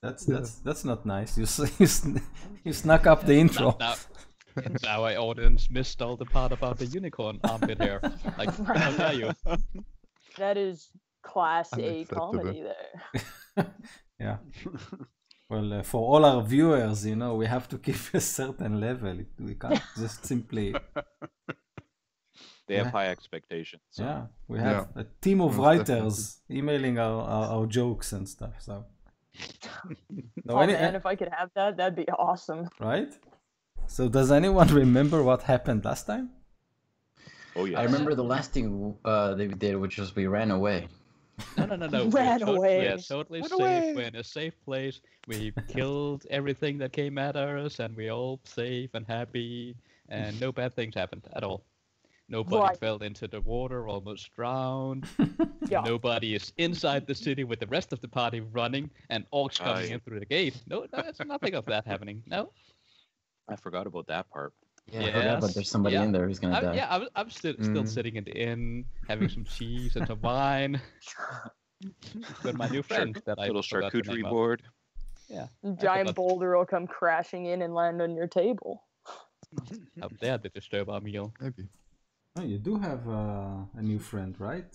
That's not nice. You snuck up the intro. Now our audience missed all the part about the unicorn armpit hair. Like, how dare you? That is class A Unacceptable. comedy there. Yeah. Well, for all our viewers, we have to keep a certain level. We can't just simply. They have high expectations. So. Yeah, we have a team of writers emailing our jokes and stuff. So. Man, if I could have that, that'd be awesome. Right? So does anyone remember what happened last time? Oh yeah. I remember the last thing they did, which was we ran away. No. Ran away. Yeah, totally safe. We're in a safe place. We killed everything that came at us, and we're all safe and happy, and no bad things happened at all. Nobody fell into the water, almost drowned. Yeah. Nobody is inside the city with the rest of the party running, and orcs coming in through the gate. No, there's nothing of that happening. No. I forgot about that part. Yeah, I forgot, but there's somebody in there who's gonna die. Yeah, I'm still sitting in the inn, having some cheese and some wine. With my new friend that I little forgot the charcuterie name of. board. Yeah. Giant boulder will come crashing in and land on your table. How dare they disturb our meal? Maybe. Oh, you do have a new friend, right?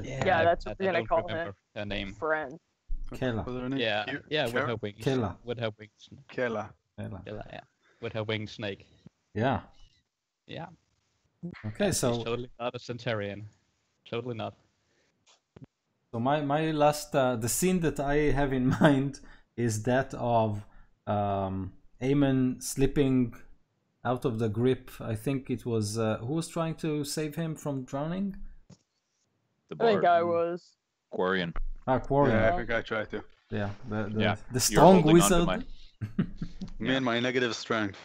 Yeah, that's what we're gonna call her name. Friend. Kela. Yeah, with her wings. Kela. With her wings. Kela. Yeah. With her winged snake. Yeah. Yeah. Okay, so She's totally not a centurion. Totally not. So my last the scene that I have in mind is that of Aemon slipping out of the grip. I think it was who was trying to save him from drowning? The I think I was. Quarian. Quarian. Yeah, I think I tried to. Yeah, the You're strong holding on to wizard. Me and my negative strength.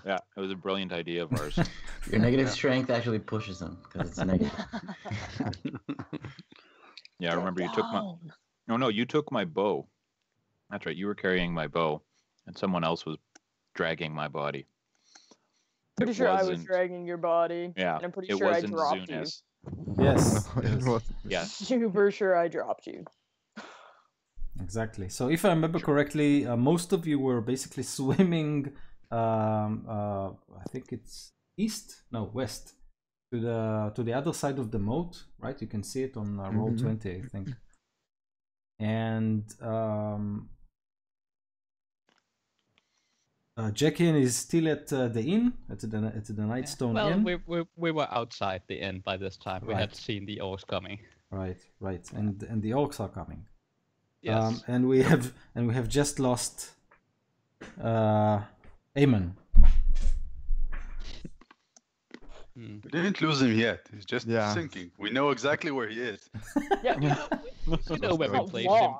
Yeah, it was a brilliant idea of ours. Your negative strength actually pushes him because it's negative. Yeah, I remember you took my. No, you took my bow. That's right. You were carrying my bow, and someone else was dragging my body. Pretty sure I was dragging your body. Yeah, and I'm pretty sure I dropped Zunes. Yes. Yeah. Super sure I dropped you. Exactly. So if I remember correctly, most of you were basically swimming. I think it's west to the other side of the moat, right? You can see it on roll 20, I think. And Jackin is still at the inn, at the Nightstone Inn. Well, we were outside the inn by this time. We had seen the orcs coming. Right, and the orcs are coming. Yes. And we have just lost Aemon. We didn't lose him yet. He's just sinking. We know exactly where he is. Yeah, you know where we placed him.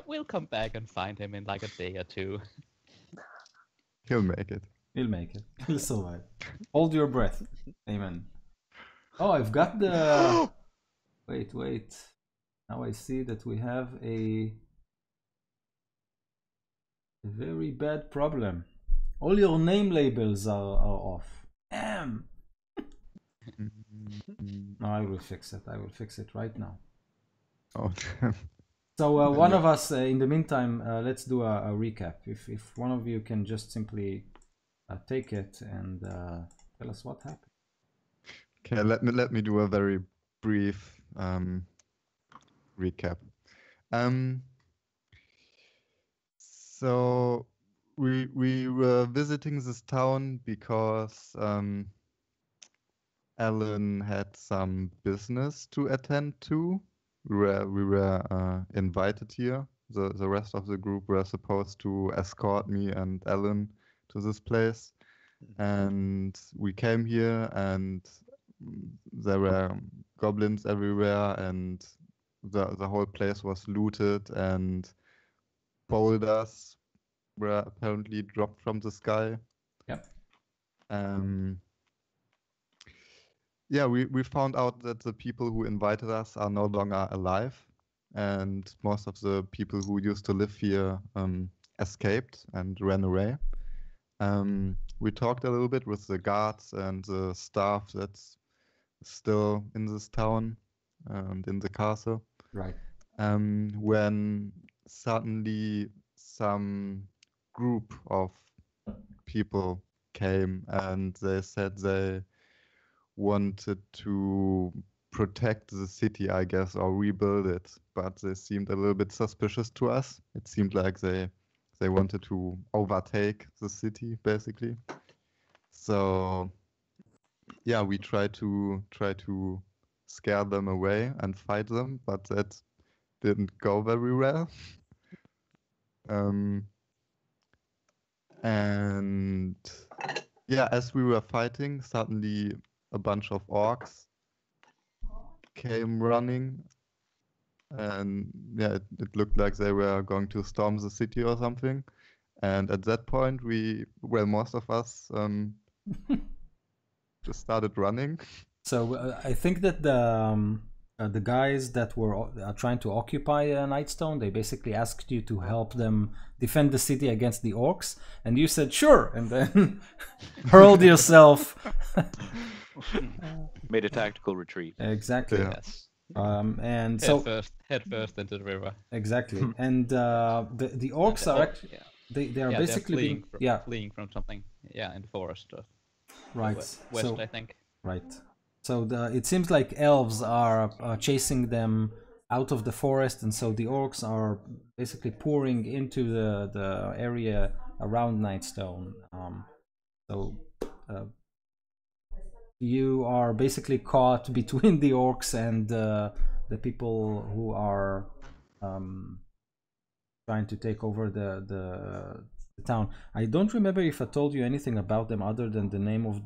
We'll come back and find him in like a day or two. He'll make it. He'll make it. He'll survive. Hold your breath. Amen. Oh, I've got the... Wait. Now I see that we have a very bad problem. All your name labels are off. Damn! No, I will fix it. I will fix it right now. Oh, damn. So one of us, in the meantime, let's do a recap. If one of you can just simply take it and tell us what happened. Okay, let me do a very brief recap. So we were visiting this town because Alan had some business to attend to. We were invited here. The rest of the group were supposed to escort me and Alan to this place, and we came here, and there were goblins everywhere, and the whole place was looted, and boulders were apparently dropped from the sky. Yep. Yeah, we found out that the people who invited us are no longer alive, and most of the people who used to live here escaped and ran away. We talked a little bit with the guards and the staff that's still in this town and in the castle. Right. When suddenly some group of people came and they said they wanted to protect the city, I guess, or rebuild it, but they seemed a little bit suspicious to us. It seemed like they wanted to overtake the city, basically. So yeah, we try to scare them away and fight them, but that didn't go very well. And yeah, as we were fighting, suddenly a bunch of orcs came running, and yeah, it looked like they were going to storm the city or something. And at that point, most of us just started running. So I think that the guys that were trying to occupy Nightstone, they basically asked you to help them defend the city against the orcs, and you said sure, and then hurled yourself. Made a tactical retreat. Exactly. Yeah. Yes. And Head first into the river. exactly. And the orcs are actually they are basically fleeing from something. Yeah, in the forest. Right. West, I think. Right. So it seems like elves are chasing them out of the forest, and so the orcs are basically pouring into the area around Nightstone. You are basically caught between the orcs and the people who are trying to take over the town. I don't remember if I told you anything about them other than the name of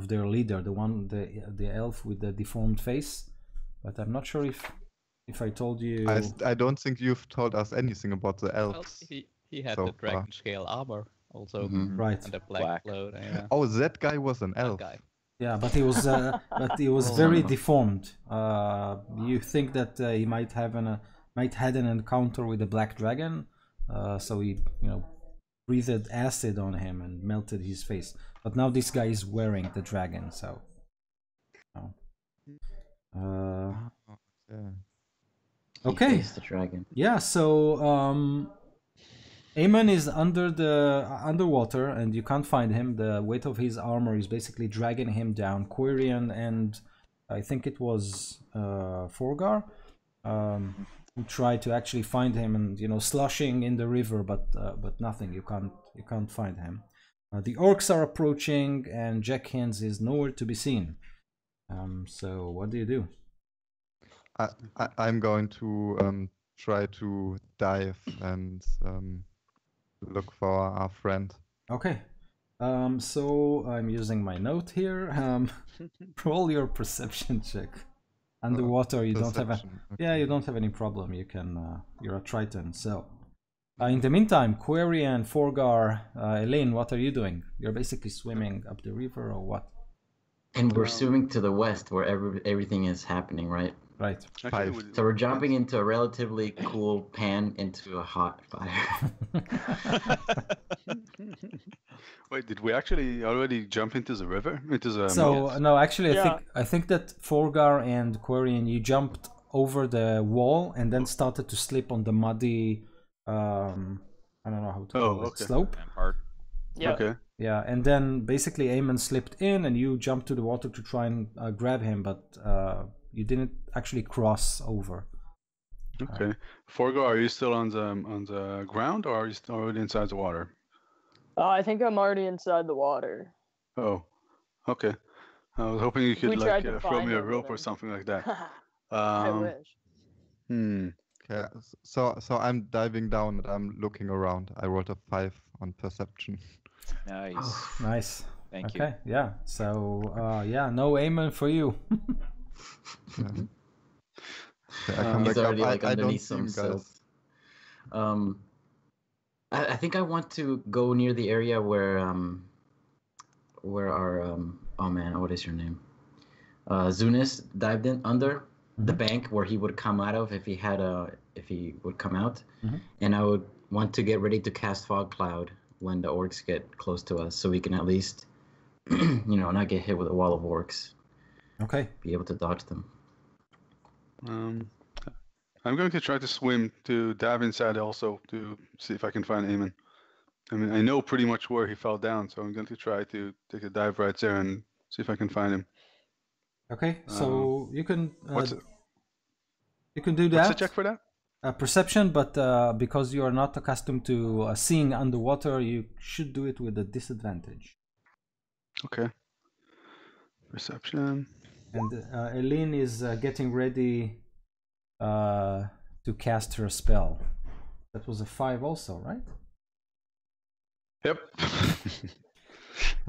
their leader, the elf with the deformed face, but I'm not sure if I told you. I don't think you've told us anything about the elves. Well, he had so the dragon scale armor also, Right. and the black cloak. Yeah. Oh, that guy was an elf. That guy. Yeah, but he was very deformed. You think that he might had an encounter with a black dragon, so he breathed acid on him and melted his face. But now this guy is wearing the dragon, so. Okay. The dragon. Yeah. So Aemon is underwater, and you can't find him. The weight of his armor is basically dragging him down. Quirion and I think it was Forgar who tried to actually find him, and sloshing in the river, but nothing. You can't find him. The orcs are approaching, and Jack Hens is nowhere to be seen. So what do you do? I'm going to try to dive and look for our friend. Okay. So I'm using my note here. Roll your perception check. Underwater, you don't have you don't have any problem. You can. You're a Triton. So, in the meantime, Query and Forgar, Elaine, what are you doing? You're basically swimming up the river, or what? And we're swimming to the west, where everything is happening, right? Right. So we're jumping into a relatively cool pan into a hot fire. Wait, did we actually already jump into the river? No, actually, I think that Forgar and Quarian, you jumped over the wall and then started to slip on the muddy, I don't know how to call it, slope. Yeah. Okay. Yeah, and then basically Aemon slipped in, and you jumped to the water to try and grab him, but you didn't actually cross over. Okay. Forgar, are you still on the ground, or are you still already inside the water? I think I'm already inside the water. Oh, okay. I was hoping you could throw me a rope or something like that. I wish. Okay, so I'm diving down and I'm looking around. I rolled a 5 on perception. Nice. Oh, nice. Thank you. Okay, yeah. So no Aemon for you. Okay, I come He's back already up. I don't underneath see him, some guys. silt. I think I want to go near the area where our oh man, what is your name? Zunis dived in under the bank where he would come out of if he would come out, and I would want to get ready to cast fog cloud when the orcs get close to us, so we can at least not get hit with a wall of orcs. Okay. Be able to dodge them. I'm going to try to swim to dive inside also to see if I can find Eamon. I mean, I know pretty much where he fell down, so I'm going to try to take a dive right there and see if I can find him. Okay, so you can do What's that. What's the check for that? Perception, but because you are not accustomed to seeing underwater, you should do it with a disadvantage. Okay. Perception. And Eileen is getting ready to cast her spell. That was a 5 also, right? Yep.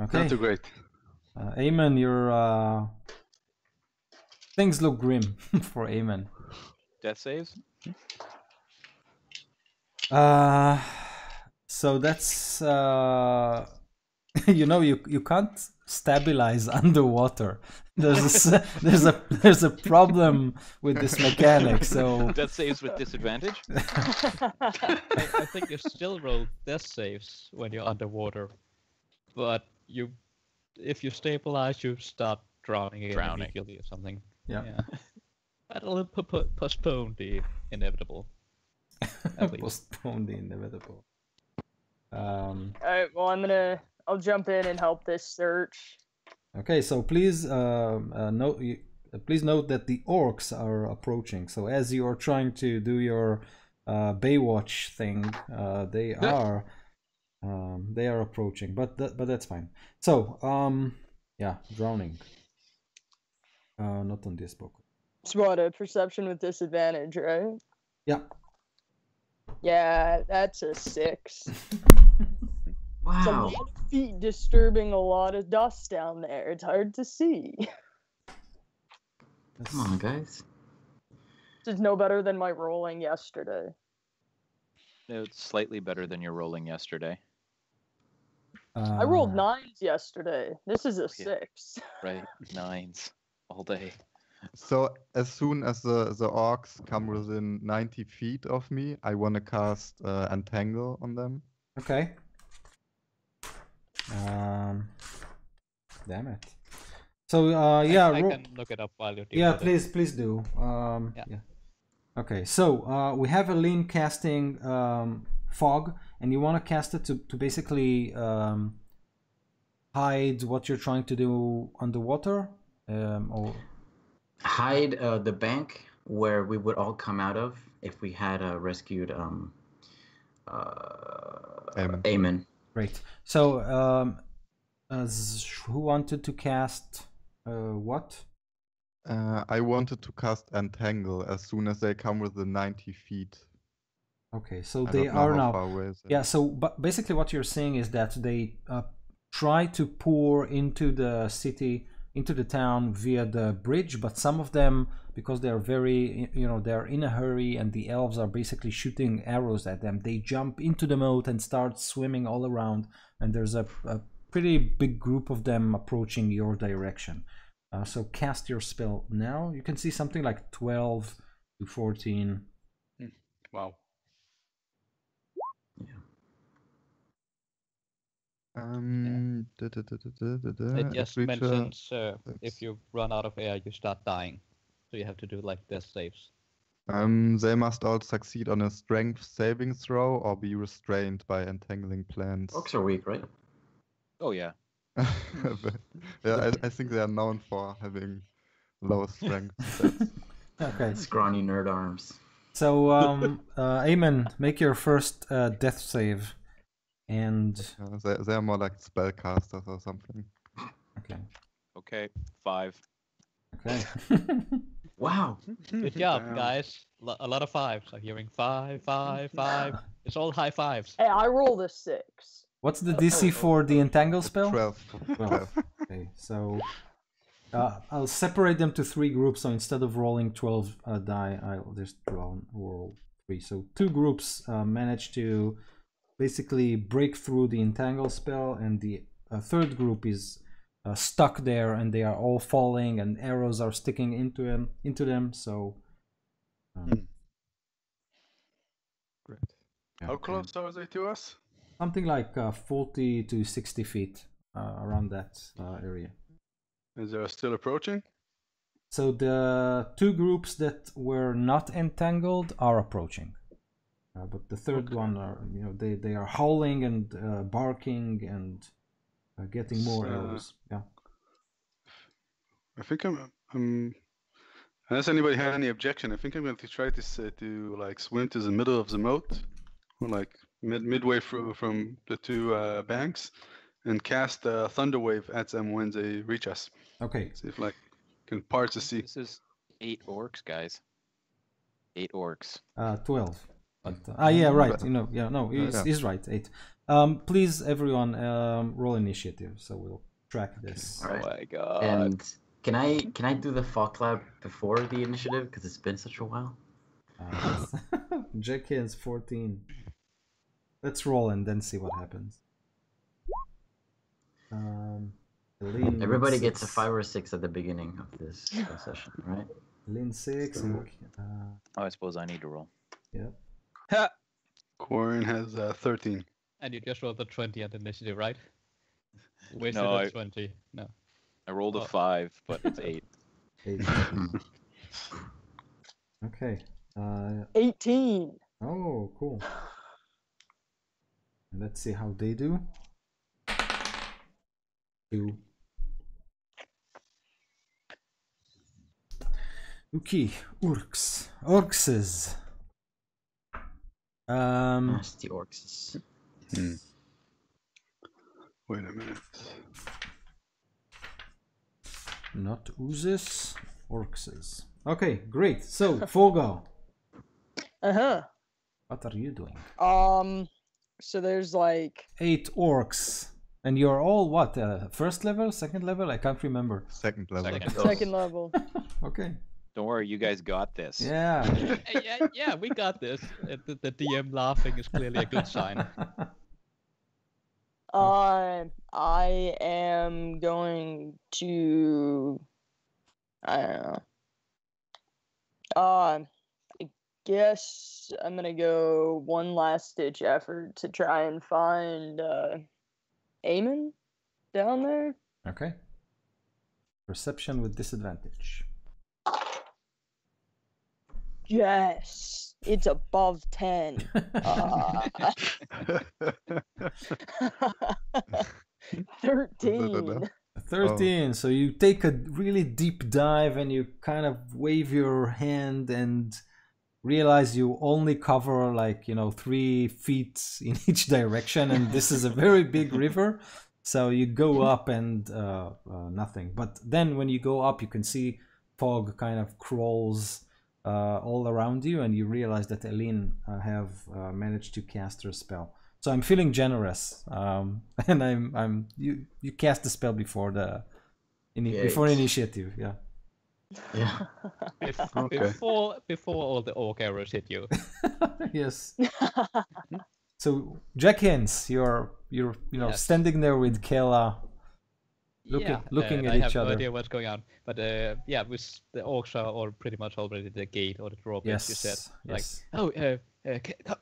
Okay. Not too great. Eamon, your things look grim for Eamon. Death saves? So that's you know, you can't stabilize underwater. There's a problem with this mechanic. So Death saves with disadvantage? I think you still roll death saves when you're underwater, but if you stabilize, you start drowning immediately or something. Yeah. That'll postpone the inevitable. Postpone the inevitable. Alright, well I'll jump in and help this search. Okay, so please please note that the orcs are approaching. So as you are trying to do your Baywatch thing, they are approaching, but that's fine. So yeah, drowning. Not on this book. It's what, a perception with disadvantage, right? Yeah. Yeah, that's a 6. Wow. It's a lot of feet disturbing a lot of dust down there. It's hard to see. Come on, guys. This is no better than my rolling yesterday. It's slightly better than your rolling yesterday. I rolled 9s yesterday. This is a 6. Right, 9s all day. So as soon as the orcs come within 90 feet of me, I want to cast Entangle on them. Okay. Damn it. So yeah, I can look it up while you're doing yeah, please do. Yeah. Okay, so we have Eileen casting fog, and you want to cast it to basically hide what you're trying to do underwater, or hide the bank where we would all come out of if we had rescued Eamon. Great. So who wanted to cast what? I wanted to cast Entangle as soon as they come within 90 feet. Okay, so they are now. Yeah, so basically what you're saying is that they try to pour into the city, into the town via the bridge, but some of them, because they're very, they're in a hurry and the elves are basically shooting arrows at them, they jump into the moat and start swimming all around, and there's a pretty big group of them approaching your direction. So cast your spell now. You can see something like 12 to 14. Wow. Yeah. It just mentions if you run out of air, you start dying. So you have to do like death saves. They must all succeed on a strength saving throw or be restrained by entangling plants. Orcs are weak, right? Oh yeah. Yeah, I think they are known for having low strength. Okay. Scrawny nerd arms. So, Eamon, make your first death save. And they are more like spellcasters or something. Okay. Okay, 5. Okay. Wow. Good job, guys. A lot of 5s. I'm hearing 5, 5, 5. It's all high 5s. Hey, I rolled a 6. What's the DC for the Entangle spell? 12. Okay, so I'll separate them to 3 groups. So instead of rolling 12 die, I'll just roll 3. So 2 groups manage to basically break through the Entangle spell, and the third group is stuck there, and they are all falling, and arrows are sticking into them. So Great. Yeah, how close are they to us? Something like 40 to 60 feet around that area. Is there still approaching? So the two groups that were not entangled are approaching, but the third one are, they are howling and barking and getting more arrows. Yeah. I think unless anybody had any objection, I think I'm going to try to like swim to the middle of the moat, or like midway from the two banks, and cast Thunder Wave at them when they reach us. Okay. See if like can part the sea. This is 8 orcs, guys. 8 orcs. 12. But yeah, right. He's right. 8. Please, everyone, roll initiative, so we'll track this. All right. Oh my god. And can I do the fog cloud before the initiative because it's been such a while? Jenkins 14. Let's roll and then see what happens. Everybody gets a 5 or 6 at the beginning of this session, right? Lynn 6. I suppose I need to roll. Yep. Ha! Corin has 13. And you just rolled the 20 at initiative, right? Wasted No, a 20. No. I rolled a 5, but it's 8. 8. Okay. 18. Oh, cool. Let's see how they do. 2. Okay, orcs. Nasty orcs. Wait a minute. Not oozes, orcs. Okay, great. So, Fogo. What are you doing? So there's like 8 orcs. And you're all what? First level, second level? I can't remember. Second level. second level. Okay. Don't worry, you guys got this. Yeah. yeah, we got this. The DM laughing is clearly a good sign. I am going to. I don't know. I guess I'm gonna go one last ditch effort to try and find Eamon down there. Okay. Perception with disadvantage. Yes, it's above 10. 13. 13. So you take a really deep dive and you kind of wave your hand and realize you only cover 3 feet in each direction, and this is a very big river. So you go up and nothing. But then when you go up, you can see fog kind of crawls all around you, and you realize that Eileen have managed to cast her spell. So I'm feeling generous, and you cast the spell before before initiative, yeah. Yeah. Before all the orc arrows hit you. Yes. So Jackins, you're Yes. standing there with Kayla, looking at I each have no other. idea what's going on, but yeah, with the orcs are all pretty much already at the gate or the drawbridge. Yes. You said like, Yes. oh,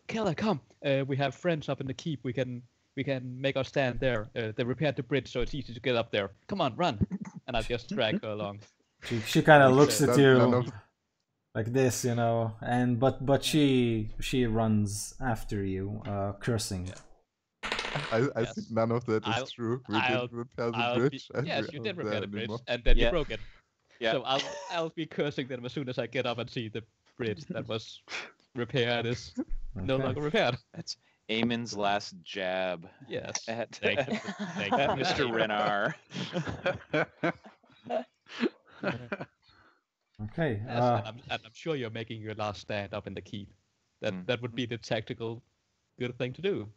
Keller, come. We have friends up in the keep. We can make our stand there. They repaired the bridge, so it's easy to get up there. Come on, run! And I just drag her along. She kind of looks at you no. like this, and but she runs after you, cursing. Yeah. I think none of that is true. We did repair the bridge. Yes, you did repair the bridge, anymore. and then you Yeah. broke it. Yeah. So I'll be cursing them as soon as I get up and see the bridge that was repaired is no Okay. longer repaired. That's Eamon's last jab Yes. at, Thank you. Thank at you. Mr. Renard. Okay. Yes, and I'm sure you're making your last stand up in the keep. That would be the tactical good thing to do.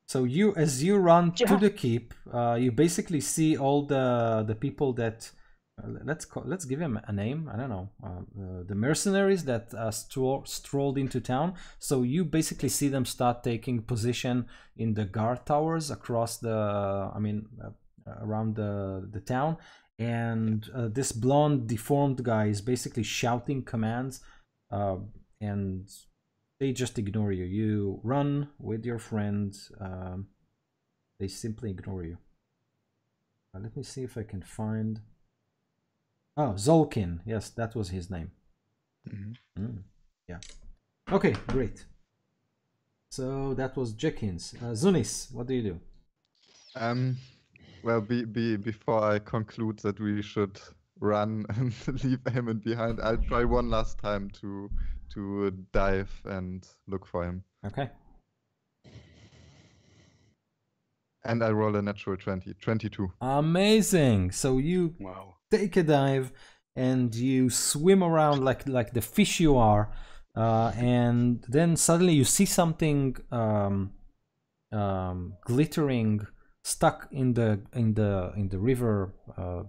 So as you run to the keep, you basically see all the people that let's give him a name. I don't know, the mercenaries that strolled into town. So you basically see them start taking position in the guard towers across around the town, and this blonde deformed guy is basically shouting commands, and they just ignore you. You run with your friends. They simply ignore you. Let me see if I can find Oh, Zolkin. Yes, that was his name. Yeah. Okay, great. So that was Jenkins. Zunis, what do you do? Well, before I conclude that we should run and leave Eamon behind, I'll try one last time to dive and look for him. Okay. And I roll a natural 22. Amazing. So you take a dive and you swim around like the fish you are, and then suddenly you see something glittering stuck in the river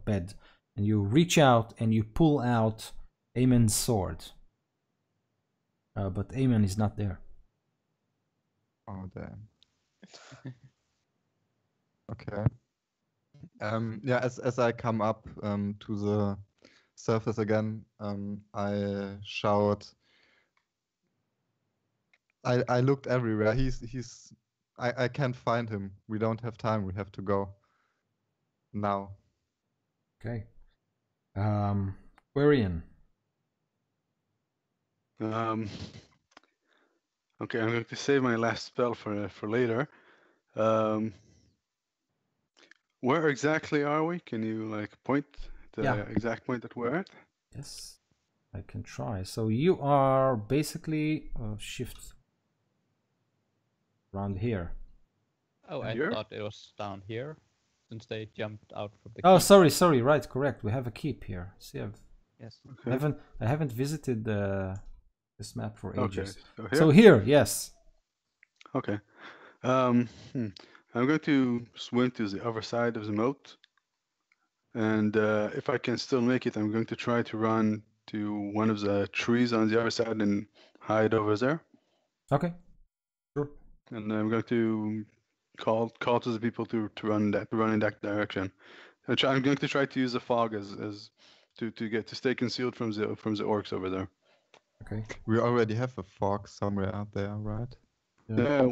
bed, and you reach out and you pull out Eamon's sword, but Eamon is not there. Oh damn. Okay. Yeah, as I come up to the surface again, I shout. I looked everywhere. I can't find him. We don't have time. We have to go now. Okay. Quarian. Okay, I'm going to save my last spell for later. Where exactly are we? Can you like point the exact point that we're at? Yes, I can try. So you are basically shift around here. Oh, I thought it was down here, since they jumped out from the. Oh, keep. sorry. Right, correct. We have a keep here. See, yes. Okay. I haven't visited this map for ages. Okay. So here, yes. Okay. I'm going to swim to the other side of the moat, and if I can still make it, I'm going to try to run to one of the trees on the other side and hide over there. Okay. Sure. And I'm going to call to the people to run in that direction. I'm going to try to use the fog as to stay concealed from the orcs over there. Okay. We already have a fog somewhere out there, right? Yeah,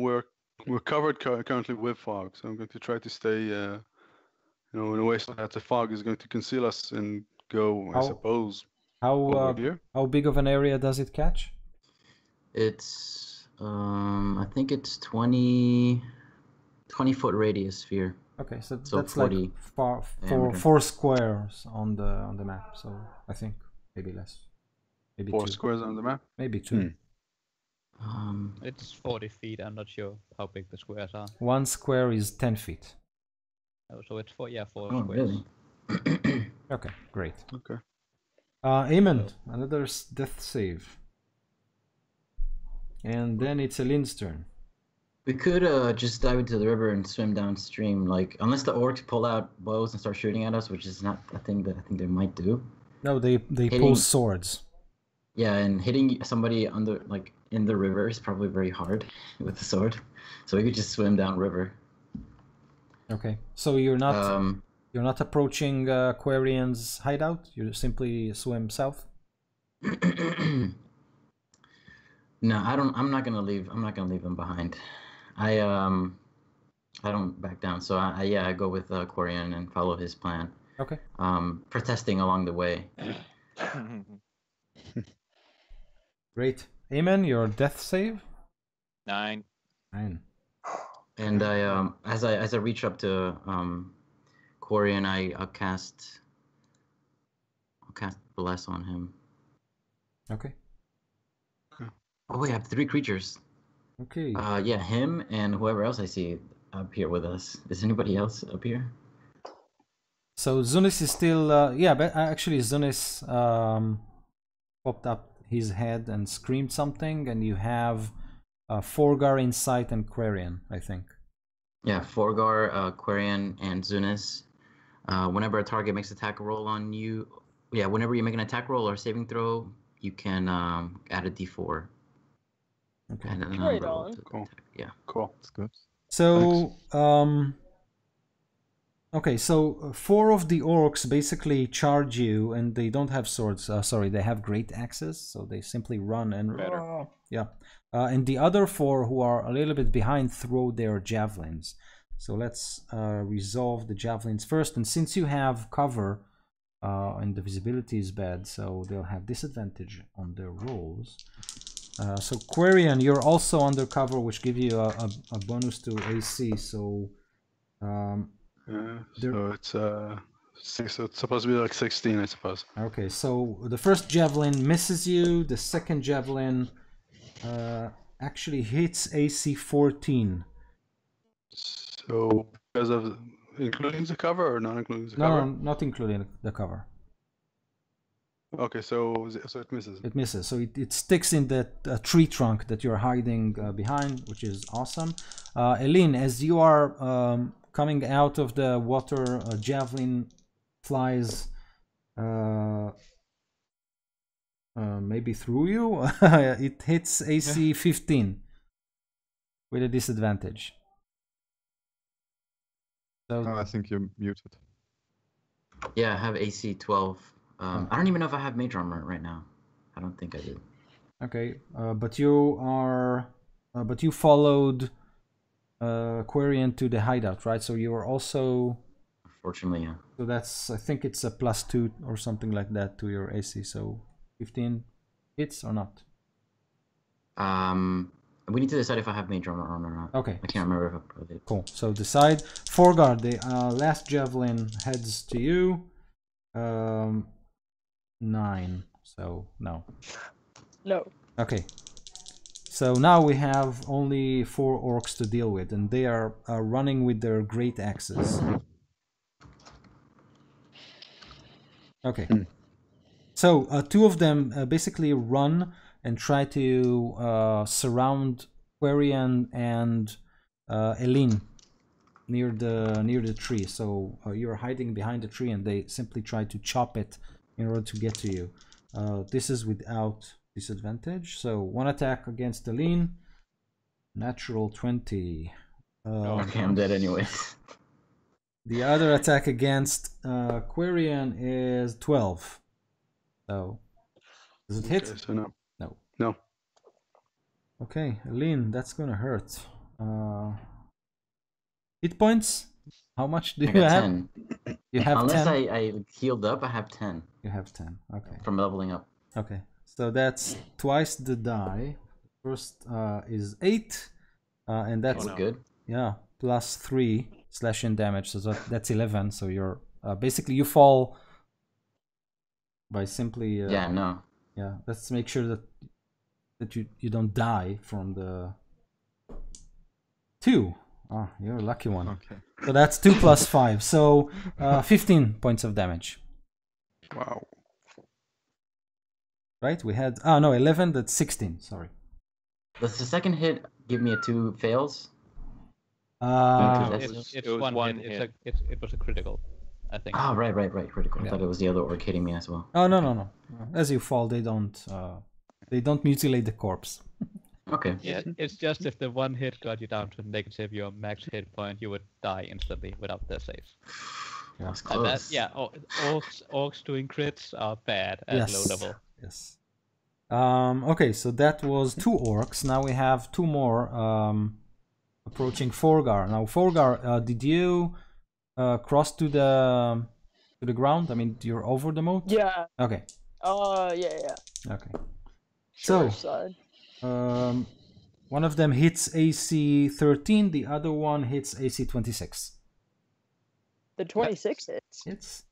we're covered currently with fog, so I'm going to try to stay, in a way so that the fog is going to conceal us and go, I suppose, over here. How big of an area does it catch? It's, I think it's 20 foot radius sphere. Okay, so that's 40 like four squares on the map. So I think maybe less, maybe 4 2 squares on the map. Maybe 2. It's 40 feet. I'm not sure how big the squares are. 1 square is 10 feet. Oh, so it's 4 Oh, squares. really? Okay, great. Okay. Eamon, another death save. And then it's Elin's turn. We could just dive into the river and swim downstream, like, unless the orcs pull out bows and start shooting at us, which is not a thing that I think they might do. No, they pull swords. Yeah, and hitting somebody in the river is probably very hard with the sword. So we could just swim down river. Okay. So you're not approaching Quarian's hideout? You simply swim south? No, I'm not gonna leave him behind. I don't back down. So I go with Quarian and follow his plan. Okay. Protesting along the way. Great. Eamon, your death save? 9. And I as I reach up to Quarian, I'll cast bless on him. Okay. Oh wait, I have 3 creatures. Okay. Yeah, him and whoever else I see up here with us. Is anybody else up here? So Zunis is still but actually Zunis popped up his head and screamed something, and you have Forgar, Insight, and Quarian, I think. Yeah, Forgar, Quarian, and Zunis. Whenever a target makes an attack roll on you, whenever you make an attack roll or saving throw, you can add a d4. Okay. Right on. Cool. Yeah. Cool. That's good. So, okay, so 4 of the orcs basically charge you, and they don't have swords. Sorry, they have great axes, so they simply run and... Better. Yeah. And the other 4 who are a little bit behind throw their javelins. So let's resolve the javelins first. And since you have cover, and the visibility is bad, so they'll have disadvantage on their rolls. So Quarian, you're also undercover, which gives you a bonus to AC. So so it's so it's supposed to be like 16, I suppose. Okay, so the first javelin misses you. The second javelin actually hits AC 14. So because of including the cover or not including the cover? No, not including the cover. Okay, so it misses. It misses. So it sticks in that tree trunk that you're hiding behind, which is awesome. Eileen, as you are coming out of the water, a javelin flies maybe through you. It hits AC 15 with a disadvantage. So Oh, I think you're muted. Yeah, I have AC 12. I don't even know if I have Mage Armor right now. I don't think I do. okay, but you are, but you followed Quarian to the hideout, right? So you are also. Fortunately, yeah. So that's, I think it's a +2 or something like that to your AC. So 15 hits or not? We need to decide if I have Mage Armor on or not. Okay. I can't remember if I did. Cool. So decide. Forgard, the last javelin heads to you. 9. So no. No. Okay. So now we have only 4 orcs to deal with, and they are running with their great axes. Okay. So 2 of them basically run and try to surround Quarian and Eileen near the tree. So you're hiding behind the tree, and they simply try to chop it in order to get to you. This is without disadvantage. So 1 attack against Eileen, natural 20. Okay, I'm dead anyway. The other attack against Quarian is 12. So does it hit? Okay, so no. No. No. Okay, Eileen, that's gonna hurt. Hit points? How much do I you got have? 10. You have Unless 10? I healed up, I have 10 You have 10. Okay. from leveling up. Okay. So that's twice the die. First is 8. And that's Good. yeah, +3 slashing damage. So that's 11. So you're basically you fall by simply Yeah, no. yeah, let's make sure that you don't die from the 2. Oh, you're a lucky one. Okay. So that's 2 + 5. So 15 points of damage. Wow. Right? We had no 11. That's 16. Sorry. Does the second hit give me a 2 fails? It's was one hit. It was a critical, I think. Oh, right. Critical. I Yeah. thought it was the other orc hitting me as well. Oh no. As you fall, they don't mutilate the corpse. Okay. Yeah, it's just if the one hit got you down to negative your max hit point, you would die instantly without the saves. Yeah. That's And that, close. yeah, orcs doing crits are bad at low level. Yes. Okay, so that was 2 orcs. Now we have 2 more approaching Forgar. Now, Forgar, did you cross to the ground? I mean, you're over the moat? Yeah. Okay. Yeah. Okay. Shore So, side. one of them hits AC 13, the other one hits AC 26. The 26 hits. Hits?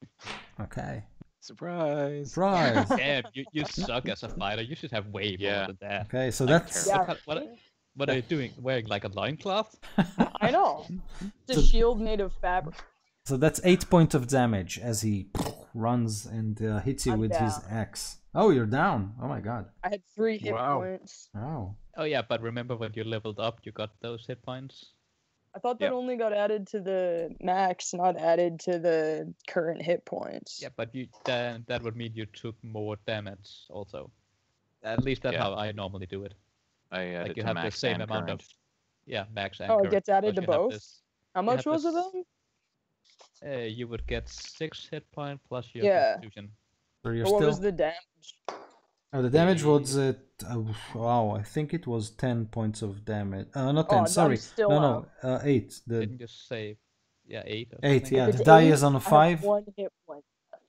Okay. Surprise. Surprise! Damn, you suck as a fighter. You should have way more than that. Okay, so Like, that's... Yeah. What are you doing? Wearing like a loincloth? I know. It's a So- shield made of fabric. So that's 8 points of damage as he runs and hits you I'm with his down. axe. Oh, you're down. Oh my god. I had 3 hit Wow. points. Oh. Oh yeah, but remember when you leveled up, you got those hit points? I thought that Yep. only got added to the max, not added to the current hit points. Yeah, but then that would mean you took more damage also. At least that's Yeah. how I normally do it. I added Like you to have the max same and amount current. of max and Oh, it current, gets added plus to you have both? this- How much have was it this- then? you would get 6 hit point plus your Yeah. constitution. So you're Or what still... was the damage? Oh, the damage was at... wow, I think it was 10 points of damage. Not 10, Oh, I'm sorry. still No, 8. Didn't you say 8? Or 8, something? yeah. If The it's die 8, is on a I have 5. 1 hit point left.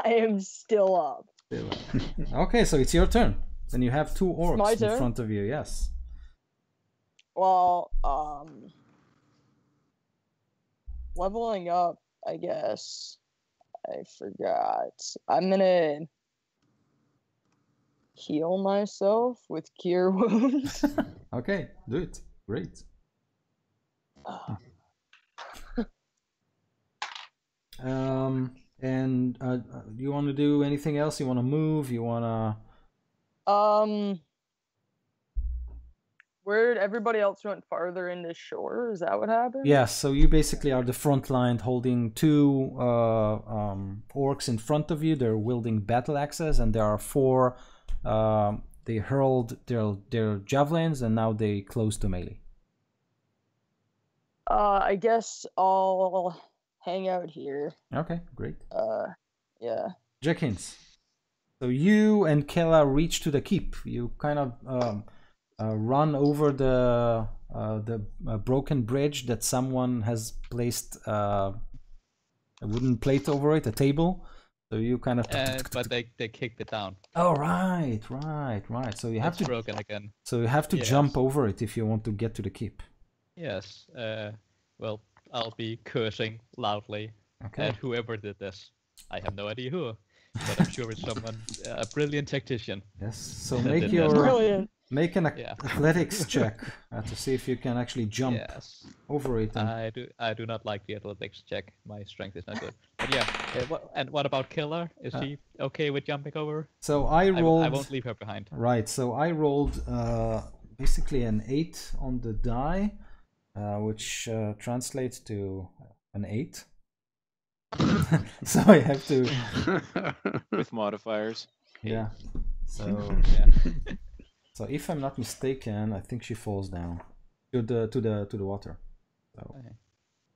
I am still up. Okay, so it's your turn. Then you have 2 orcs my in turn? front of you. Yes. Well, leveling up, I guess. I forgot. I'm gonna heal myself with cure wounds. Okay, do it. Great. And do you want to do anything else? You want to move? You want to? Where did everybody else went farther into shore? Is that what happened? Yes. So you basically are the front line, holding 2 orcs in front of you. They're wielding battle axes, and there are 4. They hurled their javelins, and now they close to melee. I guess I'll hang out here. Okay, great. Yeah. Jenkins. So you and Kella reach to the keep. You kind of run over the broken bridge that someone has placed a wooden plate over it, a table. So you kind of. But they kicked it down. Oh right. So you have It's to. broken again. So you have to jump over it if you want to get to the keep. Yes. Well, I'll be cursing loudly at whoever did this. I have no idea who, but I'm sure it's someone, a brilliant tactician. Yes. So make an athletics check to see if you can actually jump over it. And... I do not like the athletics check. My strength is not good. But yeah. What about Killer? Is she okay with jumping over? So I rolled. I won't leave her behind. Right. So I rolled basically an 8 on the die, which translates to an 8. So I have to with modifiers. Yeah. So so if I'm not mistaken, I think she falls down to the water. So,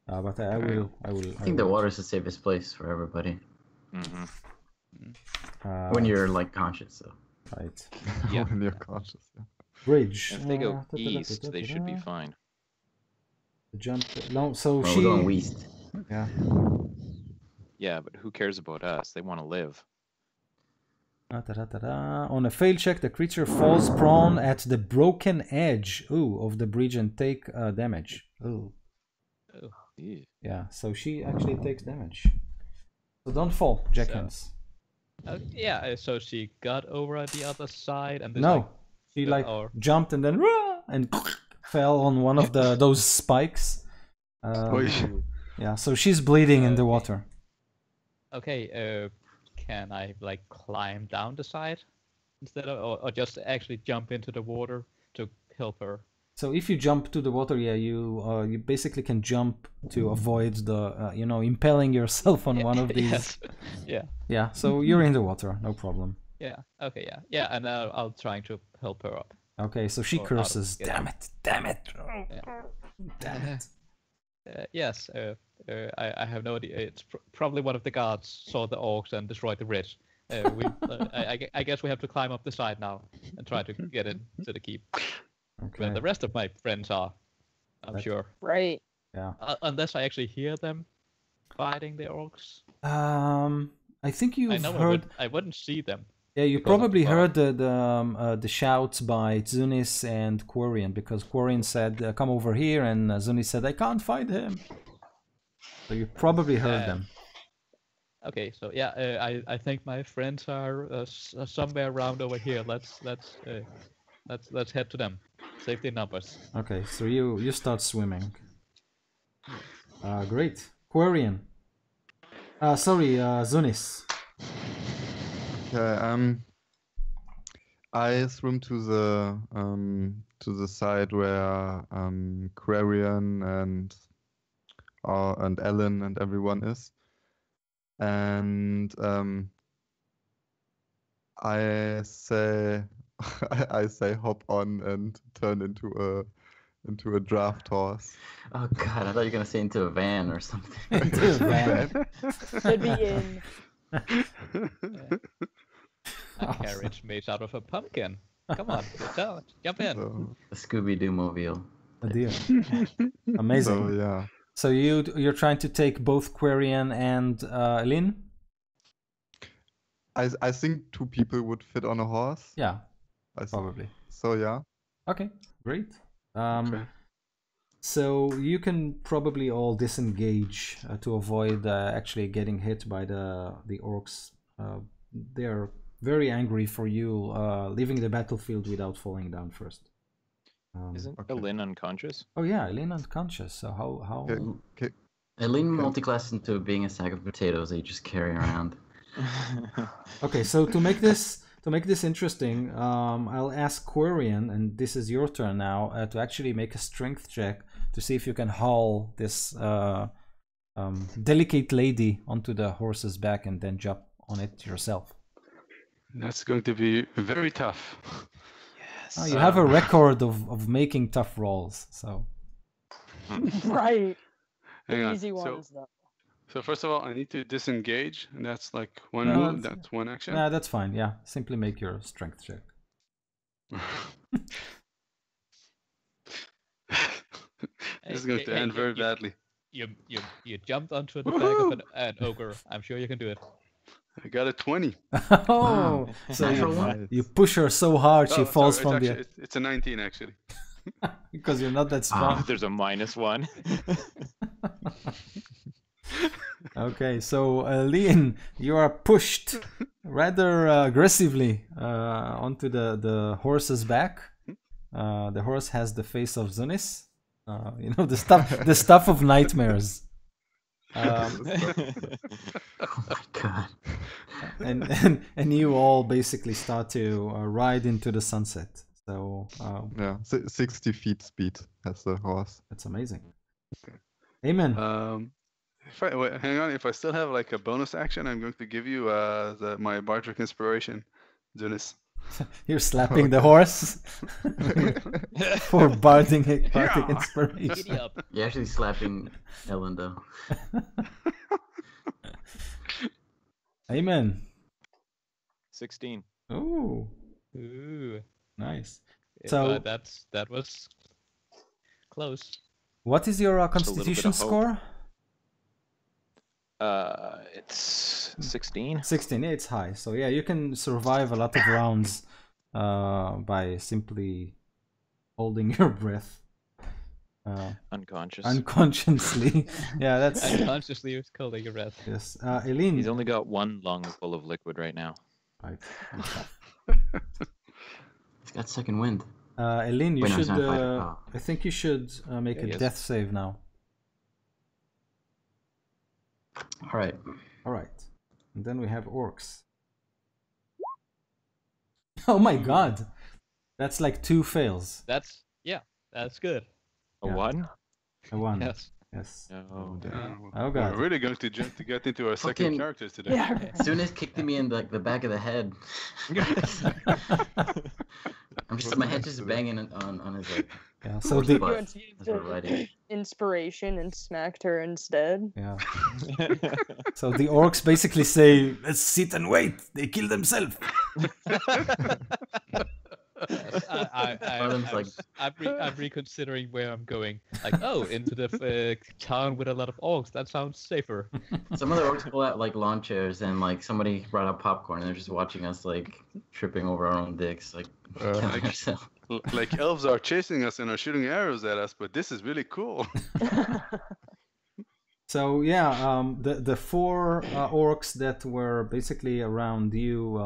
but I will. I think the water is the safest place for everybody. Mm-hmm. When you're like conscious, though. Right. Yeah. When you're conscious. Yeah. Bridge. If they go east, they should be fine. Jump. No. So we're going west. Yeah. Yeah, but who cares about us? They want to live. On a failed check, the creature falls prone at the broken edge of the bridge and take damage. Yeah, so she actually takes damage. So don't fall, Jenkins. So she got over at the other side and she jumped and then fell on one of those spikes. Yeah, so she's bleeding in the water. Okay, can I like climb down the side instead of, or just actually jump into the water to help her? So if you jump to the water, you basically can jump to avoid the impaling yourself on one of these. Yeah. So you're in the water, no problem. Yeah. Okay. Yeah. And I'll try to help her up. Okay. So she curses. Damn it! Damn it! Damn it! Yes. I have no idea. It's probably one of the guards saw the orcs and destroyed the bridge. I guess we have to climb up the side now and try to get into the keep. Okay. Where the rest of my friends are, I'm sure. Right. Yeah. Unless I actually hear them fighting the orcs. I think you've heard. I wouldn't see them. Yeah, you probably heard the shouts by Zunis and Quarian, because Quarian said, "Come over here," and Zunis said, "I can't find him." So you probably heard them. Okay, so yeah, I think my friends are somewhere around over here. Let's head to them. Save the numbers. Okay, so you start swimming. Great, Quarian. Sorry, Zunis. Okay, I swim to the side where Quarian and Ellen and everyone is, and I say hop on and turn into a draft horse. Oh god, I thought you were gonna say into a van or something. Into a van. Should be in. A carriage made out of a pumpkin. Come on, jump in. So, The Scooby-Doo mobile. A deal. Amazing. so yeah. So you're trying to take both Quarian and Lynn? I think 2 people would fit on a horse. Yeah, I think. probably. So yeah. Okay, great. Okay. So you can probably all disengage to avoid actually getting hit by the orcs. They're very angry for you leaving the battlefield without falling down first. Isn't Okay. Elin unconscious? Oh yeah, Eileen unconscious. So how? Okay. Eileen multiclassed into being a sack of potatoes that you just carry around. Okay, so to make this interesting, I'll ask Quarian, and this is your turn now, to actually make a strength check to see if you can haul this delicate lady onto the horse's back and then jump on it yourself. That's going to be very tough. Yes. Oh, you have a record of making tough rolls, so. Right. Hang on. Easy ones though. So first of all, I need to disengage, and that's like one No, move. That's one action. Nah, that's fine. Yeah, simply make your strength check. This is going to end very badly. You jumped onto the back of an ogre. I'm sure you can do it. I got a 20. Oh, so Natural one. you push her so hard she Oh, falls sorry, from it's a 19 actually. because you're not that strong. There's a -1. Okay, so Leon, you are pushed rather aggressively onto the horse's back. The horse has the face of Zunis. You know, the stuff of nightmares. Oh my god. And you all basically start to ride into the sunset. So Yeah, 60 feet speed has the horse. that's amazing. Amen. Wait, hang on. If I still have like a bonus action, I'm going to give you my Bardic inspiration, Zunis. You're slapping the horse for bardic inspiration. Giddy up. You're actually slapping Ellen though. Amen. 16. Ooh, Ooh. nice. Yeah, So- but that was close. What is your Just a little bit constitution of hope. score? It's 16. 16. Yeah, it's high. So yeah, you can survive a lot of rounds by simply holding your breath Unconscious. unconsciously. Yeah, that's Unconsciously holding your breath. yes. Eileen. He's only got 1 lung full of liquid right now. Right. He's got second wind. Eileen, you Wait, no, should. it's not fighting. Oh. I think you should make Yeah, a he is. death save now. All right. All right. And then we have orcs. Oh my god. That's like 2 fails. That's good. A Yeah. 1? A 1. Yes. Yes. No. Oh god. We're really going to get into our second Fucking- characters today. Yeah. Soon kicked me in like the back of the head. My head just banging on his like. Yeah. So horse the butt went to as we're riding. Inspiration and smacked her instead. yeah. So the orcs basically say, "Let's sit and wait. They kill themselves." I'm reconsidering where I'm going. Like, oh, into the town with a lot of orcs. That sounds safer. Some of the orcs pull out like lawn chairs and like somebody brought out popcorn and they're just watching us like tripping over our own dicks, like killing ourselves. Like elves are chasing us and are shooting arrows at us, but this is really cool. So yeah, the 4 orcs that were basically around you,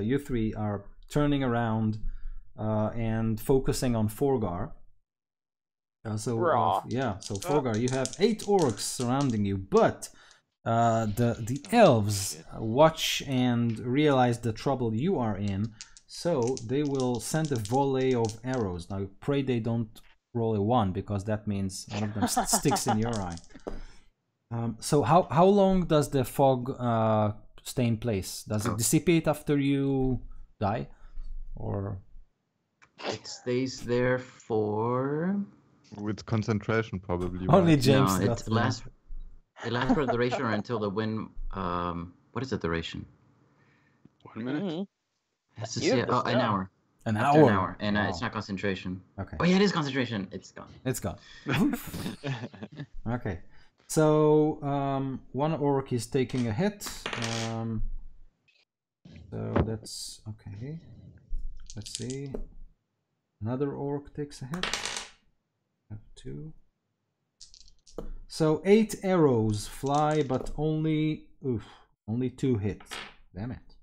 you 3 are turning around and focusing on Forgar. So Forgar, you have 8 orcs surrounding you, but the elves watch and realize the trouble you are in, so they will send a volley of arrows. Now pray they don't roll a 1, because that means one of them sticks in your eye. So how long does the fog stay in place? Does it dissipate after you die, or? It stays there for. With concentration, probably. Only right? James No, got it lasts for the duration or until the wind. What is the duration? 1 minute. Mhm. It's just, You have yeah, to an stop. hour. An After hour. an hour, and Wow. it's not concentration. Okay, Oh yeah, it is concentration. It's gone. it's gone. Okay, so one orc is taking a hit. So that's okay. Let's see. Another orc takes a hit. Have 2. So 8 arrows fly, but only 2 hit. Damn it.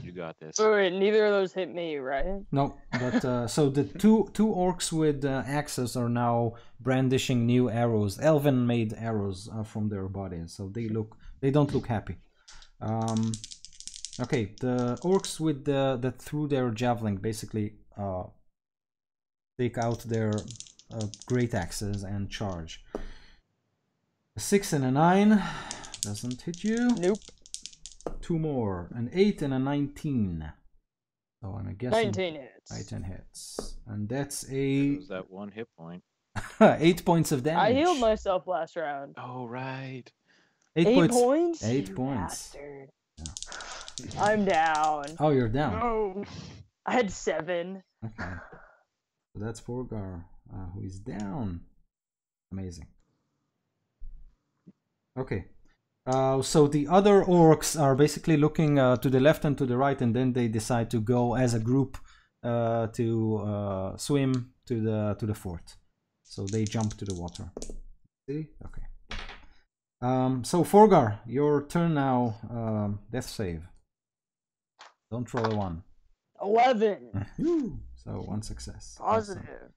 You got this. Wait, neither of those hit me, right? No, but so the two orcs with axes are now brandishing new arrows, elven-made arrows from their bodies. So they don't look happy. Okay, the orcs with that threw their javelin basically take out their great axes and charge. A 6 and a 9 doesn't hit you. Nope. 2 more, an 8 and a 19. So I'm guessing 19 hits. 19 hits, and that's Lose that 1 hit point. 8 points of damage. I healed myself last round. Oh right. 8 points? 8 You points. bastard. Yeah. I'm down. Oh, you're down. No. I had 7. Okay. So that's Forgar, who is down. Amazing. Okay. So the other orcs are basically looking to the left and to the right, and then they decide to go as a group to swim to the fort. So they jump to the water. See? Okay. So Forgar, your turn now. Death save. Don't roll a 1. 11. So 1 success. Positive.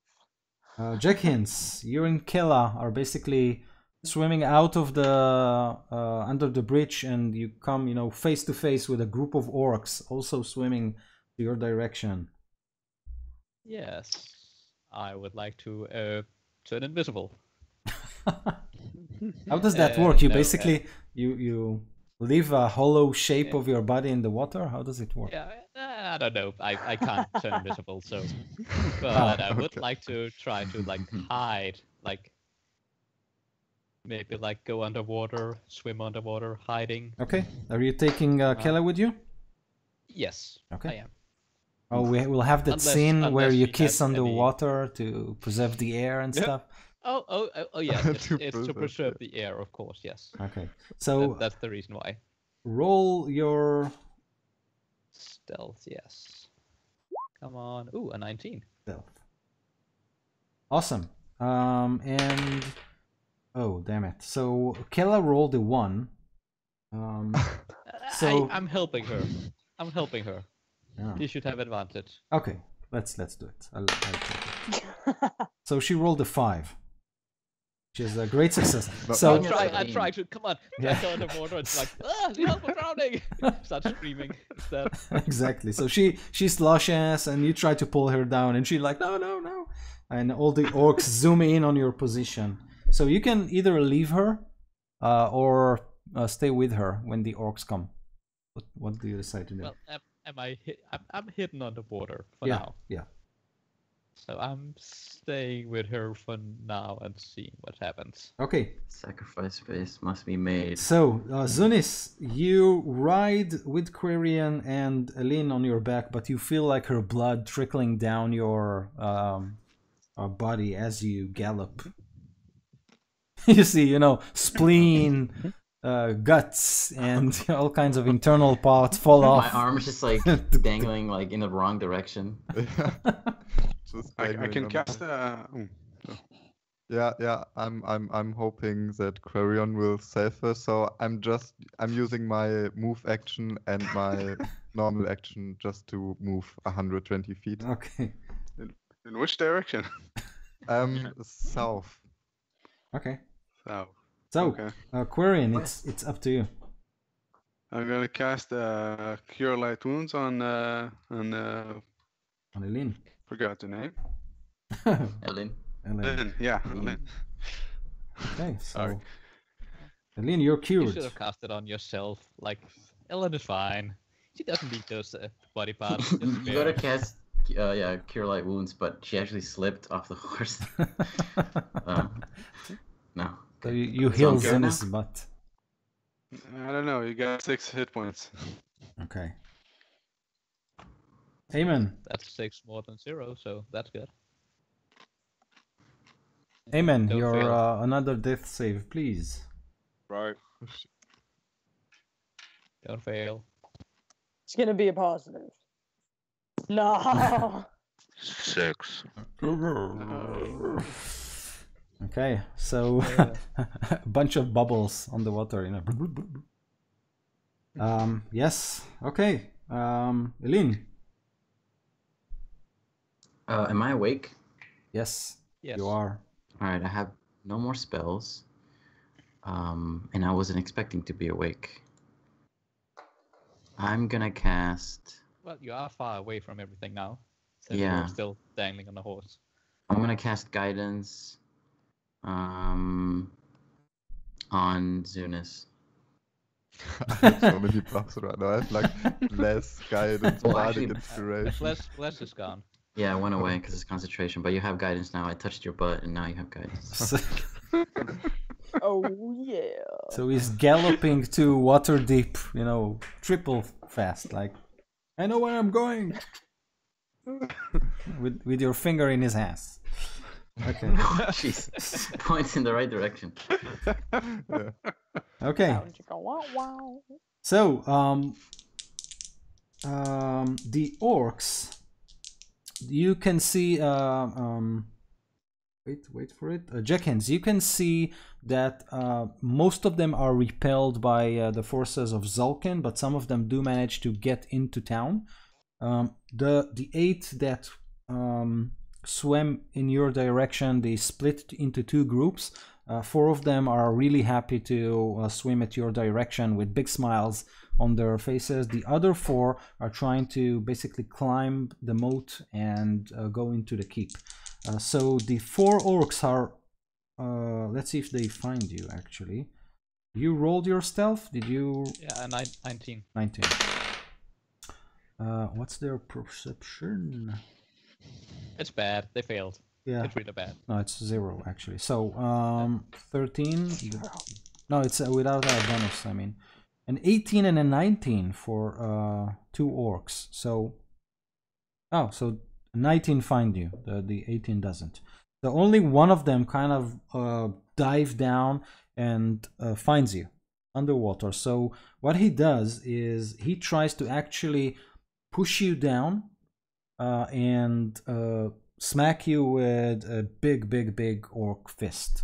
Awesome. Jackhins, you and Kella are basically swimming out of the under the bridge, and you come, face to face with a group of orcs also swimming to your direction. Yes, I would like to turn invisible. How does that work? You no, basically you leave a hollow shape of your body in the water. How does it work? Yeah, I don't know. I can't turn invisible, so. But I would okay. like to try to hide, maybe go underwater, swim underwater, hiding. Okay. Are you taking Kella with you? Yes. Okay. I am. Oh, we will have that scene where unless you you kiss have underwater to preserve the air and stuff. Oh, yes. It's To to preserve preserve the air, of course. Yes. Okay. So That's the reason why. roll your Stealth, yes. Come on. Ooh, a 19. stealth. Awesome. And oh, damn it. So Kella rolled a 1. So I'm helping her. I'm helping her. yeah. She should have advantage. Okay, let's do it. I'll take it. So she rolled a 5. Which is a great success. But- So I try to, come on. Yeah. I go underwater, it's help, I'm drowning. Start screaming instead. exactly. So she sloshes, and you try to pull her down, and she's like, no. And all the orcs zoom in on your position. So you can either leave her or stay with her when the orcs come. What do you decide to do? Well, I'm hidden underwater for now. Yeah. So I'm staying with her for now and seeing what happens. Okay. Sacrifice space must be made. So, Zunis, you ride with Quirion and Aline on your back, but you feel like her blood trickling down your body as you gallop. You see, spleen, guts, and all kinds of internal parts fall My off. arm's just dangling in the wrong direction. Just I dangling can on- cast. Yeah. I'm hoping that Quarion will save her. So I'm using my move action and my normal action just to move 120 feet. Okay. In which direction? South. Okay. South. So, Okay. Quirion, it's up to you. I'm gonna cast Cure Light Wounds on On Aline. forgot the name. Ellen. Lynn, yeah, Lynn. Okay, so Sorry. Aline, you're You cured. should have cast it on yourself. Ellen is fine. She doesn't need those body parts. Just You gotta spare. cast, Cure Light Wounds, but she actually slipped off the horse. No. So you So heal I'm good now? Zunis' butt. I don't know. You got 6 hit points. Okay. Amen. That's 6 more than 0, so that's good. Amen. Don't Your fail. another death save, please. Right. Don't fail. It's gonna be a positive. No. 6. Okay, so a bunch of bubbles on the water, you know. Yes. Okay. Eileen. Am I awake? Yes. Yes. You are. All right. I have no more spells. And I wasn't expecting to be awake. I'm gonna cast. Well, you are far away from everything now. Since Yeah. you're still dangling on the horse. I'm gonna cast guidance. On Zunis. I have so many buffs right now. I have like less guidance, Well, bardic actually, inspiration. Bless is gone. Yeah, I went away because it's concentration, but you have guidance now. I touched your butt, and now you have guidance. So, Oh yeah. so he's galloping to Waterdeep, you know, triple fast. Like, I know where I'm going. With your finger in his ass. Okay. Jeez. Points in the right direction. Yeah. Okay. Wow. So, the orcs, you can see, wait for it. Jackhans, you can see that most of them are repelled by the forces of Zulkin, but some of them do manage to get into town. The 8 that swam in your direction, they split into 2 groups. 4 of them are really happy to swim at your direction with big smiles on their faces. The other 4 are trying to basically climb the moat and go into the keep. So the 4 orcs are, let's see if they find you actually. You rolled your stealth? Did you? Yeah, 19. 19. What's their perception? It's bad. They failed. Yeah. It's really bad. No, it's 0 actually. So 13. No, it's without that bonus. I mean, an 18 and a 19 for 2 orcs. So so 19 find you. The 18 doesn't. So only one of them kind of dive down and finds you underwater. So what he does is he tries to actually push you down and smack you with a big orc fist.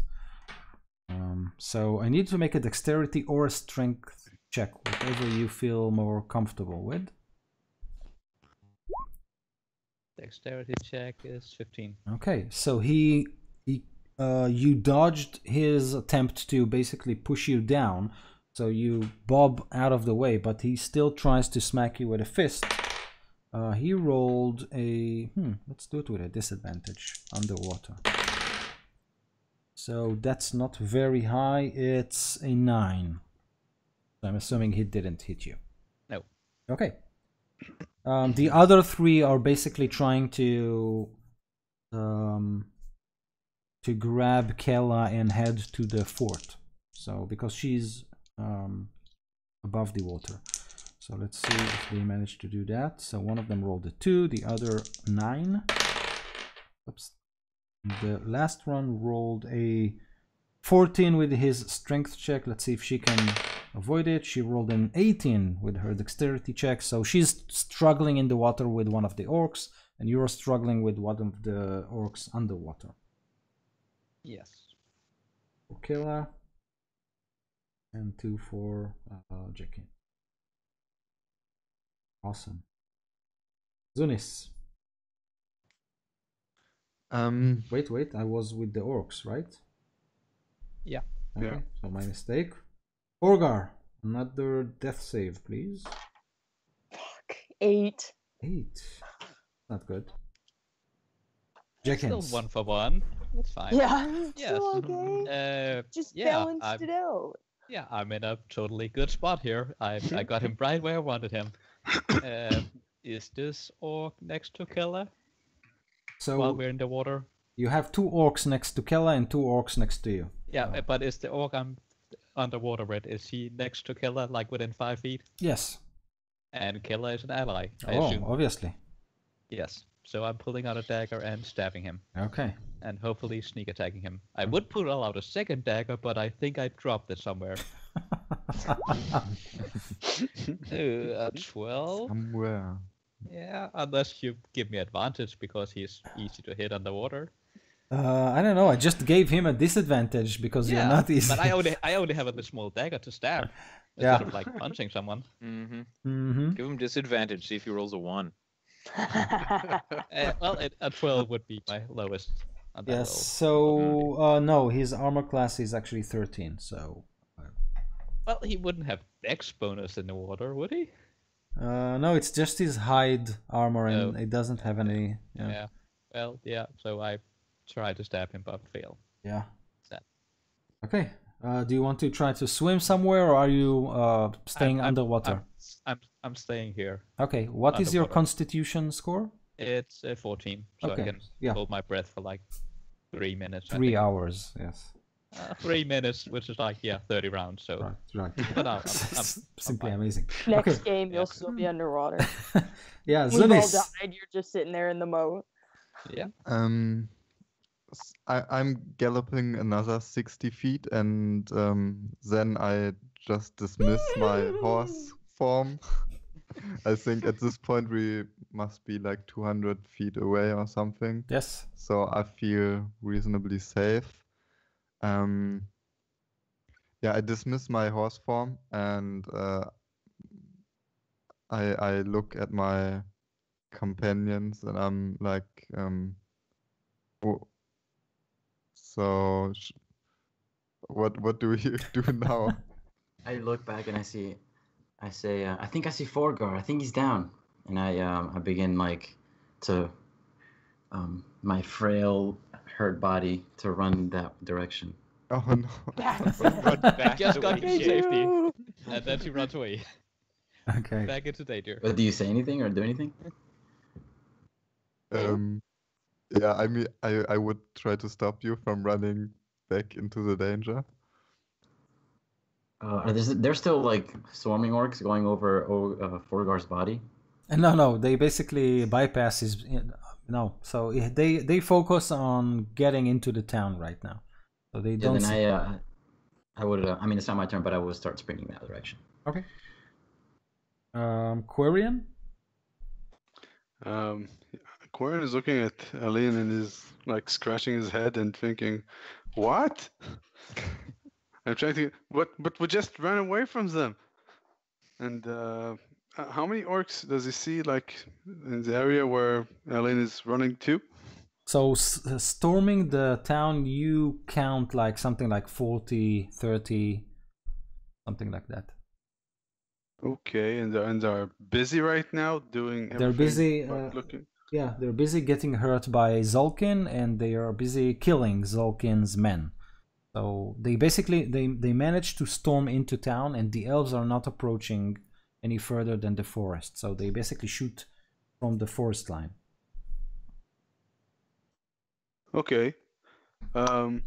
So I need to make a dexterity or a strength check, whatever you feel more comfortable with. Dexterity check is 15. Okay, so you dodged his attempt to basically push you down, so you bob out of the way, but he still tries to smack you with a fist. He rolled a let's do it with a disadvantage underwater. So that's not very high. It's a 9. So I'm assuming he didn't hit you. No. Okay. The other 3 are basically trying to grab Kella and head to the fort. So because she's above the water. So let's see if they manage to do that. So one of them rolled a 2, the other 9. Oops. The last one rolled a 14 with his strength check. Let's see if she can avoid it. She rolled an 18 with her dexterity check. So she's struggling in the water with one of the orcs, and you're struggling with one of the orcs underwater. Yes. For Killa and 2 for Jackie. Awesome. Zunis. Wait, I was with the orcs, right? Yeah. Okay, Yeah. so my mistake. Orgar, another death save, please. Fuck. 8. 8. Not good. Still Jenkins. 1 for 1. It's fine. Yeah. Yes. Still okay. Just balanced it out. Yeah, I'm in a totally good spot here. I got him right where I wanted him. Is this orc next to Killa So while we're in the water? you have 2 orcs next to Kella and 2 orcs next to you. Yeah, but is the orc I'm underwater with, is he next to Killa, like within 5 feet? Yes. And Killa is an ally, I Oh, assume. obviously. Yes. So I'm pulling out a dagger and stabbing him. Okay. And hopefully sneak attacking him. I would pull out a second dagger, but I think I dropped it somewhere. 12? Somewhere. Yeah, unless you give me advantage because he's easy to hit underwater. I don't know. I just gave him a disadvantage because you're not easy. But I only have a small dagger to stab instead of like punching someone. Give him disadvantage. See if he rolls a 1. Well, a 12 would be my lowest. On that Yes. roll. So no, his armor class is actually 13. So. Well, he wouldn't have dex bonus in the water, would he? No, it's just his hide armor, and it doesn't have any. Yeah. Well, yeah. So I try to stab him, but fail. Yeah. Sad. Okay. Do you want to try to swim somewhere, or are you staying underwater? I'm staying here. Okay. What is your Constitution score? It's 14, so Okay. I can hold my breath for like 3 minutes. 3 hours. Yes. 3 minutes, which is like 30 rounds. So right. But no, I'm simply amazing. Next game, you'll still be underwater. Yeah, We've all Zunis. died. You're just sitting there in the moat. Yeah. I'm galloping another 60 feet, and then I just dismiss my horse form. I think at this point we must be like 200 feet away or something. Yes. So I feel reasonably safe. Yeah, I dismiss my horse form, and I look at my companions, and I'm like, so what do you do now? I look back and I say, I think I see Forgar. I think he's down, and I begin like to my frail, hurt body to run that direction. Oh no! Run back just got to safety, and then she runs away. Okay. Back into danger. But do you say anything or do anything? Yeah, I mean, I would try to stop you from running back into the danger. There's still like swarming orcs going over Forgar's body? No, they basically bypass his. No, so they focus on getting into the town right now. So they don't. Then I would. I mean, it's not my turn, but I would start sprinting that direction. Okay. Quarian? Quarian is looking at Aline and is like scratching his head and thinking, "What?" I'm trying to. But we just ran away from them. And how many orcs does he see, like in the area where Aline is running to? So storming the town, you count like something like 40, 30, something like that. Okay, and they're busy right now doing everything. They're busy. Looking. Yeah, they're busy getting hurt by Zulkin, and they are busy killing Zulkin's men. So they basically they managed to storm into town, and the elves are not approaching any further than the forest. So they basically shoot from the forest line. Okay. I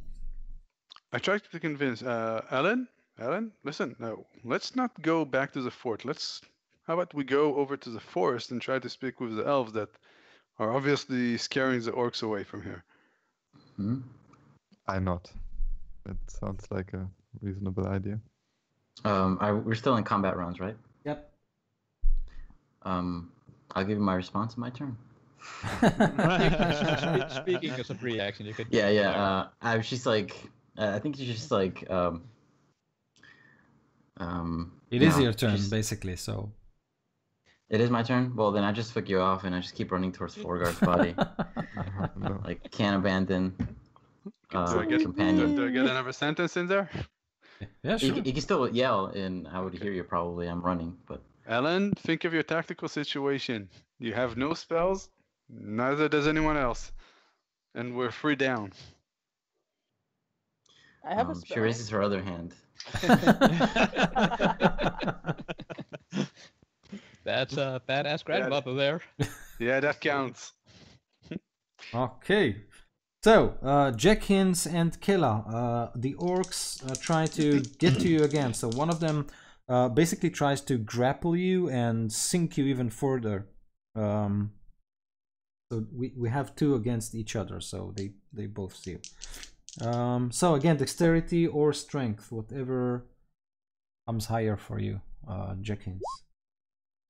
tried to convince Alan, listen, no, let's not go back to the fort. How about we go over to the forest and try to speak with the elves that are obviously scaring the orcs away from here. I not. That sounds like a reasonable idea. We're still in combat rounds, right? Yep. I'll give you my response in my turn. Speaking as a free action, you could. Yeah. She's like, I think she's just like, It is your turn, basically. So. It is my turn. Well, then I just flick you off, and I just keep running towards Forgar's body. No. Like, can't abandon. Companion. Do I get another sentence in there? Yeah, sure. You can still yell, and I would hear you probably. I'm running, but. Alan, think of your tactical situation. You have no spells, neither does anyone else, and we're 3 down. I have a spell. She raises her other hand. That's a badass grandmother there. Yeah, that counts. Okay. So, Jekins and Killa, the orcs try to get to you again. So one of them basically tries to grapple you and sink you even further. So we have 2 against each other, so they both see you. So again, dexterity or strength, whatever comes higher for you, Jenkins.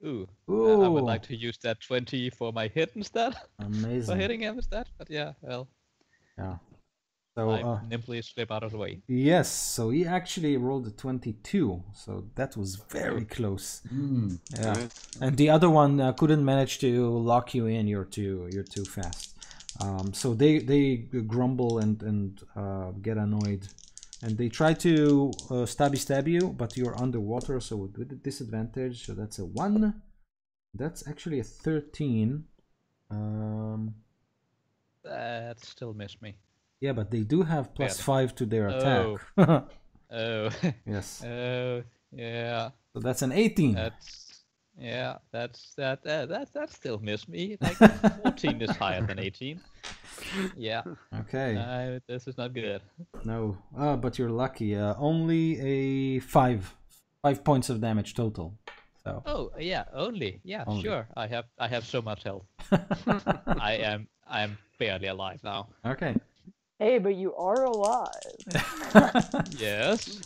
Ooh. Ooh. I would like to use that 20 for my hit instead. Amazing. For hitting him instead. But yeah, well. Yeah. So I nimbly slip out of the way. yes, so he actually rolled a 22, so that was very close. Yeah, and the other one couldn't manage to lock you in. You're too fast. So they grumble and get annoyed, and they try to stab you, but you're underwater, so with a disadvantage. So that's a 1. That's actually a 13. That still missed me. Yeah, but they do have +5 to their attack. Oh. Yes. Oh, yeah. So that's an 18. That still missed me. Like 14 is higher than 18. Yeah. Okay. This is not good. No. But you're lucky. Only a 5 points of damage total. So. Oh yeah, only. Yeah, only. Sure. I have so much health. I am barely alive now. Okay. Hey, but you are alive. Yes.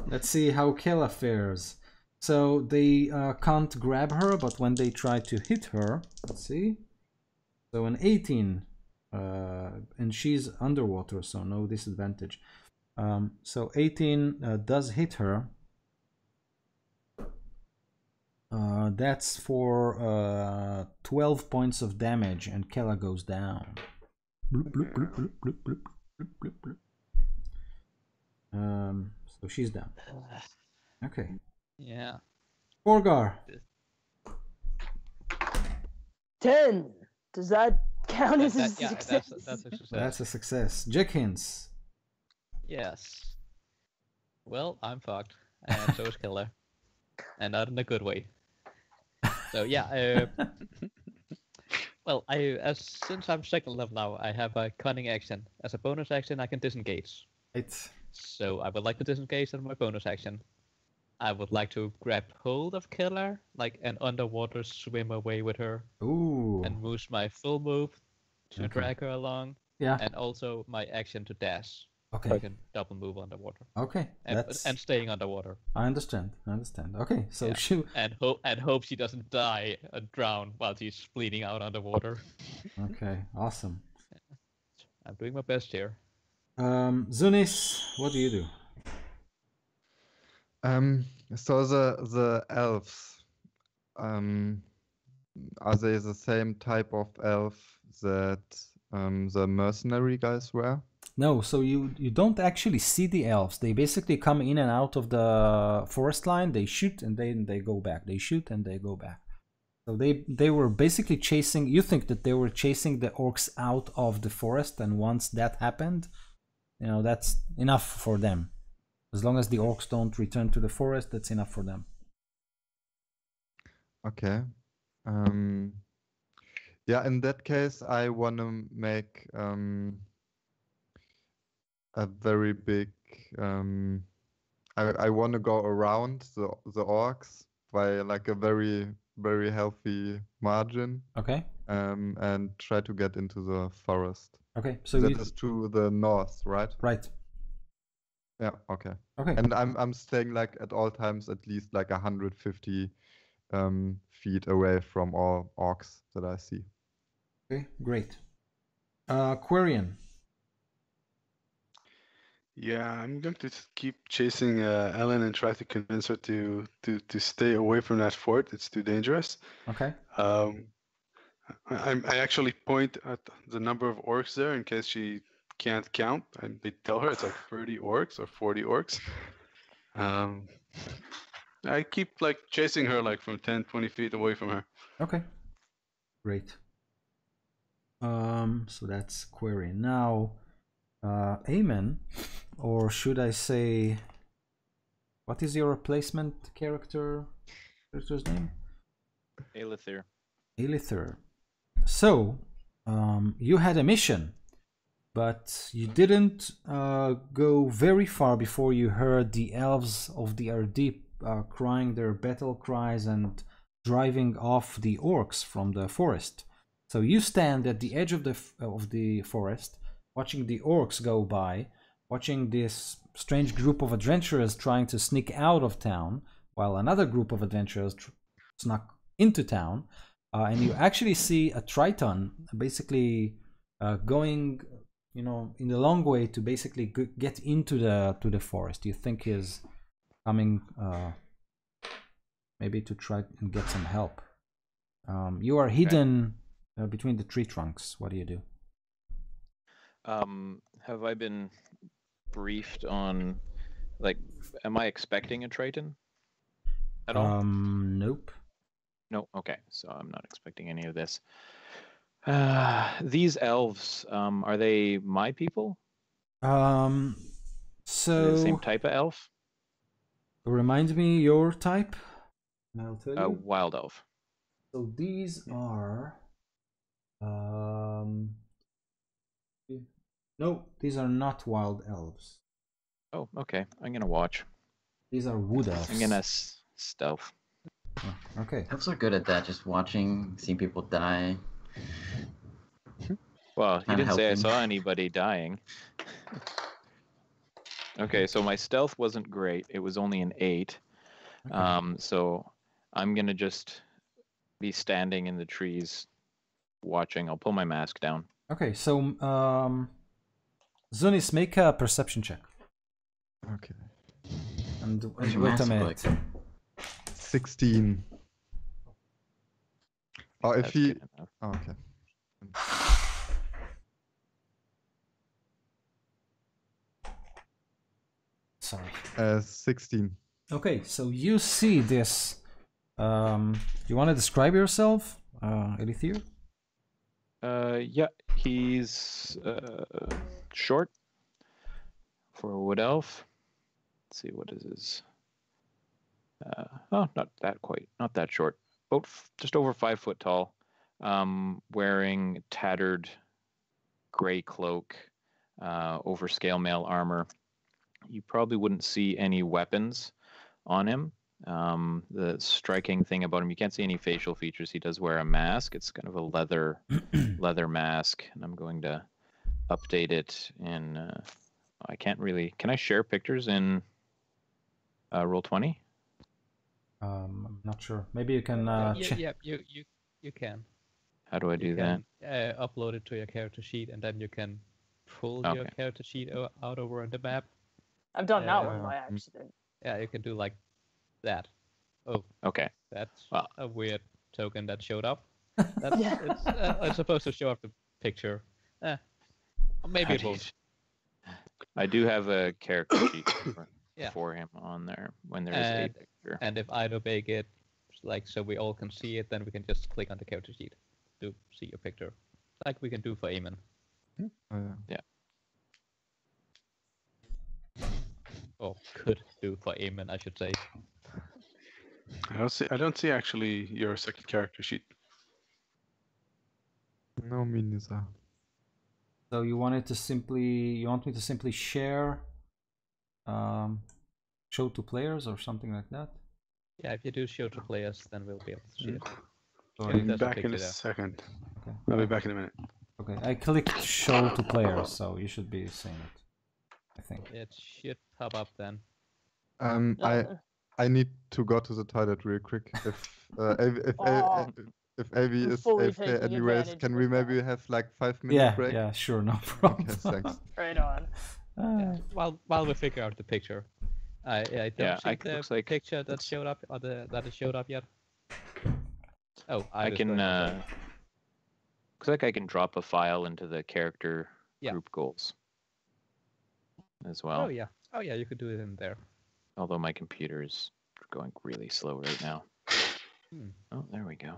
Let's see how Kayla fares. So they can't grab her, but when they try to hit her, let's see. So an 18, and she's underwater, so no disadvantage. So 18 does hit her. That's for 12 points of damage, and Kayla goes down. Bloop, bloop, bloop, bloop, bloop, bloop. So she's down. Okay. Yeah. Borgar. 10. Does that count as a success? That's a success. That's a success. Jenkins. Yes. Well, I'm fucked, and so is Killer, and not in a good way. So yeah. Well, since I'm second level now, I have a cunning action. As a bonus action, I can disengage. Right. So I would like to disengage as my bonus action. I would like to grab hold of Killer, like an underwater swim away with her. Ooh. And use my full move to drag her along. Yeah. And also my action to dash. Okay. So I can double move underwater. Okay. And staying underwater. I understand. Okay. So shoot. And hope she doesn't die and drown while she's bleeding out underwater. Okay. Awesome. I'm doing my best here. Zunis, what do you do? So the elves, are they the same type of elf that the mercenary guys were? No, so you don't actually see the elves. They basically come in and out of the forest line. They shoot and then they go back. They shoot and they go back. So they were basically chasing. You think that they were chasing the orcs out of the forest, and once that happened, you know, that's enough for them. As long as the orcs don't return to the forest, that's enough for them. Okay. Yeah, in that case, I want to make a very big. I want to go around the orcs by like a very healthy margin. Okay. And try to get into the forest. Okay, so that is to the north, right? Right. Yeah. Okay. Okay. And I'm staying like at all times at least like 150 feet away from all orcs that I see. Okay, great. Quarian. Yeah, I'm going to keep chasing Ellen and try to convince her to stay away from that fort. It's too dangerous. Okay. I actually point at the number of orcs there in case she can't count. And they tell her it's like 30 orcs or 40 orcs. I keep like chasing her like from 10, 20 feet away from her. Okay. Great. So that's Quarian. Now, Amen, or should I say, what is your replacement character's name? Aelithir. Aelithir. So, you had a mission, but you didn't go very far before you heard the elves of the Ardip crying their battle cries and driving off the orcs from the forest. So you stand at the edge of the forest, watching the orcs go by, watching this strange group of adventurers trying to sneak out of town, while another group of adventurers snuck into town, and you actually see a Triton basically going, you know, in the long way to basically get into the forest. You think he's coming, maybe to try and get some help. You are hidden between the tree trunks. What do you do? Have I been briefed on, like, am I expecting a Triton at all? Nope. No. Okay, so I'm not expecting any of this. These elves, are they my people? Are they the same So type of elf? remind me your type, and I'll tell you. Wild elf. So these are no, these are not wild elves. Oh, okay. I'm gonna watch. These are wood elves. I'm gonna stealth. Oh, okay. Elves are good at that, just watching, seeing people die. Well, you Not didn't say I helping. saw anybody dying. Okay, so my stealth wasn't great. It was only an 8. Okay. So I'm gonna just be standing in the trees watching. I'll pull my mask down. Okay, so Zunis, make a perception check. Okay. And Where's your wait a mask minute. like? 16. Oh, if That's he. good enough. Oh, okay. Sorry. 16. Okay, so you see this. You want to describe yourself, Elithir? Yeah, he's short for a wood elf. Let's see, what is his? Oh, not that short. About just over 5 foot tall. Wearing tattered gray cloak, over scale mail armor. You probably wouldn't see any weapons on him. The striking thing about him, you can't see any facial features. He does wear a mask. It's kind of a leather mask, and I'm going to update it in. I can't really. Can I share pictures in Roll20? I'm not sure. Maybe you can yeah, you can. How do I do that? Upload it to your character sheet, and then you can pull your Okay. character sheet out over on the map. I've done that one Yeah. by accident. Yeah, you can do like that. Oh, Okay. that's Well. a weird token that showed up. Yeah. It's supposed to show up the picture. Maybe it won't. I do have a character sheet Yeah. for him on there when there is a picture. And if I do make it like so we all can see it, then we can just click on the character sheet to see your picture, like we can do for Eamon. Oh, yeah. Or could do for Eamon, I should say. I don't see actually your second character sheet. No, me neither. So you want me to simply share, show to players or something like that? Yeah, if you do show to players, then we'll be able to see it. So I'll be there's a back in picture a there. second. Okay. I'll be back in a minute. Okay, I clicked show to players, so you should be seeing it, I think. It should pop up then. I need to go to the toilet real quick. If Avi is fully AFK taking anyways, advantage can of we the maybe fact. have like 5-minute break? Yeah, sure, no problem. Okay, thanks. Right on. Yeah, while we figure out the picture, I don't see the looks like picture that showed up or that it showed up yet. Oh, I can. Looks like I can drop a file into the character group goals as well. Oh yeah, you could do it in there. Although my computer is going really slow right now. Oh, there we go.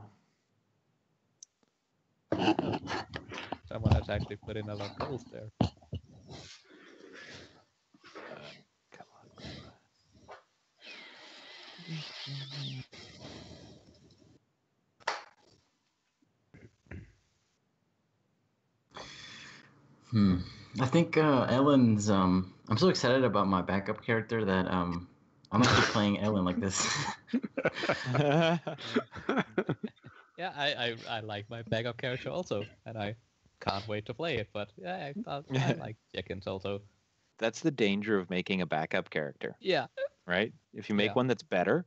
Someone has actually put in a lot of goals there. Come on. I think Ellen's. I'm so excited about my backup character that I'm actually playing Ellen like this. Yeah, I like my backup character also, and I can't wait to play it. But yeah, I like chickens also. that's the danger of making a backup character. Yeah. Right? If you make Yeah. one that's better.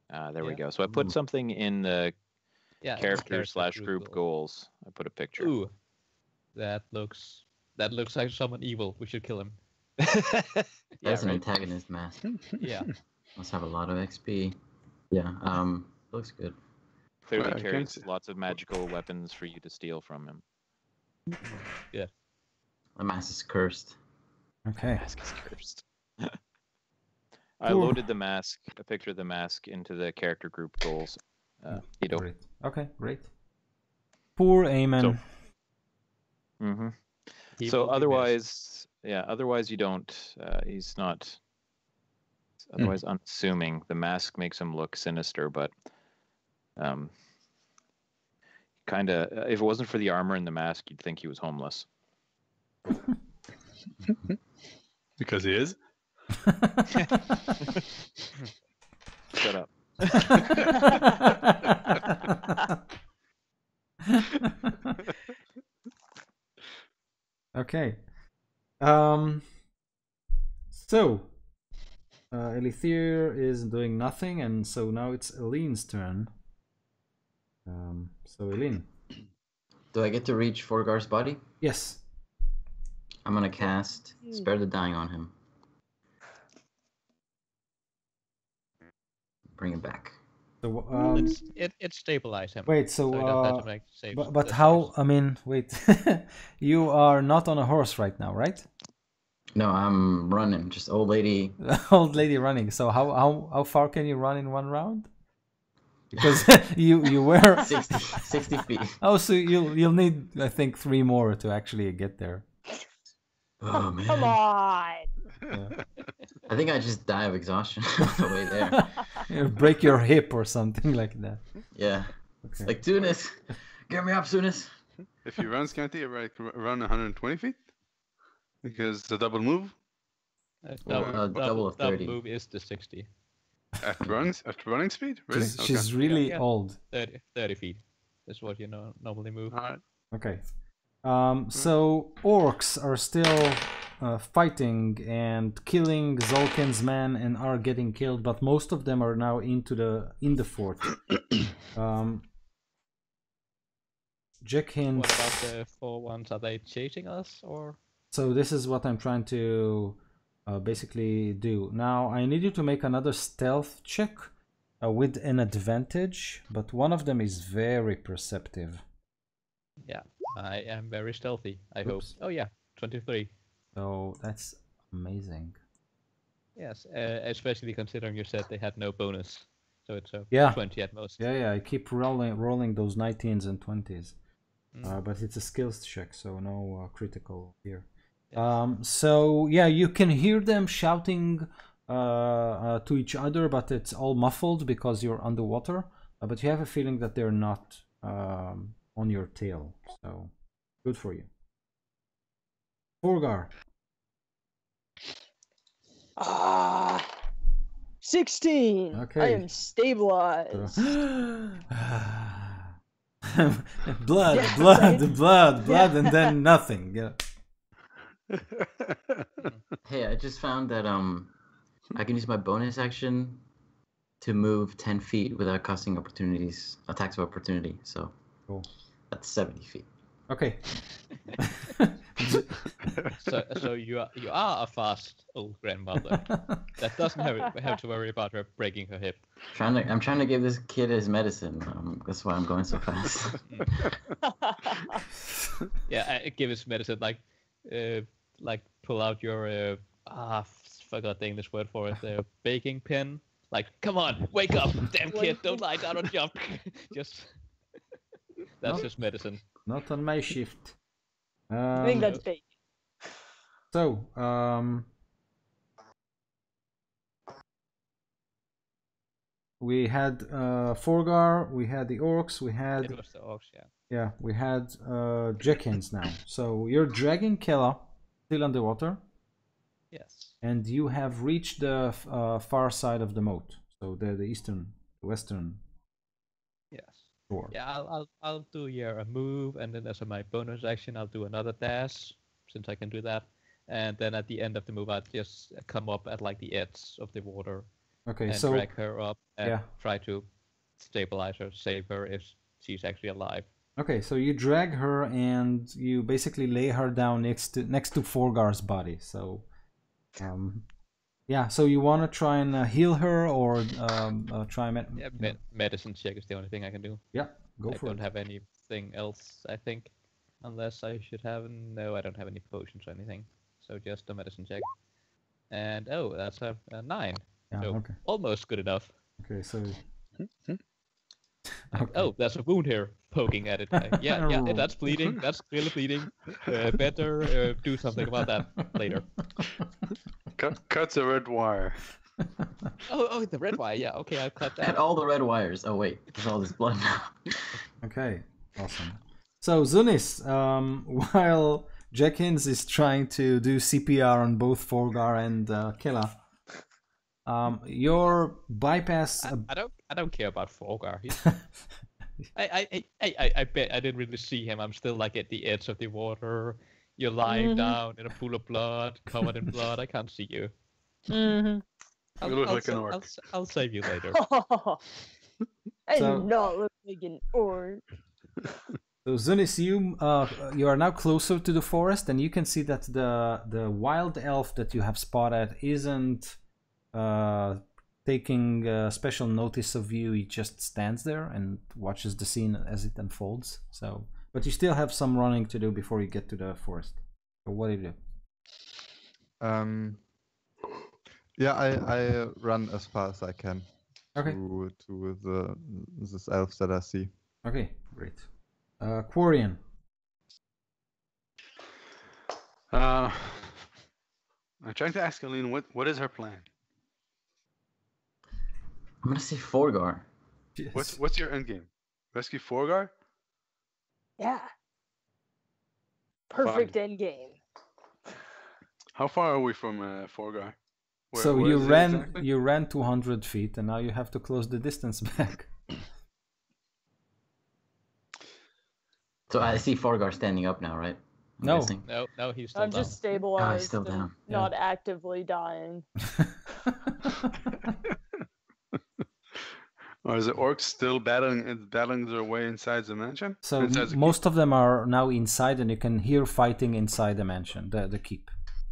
There we go. So I put something in the character/group goals. I put a picture. Ooh, that looks like someone evil. We should kill him. That's an antagonist mask. Yeah. Must have a lot of XP. Yeah. Looks good. Clearly carries lots of magical weapons for you to steal from him. Yeah. The mask is cursed. Okay. The mask is cursed. I loaded a picture of the mask into the character group goals. Great. Okay, great. Poor Eamon. So otherwise, otherwise you don't. He's not. Otherwise unassuming. The mask makes him look sinister, but kind of. If it wasn't for the armor and the mask, you'd think he was homeless. Because he is. Shut up. Okay. So Elithir is doing nothing, and so now it's Eline's turn. So Eline. Do I get to reach Forgar's body? Yes. I'm gonna cast Spare the Dying on him. Bring him back. So it stabilized him. Wait, but how? I mean, wait. You are not on a horse right now, right? No, I'm running. Just old lady. Old lady running. So how far can you run in one round? Because you were 60 feet. Oh, so you'll need, I think, 3 more to actually get there. Oh man! Come on. Yeah. I think I just die of exhaustion on the way there. You break your hip or something like that. Yeah. Okay. Like Tunis, get me up, Tunis. If you run Scanty, run 120 feet? Because the double move? Double of 30. Double move is the 60. At running speed? Really? She's really old. 30 feet. That's what you normally move. All right. Okay. So orcs are still fighting and killing Zolkin's men and are getting killed, but most of them are now in the fort. Jack Hint. What about the 4 ones? Are they chasing us or? So this is what I'm trying to basically do. Now I need you to make another stealth check with an advantage, but one of them is very perceptive. Yeah, I am very stealthy, I hope. Oh yeah, 23. So that's amazing. Yes, especially considering you said they had no bonus. So it's 20 at most. Yeah, I keep rolling those 19s and 20s. But it's a skills check, so no critical here. Yes. So yeah, you can hear them shouting to each other, but it's all muffled because you're underwater. But you have a feeling that they're not on your tail, so good for you. Forgar. 16. Okay. I am stabilized. blood, and then nothing. Yeah. Hey, I just found that I can use my bonus action to move 10 feet without costing attacks of opportunity. So cool. That's 70 feet. Okay. So you are a fast old grandmother that doesn't have to worry about her breaking her hip. I'm trying to give this kid his medicine. That's why I'm going so fast. Yeah, I give his medicine like pull out your forgot the English word for it. The baking pin. Like, come on, wake up, damn kid! Don't lie down and jump. That's just medicine. Not on my shift. I think that's big. So, we had Forgar, we had the orcs, we had... It was the orcs, yeah. Yeah, we had Jekkins now. So, you're dragging Kella, still underwater. Yes. And you have reached the far side of the moat. So, the western... Yes. Shore. Yeah, I'll do a move, and then as my bonus action, I'll do another dash, since I can do that. and then at the end of the move, I'd just come up at like the edge of the water Okay, and so drag her up and yeah. try to stabilize her, save her if she's actually alive. Okay, so you drag her and you basically lay her down next to Forgar's body. So, yeah. So you want to try and heal her or try medicine check is the only thing I can do. Yeah, go for it. I don't have anything else, I think, unless I should have. No, I don't have any potions or anything. So just a medicine check. And oh, that's a 9. Yeah, so okay. Almost good enough. Okay, so. Okay. Oh, there's a wound here poking at it. Yeah, that's bleeding. That's clearly bleeding. Better do something about that later. Cut the red wire. Oh, the red wire. Yeah, okay, I'll cut that. At all the red wires. Oh wait, there's all this blood now. Okay, awesome. So Zunis, while Jenkins is trying to do CPR on both Forgar and Killa, your bypass. I don't care about Forgar. I bet I didn't really see him. I'm still like at the edge of the water. You're lying down in a pool of blood, covered in blood. I can't see you. Mm-hmm. You look like an orc. I'll save you later. I do not look like an orc. So Zunis, you are now closer to the forest, and you can see that the wild elf that you have spotted isn't taking special notice of you. He just stands there and watches the scene as it unfolds. So, but you still have some running to do before you get to the forest. So what do you do? Yeah, I run as far as I can. Okay. To this elf that I see. Okay, great. Quarian. I'm trying to ask Aline what is her plan? I'm gonna say Forgar. Yes. What's your end game? Rescue Forgar? Yeah. Perfect end game. How far are we from Forgar? So you ran 200 feet, and now you have to close the distance back. So I see Forgar standing up now, right? No, he's still I'm down. just stabilized. He's still down. Not actively dying. Or is the orcs still battling their way inside the mansion? So most of them are now inside, and you can hear fighting inside the mansion, the keep.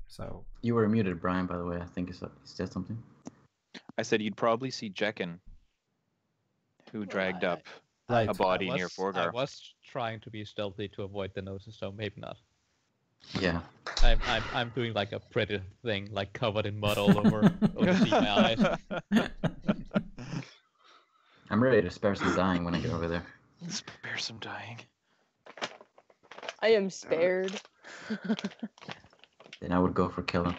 So you were muted, Brian. By the way, I think you said something. I said you'd probably see Jekken, who dragged up right. a body near Forgar. I was trying to be stealthy to avoid the notice, so maybe not. Yeah. I'm doing like a predator thing, like covered in mud all over. See my eyes. I'm ready to spare some dying when I get over there. Spare some dying. I am spared. Then I would go for killing.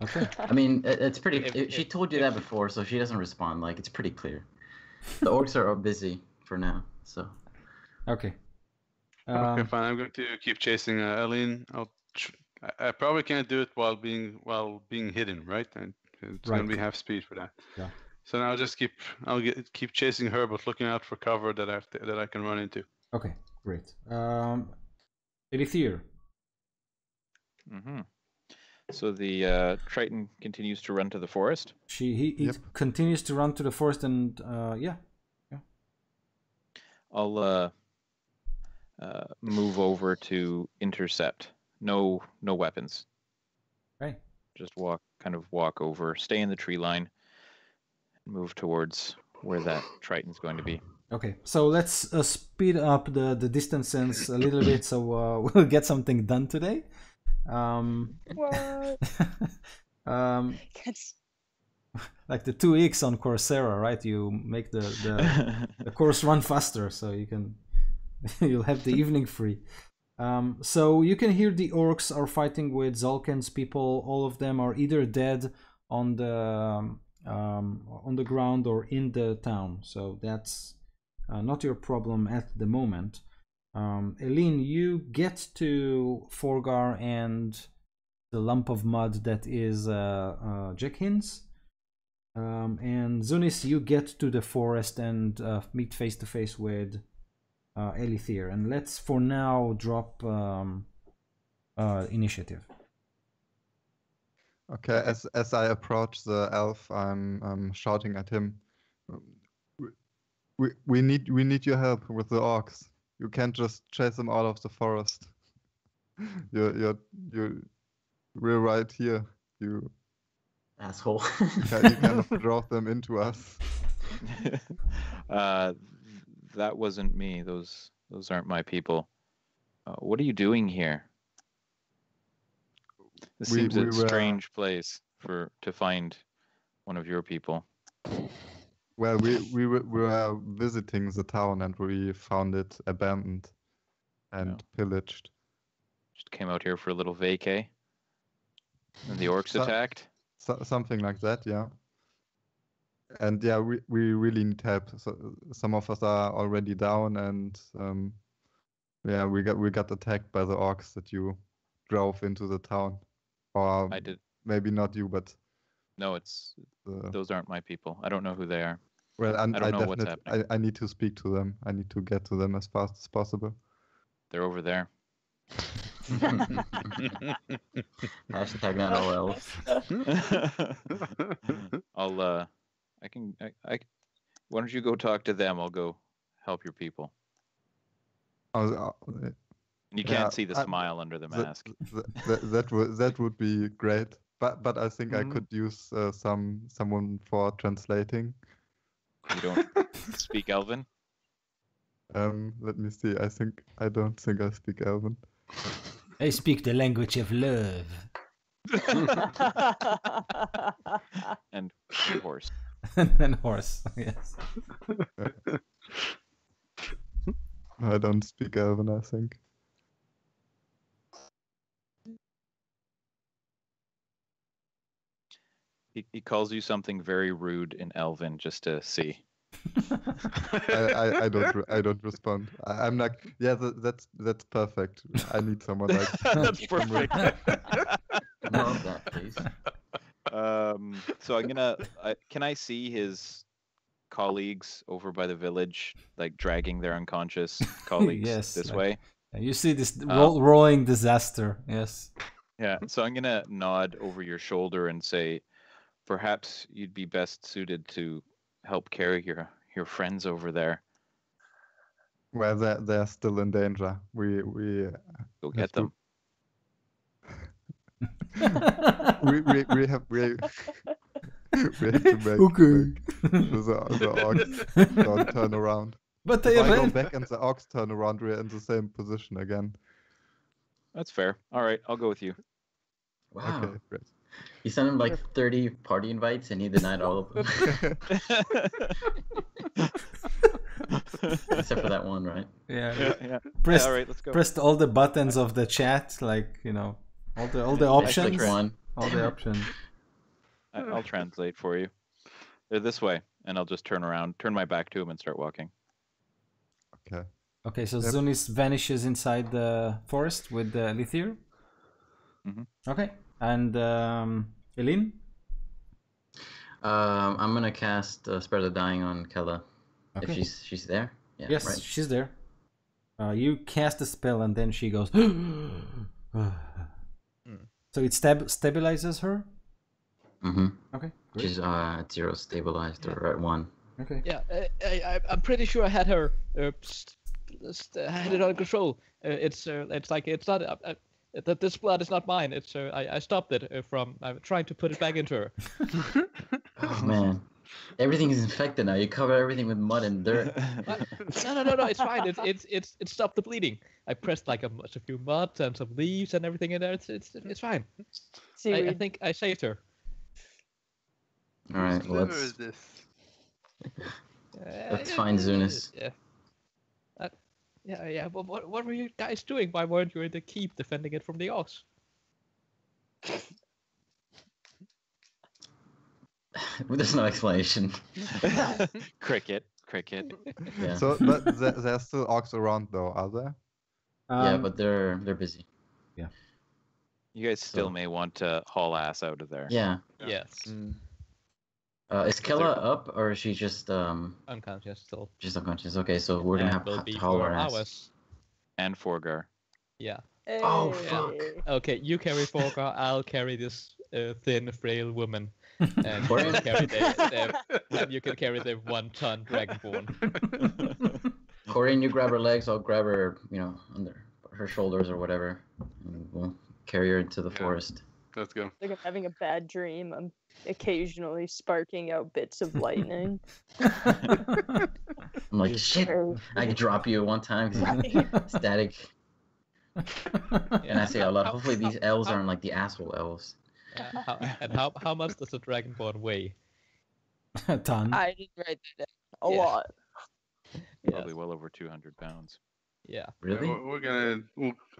Okay. I mean, it's pretty. She told you that before, so she doesn't respond. Like, it's pretty clear. The orcs are busy for now, so. Okay. Okay, fine. I'm going to keep chasing Aline. I probably can't do it while being hidden, right? And it's going to be half speed for that. Yeah. So now I'll keep chasing her, but looking out for cover that I can run into. Okay, great. Elithir. Mm-hmm. So the Triton continues to run to the forest. He continues to run to the forest, and yeah. I'll move over to intercept. No weapons. Right. Just kind of walk over, stay in the tree line, and move towards where that Triton's going to be. Okay, so let's speed up the distances a little bit, so we'll get something done today. What? Like the 2x on Coursera, right? You make the course run faster, so you'll have the evening free. So you can hear the orcs are fighting with Zulken's people. All of them are either dead on the ground or in the town. So that's not your problem at the moment. Eileen, you get to Forgar and the lump of mud that is Jenkins. And Zunis, you get to the forest and meet face to face with Elithir. And let's for now drop initiative. Okay, as I approach the elf, I'm shouting at him. We need your help with the orcs. You can't just chase them out of the forest. We're right here. You Asshole. cannot drop them into us. That wasn't me. Those aren't my people. What are you doing here? This seems a strange place to find one of your people. Well, we were visiting the town and we found it abandoned and pillaged. Just came out here for a little vacay. And the orcs attacked? Something like that, yeah. And yeah, we really need help. So some of us are already down, and yeah, we got attacked by the orcs that you drove into the town. Or I did. Maybe not you, but no, those aren't my people. I don't know who they are. Well, I don't know what's happening. I need to speak to them. I need to get to them as fast as possible. They're over there. Hashtag not all elves. Why don't you go talk to them? I'll go help your people. You can't see the smile under the mask. That would be great. But I think I could use someone for translating. You don't speak Elven? Let me see. I don't think I speak Elven. I speak the language of love. And horse. And horse, yes. I don't speak Elven, I think. He calls you something very rude in Elven just to see. I don't respond. I'm like, yeah, that's perfect. I need someone like that's perfect. More of that, please. So I'm gonna. Can I see his colleagues over by the village, like dragging their unconscious colleagues this way? You see this rolling disaster. Yes. Yeah. So I'm gonna nod over your shoulder and say, perhaps you'd be best suited to help carry your friends over there. Well, they're still in danger. We go get them. we have to make the orcs don't turn around. But if I go back and the orcs turn around, we're in the same position again. That's fair. All right, I'll go with you. Wow. Okay, great. He sent him like 30 party invites and he denied all of them. Except for that one, right? Yeah. All right, let's go. Pressed all the buttons of the chat, like, all the options. All the options. I'll translate for you. They're this way, and I'll just turn my back to him and start walking. Okay. Okay, so Zunis vanishes inside the forest with Lithir. Mm-hmm. Okay. And Eileen? I'm gonna cast Spread the Dying on Kella. Okay. If she's there. Yeah, yes, right? she's there. You cast a spell and then she goes. So it stabilizes her? Mm-hmm. Okay. Great. She's at 0 stabilized or at 1. Okay. Yeah, I'm pretty sure I had her had it under control. It's not that this blood is not mine. It's I stopped it from trying to put it back into her. Oh man, everything is infected now. You cover everything with mud and dirt. No, it's fine. It stopped the bleeding. I pressed like a few mud and some leaves and everything in there. It's fine. I think I saved her. All right, let's. Let's find Zunis. Yeah. But what were you guys doing? Why weren't you in the keep defending it from the orcs? There's no explanation. Cricket. Yeah. So, but there's still orcs around, though, are there? Yeah, but they're busy. Yeah. You guys still may want to haul ass out of there. Yeah. Yes. Is Kella up or is she just unconscious still? She's unconscious. Okay, so we're gonna have to haul her ass. And Forgar. Yeah. Oh fuck. Okay, you carry Forgar. I'll carry this a thin, frail woman, and you can carry you can carry the 1-ton dragonborn. Corian, you grab her legs. I'll grab her, under her shoulders or whatever, and we'll carry her into the forest. Let's go. Like I'm having a bad dream. I'm occasionally sparking out bits of lightning. I'm like, shit, I can drop you at one time. Static. And I say out loud, hopefully these elves aren't like the asshole elves. How much does a dragonborn weigh? A ton. I didn't write that down. A lot. Probably well over 200 pounds. Yeah. Really? I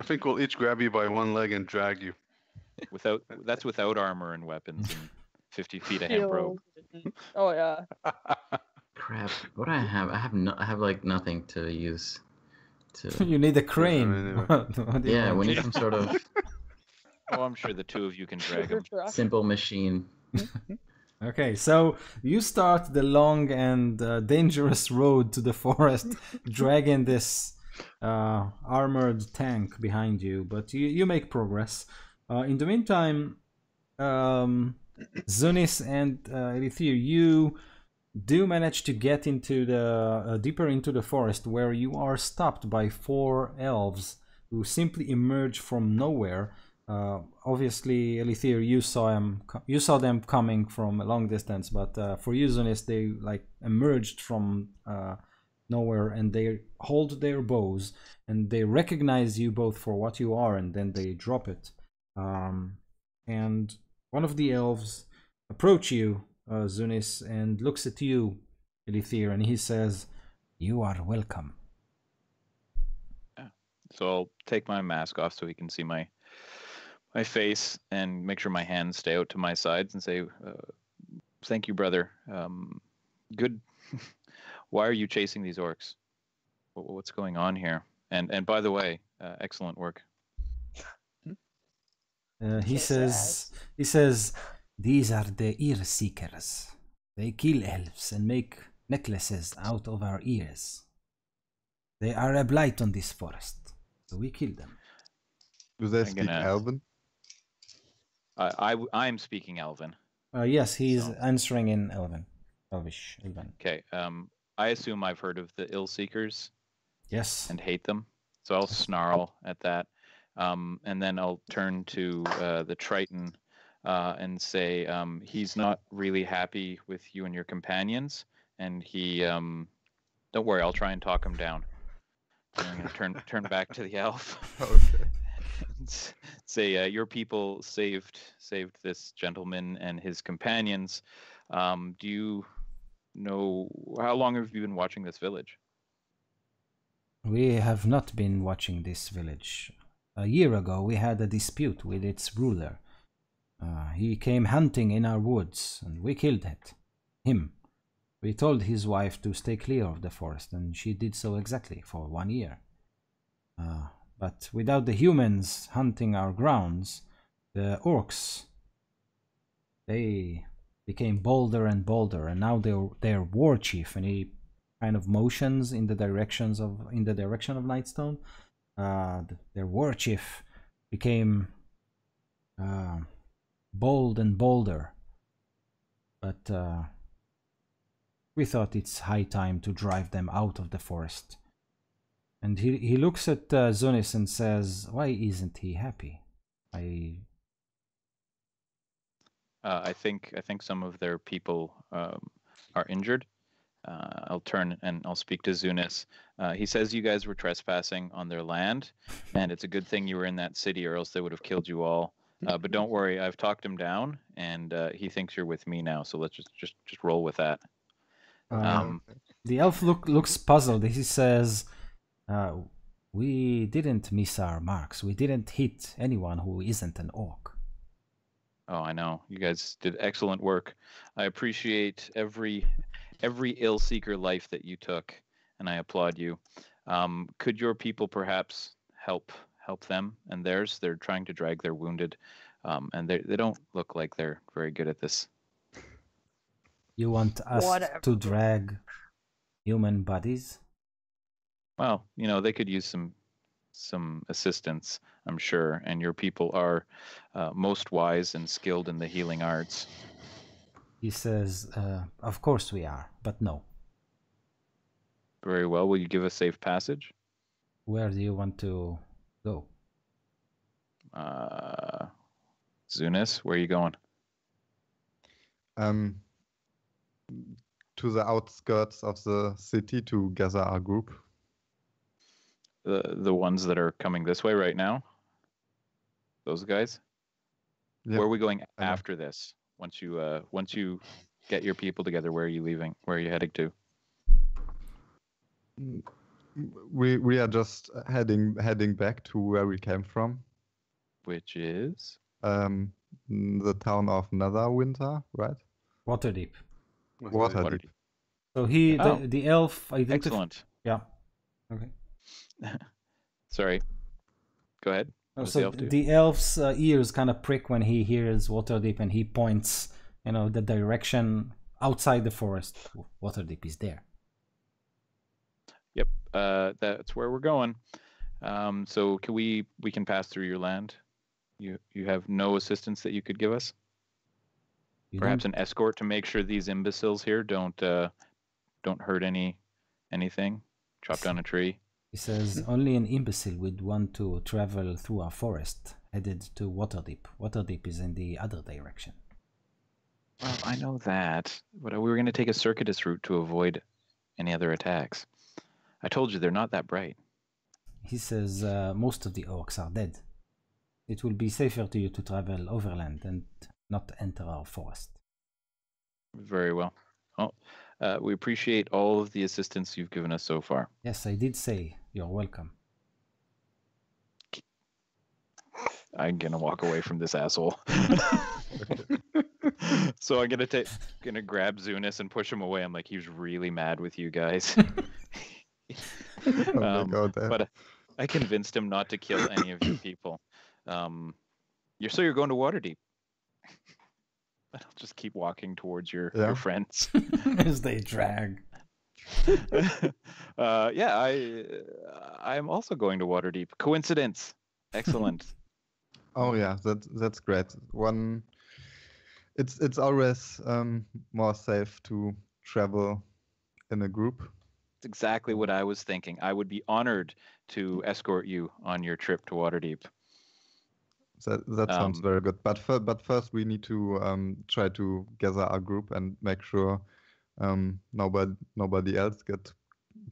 think we'll each grab you by one leg and drag you. That's without armor and weapons and 50 feet of hemp rope. Oh yeah. Crap. What do I have? I have like nothing to use. You need a crane. Yeah, we need some sort of Oh, I'm sure the two of you can drag him. simple machine. Okay, so you start the long and dangerous road to the forest, dragging this armored tank behind you, but you make progress. In the meantime, Zunis and Elithir, you do manage to get into the deeper into the forest, where you are stopped by 4 elves who simply emerge from nowhere. Obviously, Elithir, you saw them coming from a long distance, but for you, Zunis, they like emerged from nowhere, and they hold their bows, and they recognize you both for what you are, and then they drop it. And one of the elves approach you, Zunis, and looks at you, Elithir, and he says, "You are welcome." Yeah. So I'll take my mask off so he can see my face and make sure my hands stay out to my sides and say, "Thank you, brother. Good. Why are you chasing these orcs? What's going on here? And by the way, excellent work." He says, "These are the ear seekers. They kill elves and make necklaces out of our ears. They are a blight on this forest, so we kill them." Do they speak Elven? I'm speaking Elven. Yes, he's answering in Elvish. Okay. I assume I've heard of the Ill Seekers. Yes. And hate them. So I'll snarl at that. And then I'll turn to the Triton and say, he's not really happy with you and your companions. And he, don't worry, I'll try and talk him down. And I'm going to turn back to the elf. Okay. And say, your people saved this gentleman and his companions. Do you know, how long have you been watching this village? We have not been watching this village. A year ago, we had a dispute with its ruler. He came hunting in our woods, and we killed him. We told his wife to stay clear of the forest, and she did so exactly for 1 year. But without the humans hunting our grounds, the orcs, they became bolder and bolder, and now they're war chief, and he kind of motions in the direction of Nightstone. Their war chief became bold and bolder, but we thought it's high time to drive them out of the forest. And he looks at Zunis and says, "Why isn't he happy?" I think some of their people are injured. I'll turn and I'll speak to Zunis. He says you guys were trespassing on their land, and it's a good thing you were in that city, or else they would have killed you all. But don't worry, I've talked him down, and he thinks you're with me now. So let's just roll with that. The elf looks puzzled. He says, "We didn't miss our marks. We didn't hit anyone who isn't an orc." Oh, I know. You guys did excellent work. I appreciate every ill seeker life that you took, and I applaud you. Could your people perhaps help them and theirs? They're trying to drag their wounded, and they don't look like they're very good at this. You want us to drag human bodies? Well, they could use some assistance, I'm sure, and your people are most wise and skilled in the healing arts. He says, of course we are, but no. Very well. Will you give us safe passage? Where do you want to go? Zunis, where are you going? To the outskirts of the city to gather our group. The ones that are coming this way right now? Those guys? Yep. Where are we going after this? Once you get your people together, where are you leaving? Where are you heading to? We are just heading back to where we came from. Which is? The town of Netherwinter, right? Waterdeep. Waterdeep. So the elf identified. Excellent. Yeah. Okay. Sorry. Go ahead. So the elf's ears kind of prick when he hears Waterdeep, and he points, the direction outside the forest. Waterdeep is there. Yep, that's where we're going. So can we can pass through your land? You have no assistance that you could give us? Perhaps an escort to make sure these imbeciles here don't hurt anything. Chop down a tree. He says only an imbecile would want to travel through a forest headed to Waterdeep. Waterdeep is in the other direction. Well, I know that, but we were going to take a circuitous route to avoid any other attacks. I told you they're not that bright. He says most of the orcs are dead. It will be safer to you to travel overland and not enter our forest. Very well. Well, we appreciate all of the assistance you've given us so far. Yes, I did say you're welcome. I'm gonna walk away from this asshole. So I'm gonna grab Zunis and push him away. I'm like, he's really mad with you guys. But I convinced him not to kill any of you people. You're going to Waterdeep. But I'll just keep walking towards your friends as they drag. I'm also going to Waterdeep. Coincidence. Excellent. Oh yeah, that's great. It's always more safe to travel in a group. It's exactly what I was thinking. I would be honored to escort you on your trip to Waterdeep. That sounds very good. But first we need to try to gather our group and make sure nobody else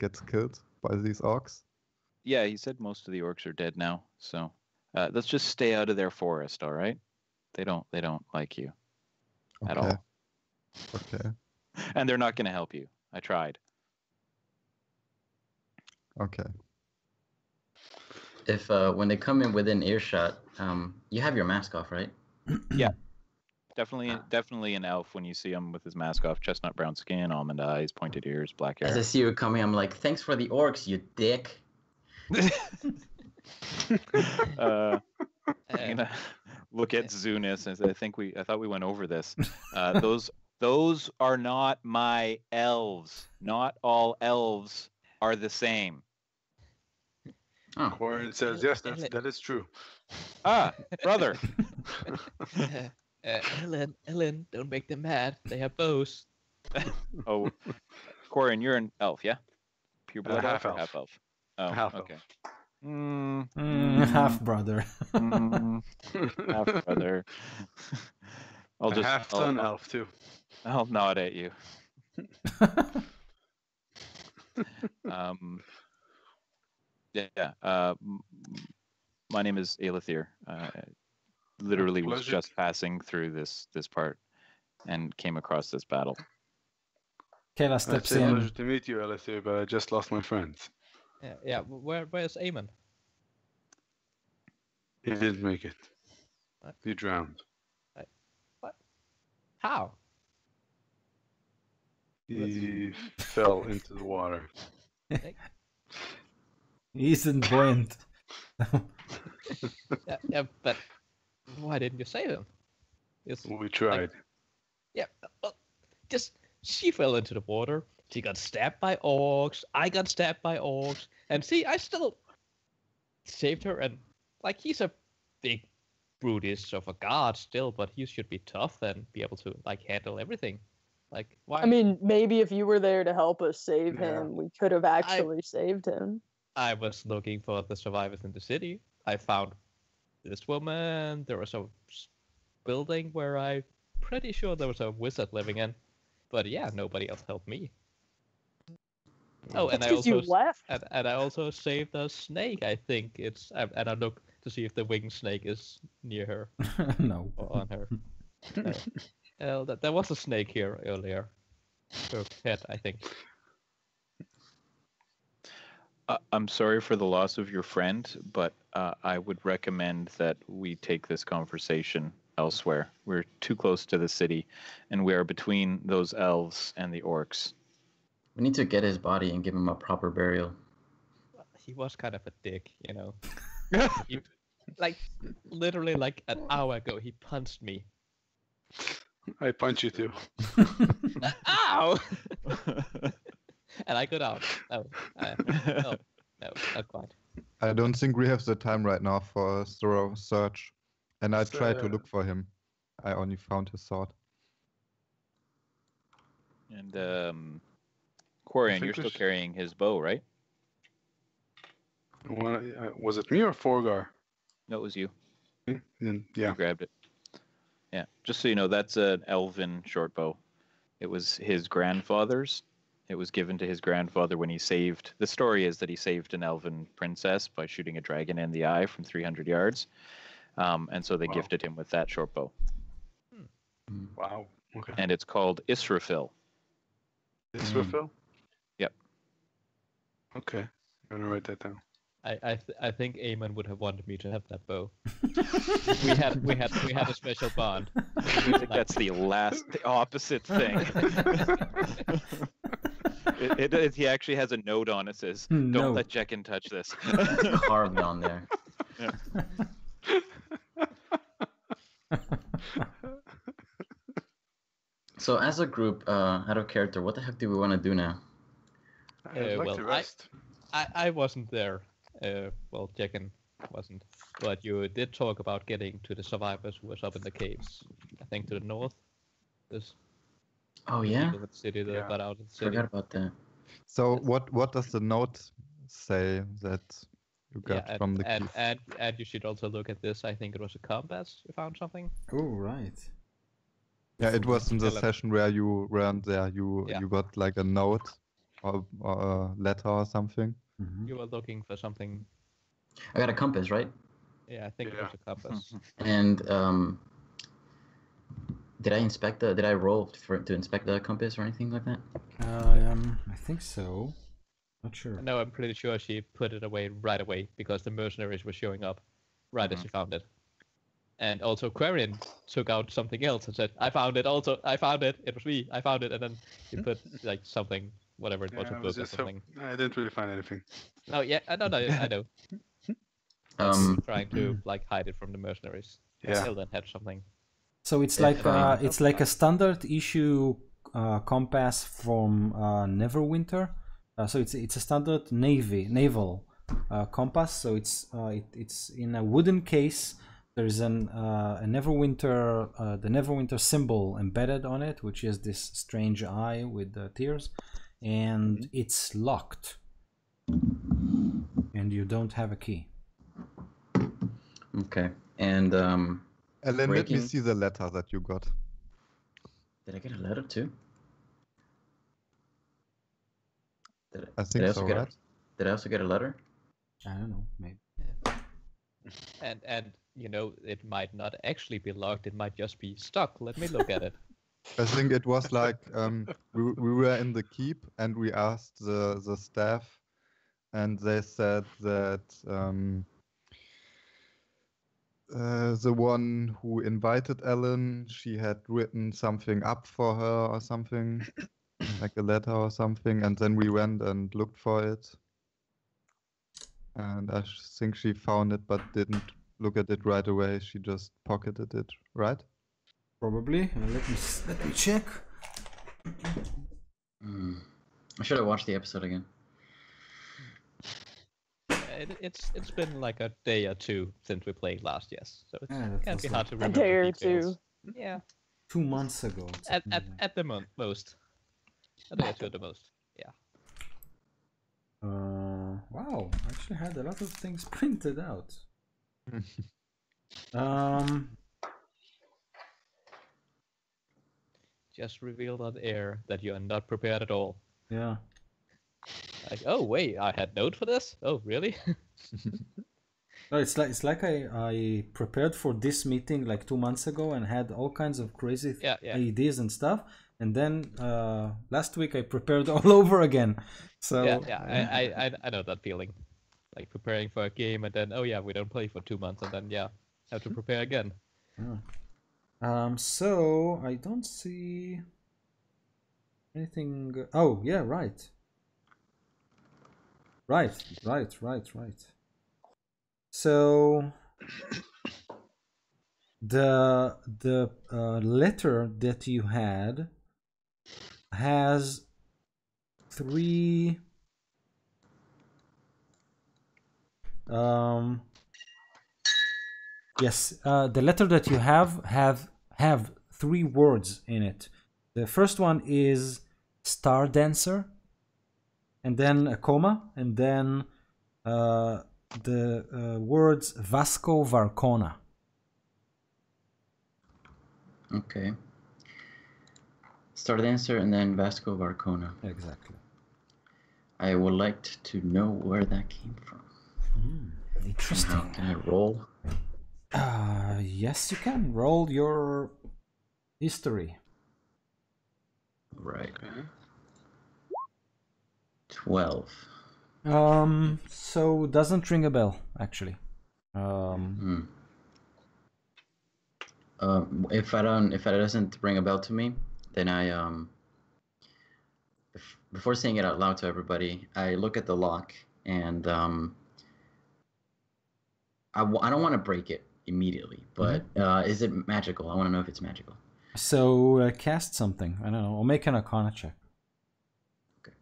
gets killed by these orcs. Yeah, he said most of the orcs are dead now. So let's just stay out of their forest, all right? They don't like you at all. Okay. And they're not going to help you. I tried. Okay. If when they come in within earshot, you have your mask off, right? Yeah, definitely an elf when you see him with his mask off, chestnut brown skin, almond eyes, pointed ears, black hair. As I see you coming, I'm like, thanks for the orcs, you dick. I'm gonna look at Zunis and say, I thought we went over this. Those are not my elves. Not all elves are the same. Oh. Corin says, yes, that is true. Ah, brother. Ellen, don't make them mad. They have bows. Oh, Corin, you're an elf, yeah? Pure blood half elf or elf. half elf? Oh, half okay. Half brother. Half brother. I'll just half son elf too. I'll nod at you. My name is Aelithir. Literally was just passing through this part and came across this battle. Kayla steps in. in. Pleasure to meet you, Aelithir, but I just lost my friends. Yeah. Where's Eamon? He didn't make it. He drowned. What? How? He fell into the water. He isn't buoyant. yeah, but why didn't you save him? We tried. She fell into the water. She got stabbed by orcs. I got stabbed by orcs. And see, I still saved her, and like he's a big brutish of a god still, but he should be tough and be able to like handle everything. Like why? I mean, maybe if you were there to help us save him, we could have actually saved him. I was looking for the survivors in the city. I found this woman. There was a building where I'm pretty sure there was a wizard living in, but yeah, nobody else helped me. Oh, and you left. And I also saved a snake. I think it's and I looked to see if the winged snake is near her. No. Or on her. There was a snake here earlier. Her pet, I think. I'm sorry for the loss of your friend, but I would recommend that we take this conversation elsewhere. We're too close to the city, and we are between those elves and the orcs. We need to get his body and give him a proper burial. He was kind of a dick, you know. Like, literally like an hour ago, he punched me. I punch you too. Ow! And I got out. No, not quite. I don't think we have the time right now for a thorough search. And I tried to look for him. I only found his sword. And Quarian, you're still carrying his bow, right? Was it me or Forgar? No, it was you. Yeah. You grabbed it. Yeah, just so you know, that's an elven short bow. It was his grandfather's. It was given to his grandfather when he saved... The story is that he saved an elven princess by shooting a dragon in the eye from 300 yards. And so they gifted him with that short bow. Wow. Okay. And it's called Israfil. Israfil? Yep. Okay. I'm gonna write that down. I think Eamon would have wanted me to have that bow. we had a special bond. I think that's the opposite thing. He actually has a note on it that says, "Don't let Jekin touch this." Carved on there. Yeah. So as a group, out of character, what the heck do we want to do now? I'd like to rest. I wasn't there. Well, Jekin wasn't. But you did talk about getting to the survivors who was up in the caves. I think to the north. Oh yeah. The city that got out of the city. Forgot about that. So what does the note say that you got from the keep? And you should also look at this. I think it was a compass. You found something. Oh right. Yeah, it was in the session where you weren't there. You got like a note or a letter or something. Mm-hmm. You were looking for something. I got a compass, right? Yeah, I think it was a compass. And did I roll to inspect the compass or anything like that? I think so. Not sure. No, I'm pretty sure she put it away right away because the mercenaries were showing up right as she found it. And also Quarian took out something else and said, "I found it also. I found it. It was me. I found it." And then he put like something, whatever it was, a book or something. I didn't really find anything. Oh yeah, I know. Trying to like hide it from the mercenaries. Yeah. Still then had something. So it's like a standard issue compass from Neverwinter. So it's a standard naval compass. So it's in a wooden case. There's a Neverwinter, the Neverwinter symbol embedded on it, which is this strange eye with the tears, and it's locked, and you don't have a key. Okay, and Ellen, let me see the letter that you got. Did I get a letter too? I think so, right? Did I also get a letter? I don't know, maybe. Yeah. And you know, it might not actually be locked. It might just be stuck. Let me look at it. I think it was like we were in the keep and we asked the staff, and they said that the one who invited Ellen, she had written something up for her or something, like a letter or something, and then we went and looked for it. And I think she found it but didn't look at it right away. She just pocketed it, right? Probably. Let me check. I should have watched the episode again. It's been like a day or two since we played last, yes. So it Yeah, that can't was be like hard to A remember day or details. two. Yeah, 2 months ago. It's amazing. at the most. A day or two at the most. Yeah. Wow, I actually had a lot of things printed out. Um, Just revealed on air that you are not prepared at all. yeah. Like, oh wait, I had note for this? Oh really? No, it's like I prepared for this meeting like 2 months ago and had all kinds of crazy Yeah. ideas and stuff. And then last week I prepared all over again. So Yeah. I know that feeling. Like preparing for a game and then, oh yeah, we don't play for 2 months and then yeah, have to prepare again. Yeah. So I don't see anything. Oh yeah, right. Right. So the letter that you had has 3 yes, the letter that you have 3 words in it. The first one is Star Dancer, and then a comma, and then the words Vasco Varcona. Okay. Star Dancer and then Vasco Varcona. Exactly. I would like to know where that came from. Interesting. Can I roll? Yes, you can roll your history. Right. Okay. 12. So doesn't ring a bell actually. If it doesn't ring a bell to me, then I before saying it out loud to everybody, I look at the lock and I don't want to break it immediately, but is it magical? I want to know if it's magical. So cast something. I don't know. Or make an Arcana check. Okay.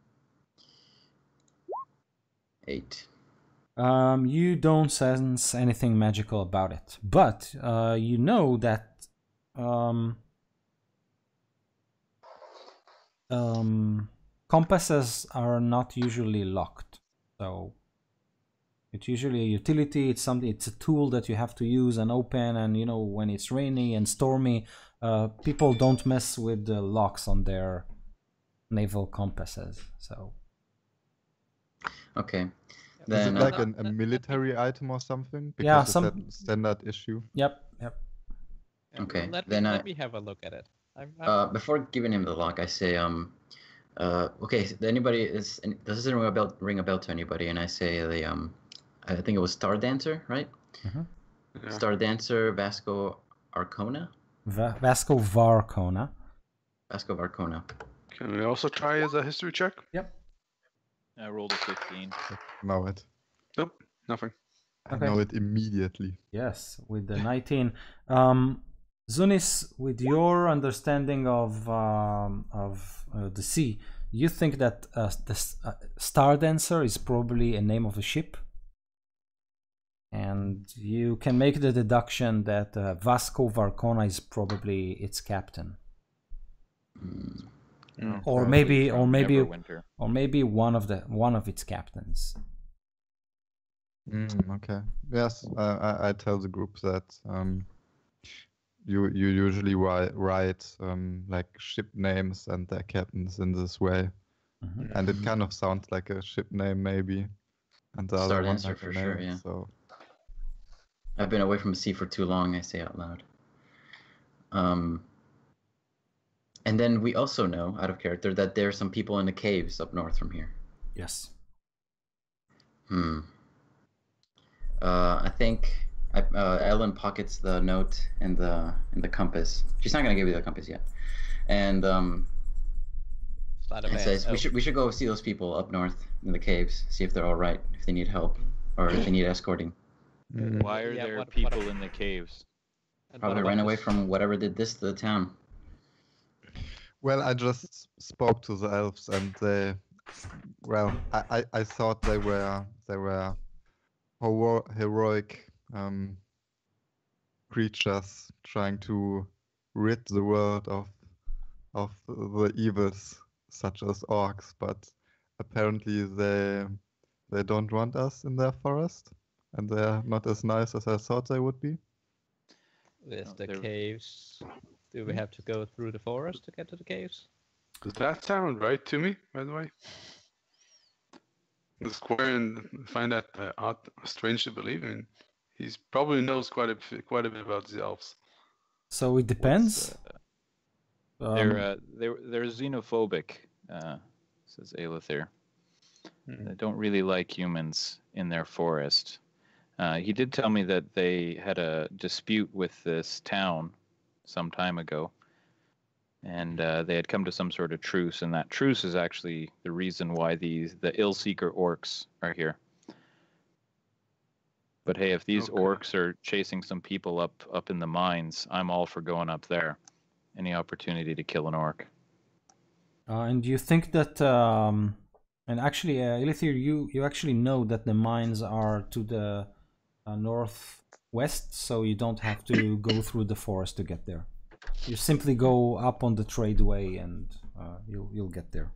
8. You don't sense anything magical about it, but you know that compasses are not usually locked. So it's usually a utility. It's a tool that you have to use and open. And you know, when it's rainy and stormy, people don't mess with the locks on their naval compasses. So Okay. Is Then it like a military item or something? Because Yeah, it's that standard issue. Yep. Yeah, Okay, Let then me have a look at it. before giving him the lock, I say, okay, does this ring a bell to anybody? And I say I think it was Star Dancer, right? Yeah. Star Dancer, Vasco Arcona? Vasco Varcona. Vasco Varcona. Can we also try as a history check? Yep. I rolled a 15. Know it. Nope, nothing. I know it immediately. Yes, with the 19. Zunis, with your understanding of the sea, you think that the Star Dancer is probably a name of a ship? And you can make the deduction that Vasco Varcona is probably its captain. Or maybe one of its captains. Okay. Yes, I tell the group that you usually write like ship names and their captains in this way, and it kind of sounds like a ship name maybe, and the Star other one Dancer like for a sure, name. yeah. So I've been away from the sea for too long, I say out loud. And then we also know, out of character, that there are some people in the caves up north from here. Yes. I think Ellen pockets the note and the compass. She's not gonna give you the compass yet, and says we should go see those people up north in the caves, see if they're all right, if they need help, or if they need escorting. Why are there people in the caves? Probably ran away from whatever did this to the town. well, I just spoke to the elves, and they, well, I thought they were heroic creatures trying to rid the world of the evils such as orcs, but apparently they don't want us in their forest, and they're not as nice as I thought they would be. With No, the they're- caves, do we have to go through the forest to get to the caves? Does that sound right to me, by the way? The square and find that odd, strange to believe in. He probably knows quite a bit about the elves. So it depends. They're xenophobic, says Aelithir. They don't really like humans in their forest. He did tell me that they had a dispute with this town some time ago, and they had come to some sort of truce, and that truce is actually the reason why the Illseeker orcs are here. But hey, if these orcs are chasing some people up in the mines, I'm all for going up there. Any opportunity to kill an orc. And do you think that, and actually, Elithir, you actually know that the mines are to the northwest, so you don't have to go through the forest to get there. You simply go up on the tradeway, and you'll get there.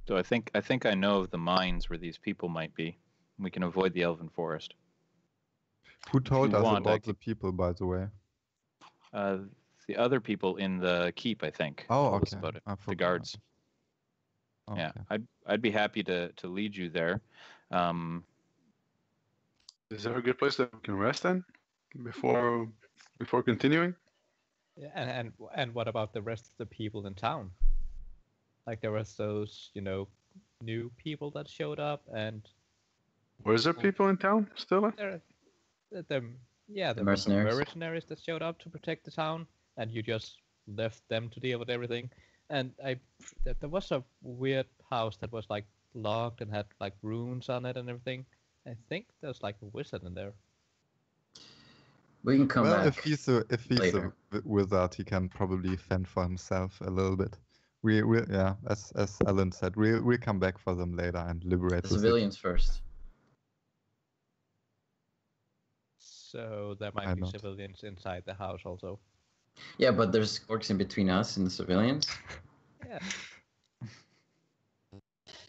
So I think I know of the mines where these people might be. We can avoid the elven forest. Who told us want, about the people, by the way? The other people in the keep, I think. Oh, told us okay. about it. I The forgot. guards. Okay. Yeah, I'd be happy to lead you there. Is there a good place that we can rest then, before continuing? Yeah, and what about the rest of the people in town? Like there was those, new people that showed up, and Where's there people in town still? there were some mercenaries. mercenaries that showed up to protect the town, and you just left them to deal with everything. And there was a weird house that was like locked and had like runes on it and everything. I think there's like a wizard in there. We can come Well, back. if he's a later. wizard, he can probably fend for himself a little bit. We yeah, as Alan said, we'll come back for them later and liberate The the city. civilians first. So there might Why be not? civilians inside the house also. Yeah, but there's orcs in between us and the civilians. Yeah.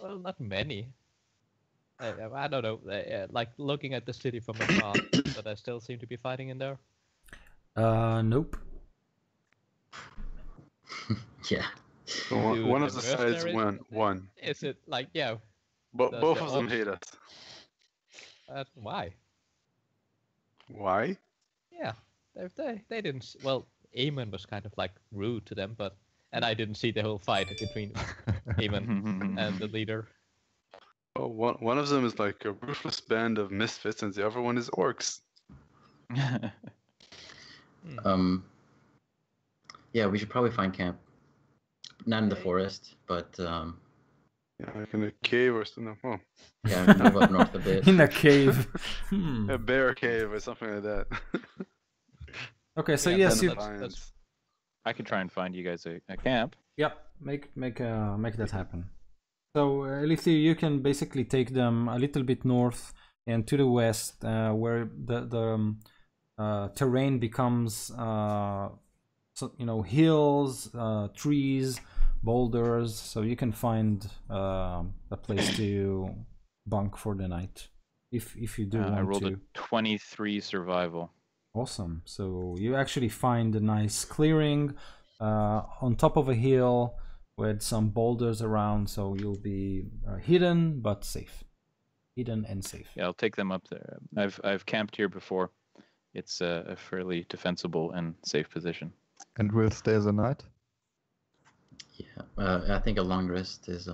Well, not many. I don't know. Like looking at the city from afar, but I still seem to be fighting in there. Nope. Yeah. So Do one the of the sides mercenaries- won. Is it like, yeah? But the both of them orcs- hate us. Why? Why? Yeah, they didn't. Well, Eamon was kind of like rude to them, and I didn't see the whole fight between Eamon and the leader. Oh, one of them is like a ruthless band of misfits, and the other one is orcs. Yeah, we should probably find camp. Not in the Okay. forest, but Yeah, like in a cave or something. Oh, yeah, move up north a bit. In a cave. a bear cave or something like that. Okay, so Yeah, yes, then you. that's- I can try and find you guys a camp. Yep, make that happen. So Elithir, you can basically take them a little bit north and to the west, where the terrain becomes hills, trees, boulders. So you can find a place to bunk for the night if you do want to. I rolled a 23 survival. Awesome. So you actually find a nice clearing on top of a hill with some boulders around, so you'll be hidden but safe. Hidden and safe. Yeah, I'll take them up there. I've camped here before. It's a fairly defensible and safe position. And we'll stay the night? Yeah, I think a long rest is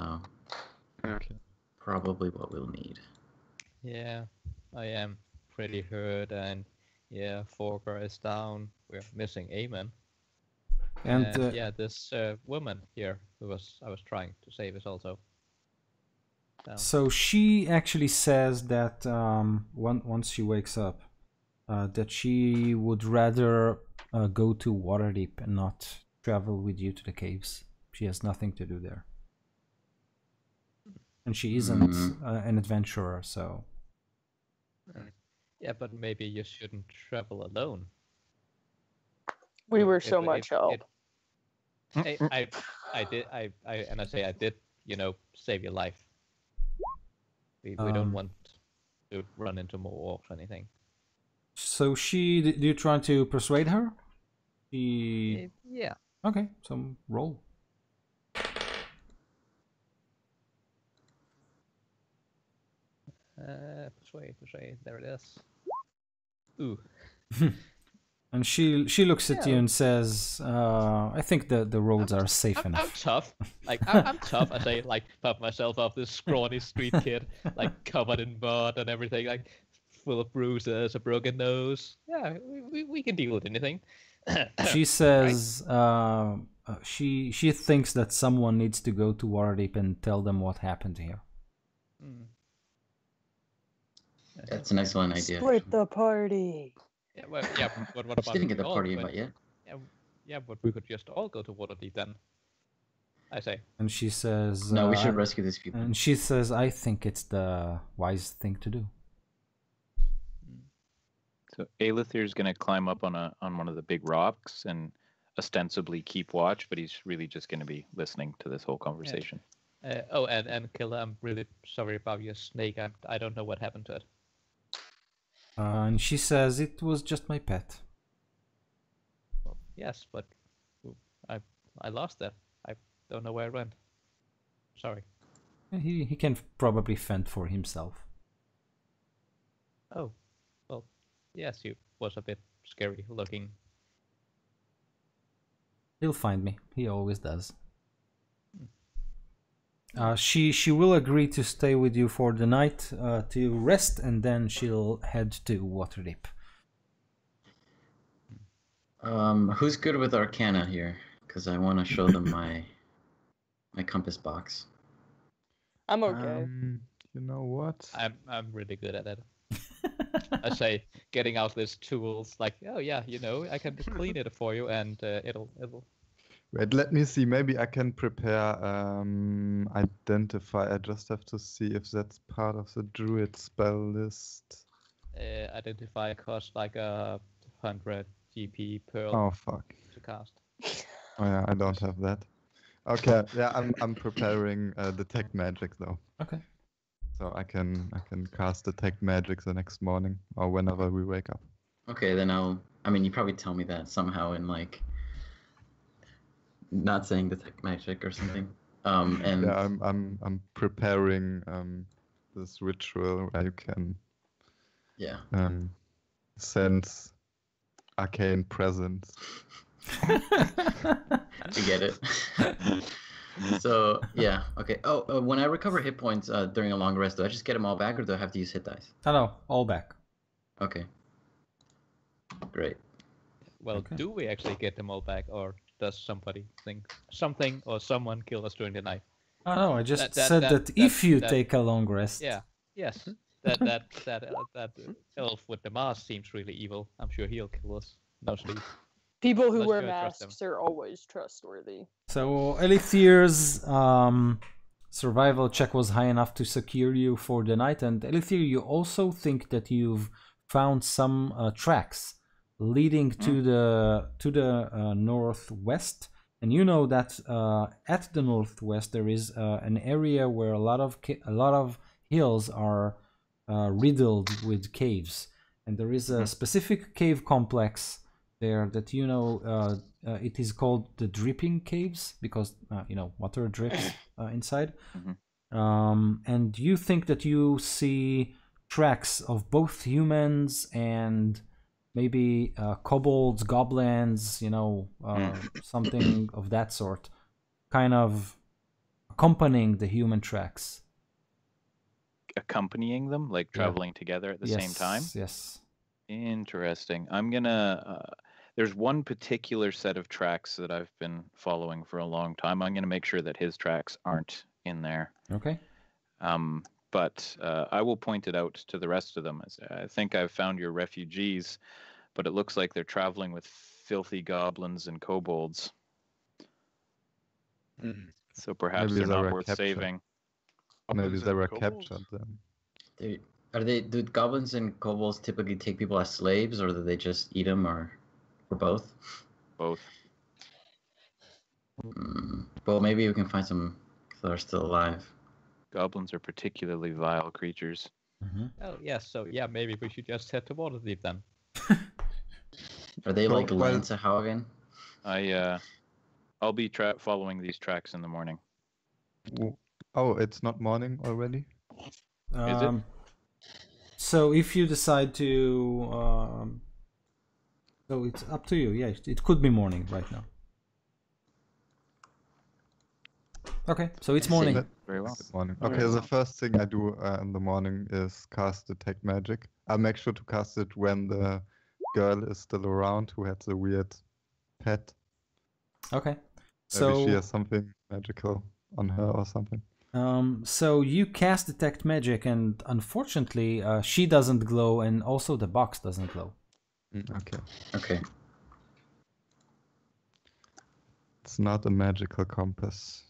Okay. probably what we'll need. Yeah, I am pretty hurt, and yeah, Forger is down. We're missing Eamon. And yeah, this woman here I was trying to save is also down. so she actually says that once she wakes up, that she would rather go to Waterdeep and not travel with you to the caves. She has nothing to do there, and she isn't an adventurer, so Yeah, but maybe you shouldn't travel alone. We were It- so it- much help. I did. I did. Save your life. We don't want to run into more orcs or anything. So do you try to persuade her? Yeah. Okay, so roll. Persuade. There it is. Ooh. And she looks at you and says, "I think the roads are safe I'm enough." tough. I'm tough. I say, puff myself up, this scrawny street kid, covered in mud and everything, full of bruises, a broken nose. Yeah, we can deal with anything. She says, she thinks that someone needs to go to Waterdeep and tell them what happened here. That's an excellent idea. Split the party. Yeah, well, yeah, but what about She didn't get the we all party went- invite yet. Yeah, but we could just all go to Waterdeep then. I say. And she says, No, we should rescue these people. And she says, "I think it's the wise thing to do." So Aelithir's going to climb up on one of the big rocks and ostensibly keep watch, but he's really just going to be listening to this whole conversation. And Killer, I'm really sorry about your snake. I don't know what happened to it. And she says, "It was just my pet." Well, yes, but I lost it. I don't know where it went. Sorry. He can probably fend for himself. Oh, well, yes, he was a bit scary looking. He'll find me. He always does. She will agree to stay with you for the night to rest, and then she'll head to Waterdeep. Who's good with Arcana here? Because I want to show them my compass box. I'm okay. You know what? I'm really good at it. I say, getting out these tools, oh yeah, I can clean it for you, and it'll. Wait, let me see. Maybe I can prepare identify. I just have to see if that's part of the druid spell list. Identify costs like 100 GP per Oh fuck. to cast. Oh yeah, I don't have that. Okay, yeah, I'm preparing detect magic though. Okay. So I can cast detect magic the next morning or whenever we wake up. Okay, then you probably tell me that somehow in not saying detect magic or something. And yeah, I'm preparing this ritual where you can sense arcane presence. You get it. So yeah, okay. Oh, when I recover hit points during a long rest, do I just get them all back, or do I have to use hit dice? No, all back. Okay. Great. Well, do we actually get them all back, or does somebody think something or someone kill us during the night? Oh no, I just said that if you take a long rest. Yeah. Yes. That elf with the mask seems really evil. I'm sure he'll kill us. No sleep. People who Unless wear you trust them. masks are always trustworthy. So Elithir's survival check was high enough to secure you for the night, and Elithir, you also think that you've found some tracks leading to the northwest, and you know that at the northwest there is an area where a lot of hills are riddled with caves, and there is a specific cave complex there that it is called the Dripping Caves because water drips inside. And you think that you see tracks of both humans and maybe kobolds, goblins, something of that sort, kind of accompanying the human tracks. Accompanying them, like traveling together at the same time? Yes. Interesting. I'm gonna. There's one particular set of tracks that I've been following for a long time. I'm gonna make sure that his tracks aren't in there. Okay. But I will point it out to the rest of them. I think I've found your refugees, but it looks like they're traveling with filthy goblins and kobolds. So perhaps Maybe they're they not were worth captured. saving. Maybe they were captured then. Do goblins and kobolds typically take people as slaves, or do they just eat them, or both? Both. Well, maybe we can find some that are still alive. Goblins are particularly vile creatures. Oh yes, so yeah, maybe we should just head to Waterdeep then. Are they like Well- Lanzahagen? I'll be following these tracks in the morning. Oh, it's not morning already? Is it? So if you decide to, so it's up to you. Yeah, it could be morning right now. Okay, so it's morning. Very well. Good morning. Okay, the first thing I do in the morning is cast Detect Magic. I'll make sure to cast it when the girl is still around who had the weird pet. Okay, Maybe she so has something magical on her or something. so you cast Detect Magic, and unfortunately, she doesn't glow, and also the box doesn't glow. Okay. Okay. It's not a magical compass.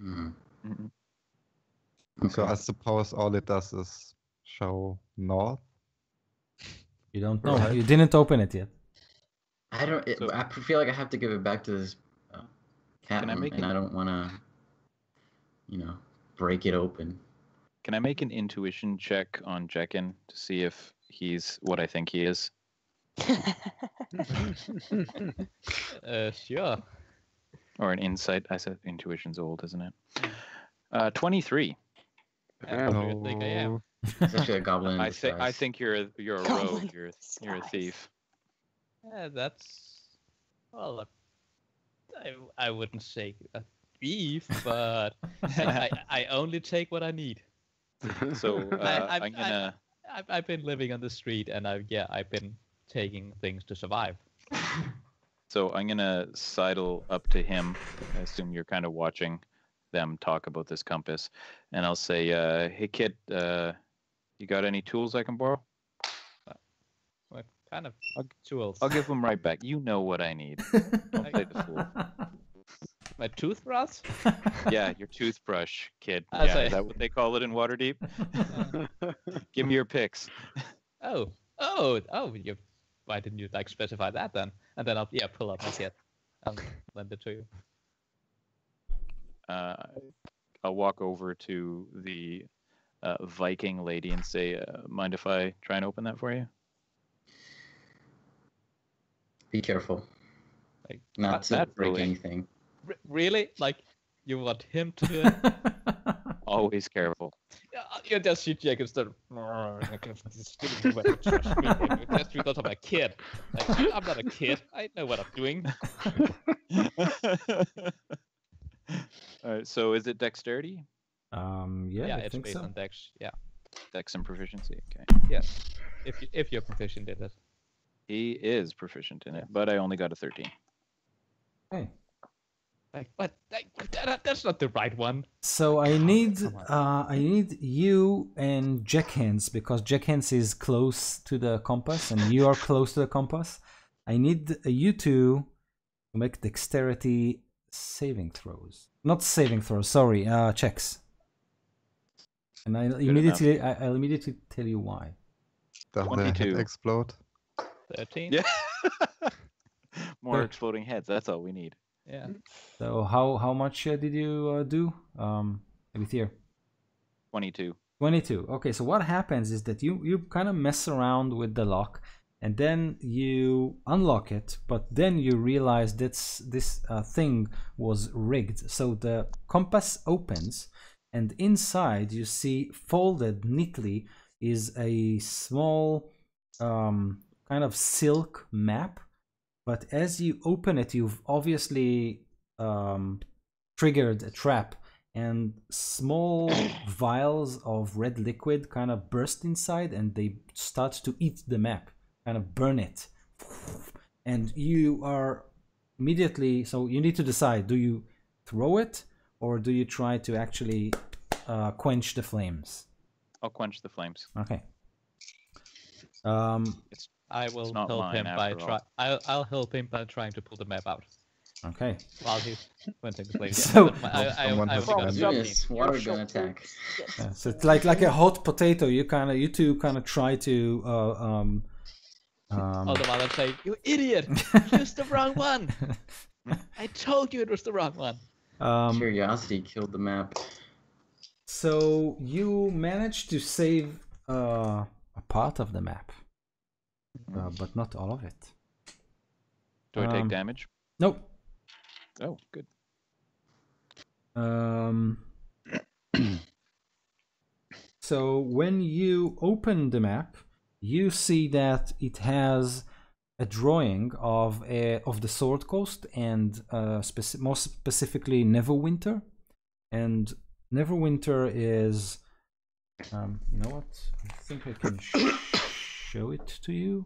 Mm. So I suppose all it does is show north. You don't know. Right. You didn't open it yet. I don't. I feel like I have to give it back to this cat, Can I make and I don't want to, break it open. Can I make an intuition check on Jekin to see if he's what I think he is? Sure. Or an insight? I said intuition's old, isn't it? 23. I don't think I am. It's actually a goblin. In I disguise. think you're a Goblin rogue. You're a disguise. thief. Yeah, that's well. I wouldn't say a thief, but I only take what I need. So I'm gonna. I've been living on the street, and I've been taking things to survive. So I'm gonna sidle up to him. I assume you're kind of watching them talk about this compass, and I'll say, "Hey kid, you got any tools I can borrow?" What kind of tools? I'll give them right back. You know what I need. Don't play the fool. My toothbrush? Yeah, your toothbrush, kid. I Yeah, say- is that what they call it in Waterdeep? Give me your picks. Oh! You. Why didn't you specify that then? And then I'll pull up my kit. I'll lend it to you. I'll walk over to the Viking lady and say, "Mind if I try and open that for you?" Be careful. Like, Not to that break really- anything. Really? Like, you want him to do it? Always careful. You just shoot Jake instead of. Just because I'm a kid. Like, I'm not a kid. I know what I'm doing. All right. So is it dexterity, Yeah, I it's think based so. on Dex. Yeah. dex and proficiency? Okay. Yes. If you're proficient in it. He is proficient in it, but I only got a 13. Okay. Like, what? That's not the right one. So I need you and Jackhands, because Jackhands is close to the compass and you are close to the compass. I need you two to make dexterity saving throws. Not saving throws, sorry, checks. And I'll immediately tell you why. Does the 22. head explode? 13? Yeah. More Good. exploding heads. That's all we need. Yeah. So how much did you do? With here. 22. 22. Okay, so what happens is that you kind of mess around with the lock, and then you unlock it, but then you realize this thing was rigged. So the compass opens, and inside you see folded neatly is a small kind of silk map. But as you open it, you've obviously triggered a trap, and small vials of red liquid kind of burst inside, and they start to eat the map, kind of burn it. And you are immediately, so you need to decide, do you throw it or do you try to actually quench the flames? I'll quench the flames. Okay. I will not help mine him by after all. I'll help him by trying to pull the map out. Okay. While he's pointing the blade. So- I Someone only has got planned. 17. Yes, water gun attack. Yeah, so it's like a hot potato. You two kind of try to All the while I'm saying, "You idiot! Use the wrong one. I told you it was the wrong one." Curiosity killed the map. So you managed to save a part of the map, but not all of it. Do I take damage? Nope. Oh, good. So when you open the map, you see that it has a drawing of the Sword Coast and more specifically Neverwinter. And Neverwinter is, you know what? I think I can show it to you.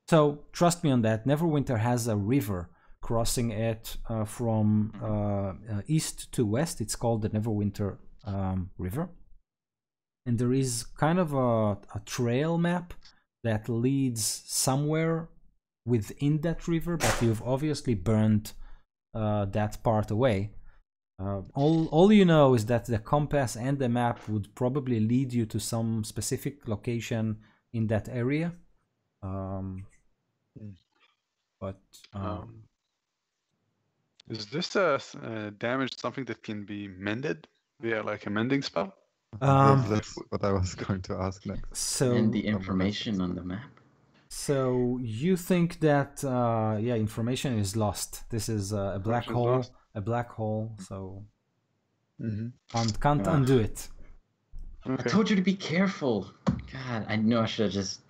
So trust me on that. Neverwinter has a river crossing it from east to west. It's called the Neverwinter River. And there is kind of a trail map that leads somewhere within that river, but you've obviously burned that part away. All you know is that the compass and the map would probably lead you to some specific location in that area. But is this damage something that can be mended via like a mending spell? That's what I was going to ask next. So And the information on the map. So you think that yeah, information is lost. This is a black Information is hole, lost. a black hole. So Mm-hmm. can't undo it. I told you to be careful. God, I knew I should have just.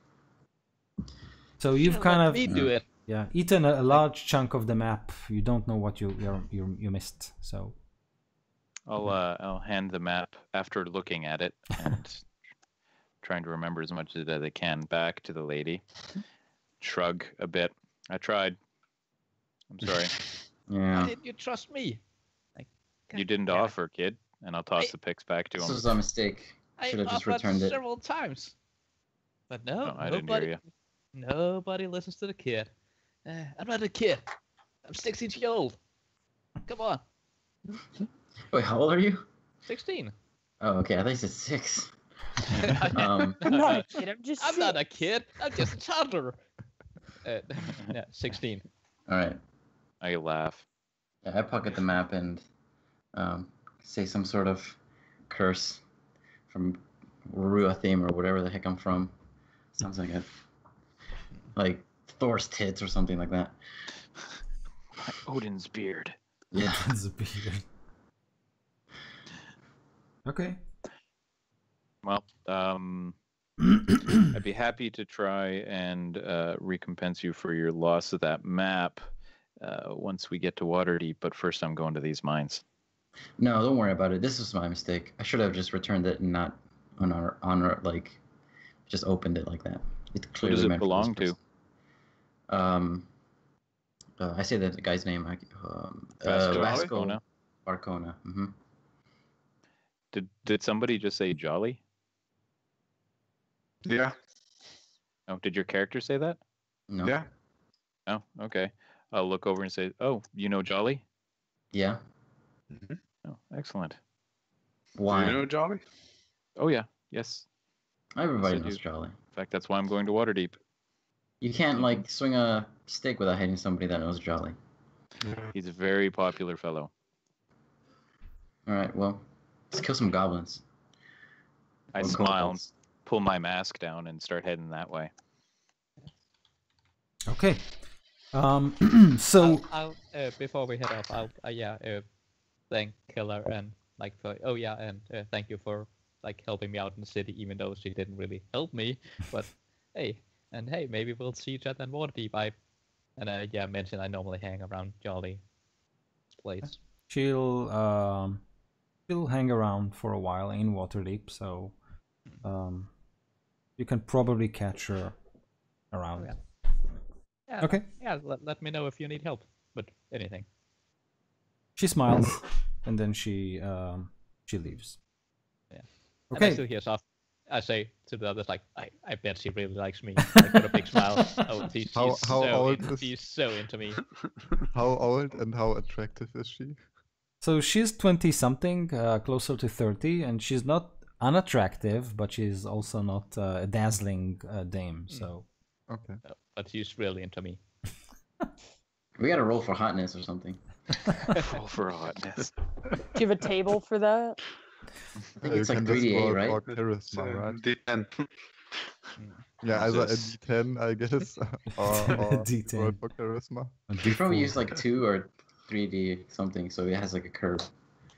So you've Should've kind let of me do it. yeah eaten a large chunk of the map. You don't know what you missed. So I'll hand the map after looking at it and trying to remember as much as I can back to the lady. Shrug a bit. I tried. I'm sorry. Why Yeah. didn't you trust me? You didn't God damn it. offer, kid. And I'll toss the picks back to This him. was a mistake. I Should have just offered returned it. several times. But no, Oh, I didn't hear you. nobody listens to the kid. I'm not a kid. I'm 16 years old. Come on. Wait, how old are you? 16. Oh, okay. I thought you said 6. I'm not a kid. I'm just. I'm not a kid. I'm just a toddler. Yeah, 16. All right. I laugh. Yeah, I pocket the map and say some sort of curse from Rua theme or whatever the heck I'm from. Sounds like Thor's tits or something like that. Odin's beard. Yeah. it's a beard. Okay. Well, I'd be happy to try and recompense you for your loss of that map once we get to Waterdeep, but first I'm going to these mines. No, don't worry about it. This was my mistake. I should have just returned it and not on like just opened it like that. It Who clearly does it meant for this belong to? person. I say the guy's name. Vasco Arcona? Arcona. Mm-hmm. Did somebody just say Jolly? Yeah. Oh, did your character say that? No. Yeah. Oh, okay. I'll look over and say, "Oh, you know Jolly?" Yeah. Oh, excellent. Why? Do you know Jolly? Oh yeah, yes. Everybody Yes, I knows do. Jolly. In fact, that's why I'm going to Waterdeep. You can't like swing a stick without hitting somebody that knows Jolly. He's a very popular fellow. All right. Well, let's kill some goblins. I Or smile, kobolds. pull my mask down, and start heading that way. Okay. So I'll before we head off, I'll thank Killer and like for thank you for like helping me out in the city, even though she didn't really help me. But hey, maybe we'll see each other in Waterdeep. Mention I normally hang around Jolly's place. she'll hang around for a while in Waterdeep, so you can probably catch her around. Yeah. Yeah, Okay. Yeah, let me know if you need help with anything. She smiles and then she leaves. Yeah. Okay. And I still hear I say to the others, like, I bet she really likes me. Like, with a big smile. Oh, she's so into me. How old and how attractive is she? So she's 20-something, closer to 30, and she's not unattractive, but she's also not a dazzling dame. So okay, but she's really into me. We got to roll for hotness or something. Roll for hotness. Do you have a table for that? I think it's like 3d8, right? Charisma, right? D10. Yeah, either a D10, I guess, or D10. roll for charisma. We probably use like 2 or 3d something, so it has like a curve.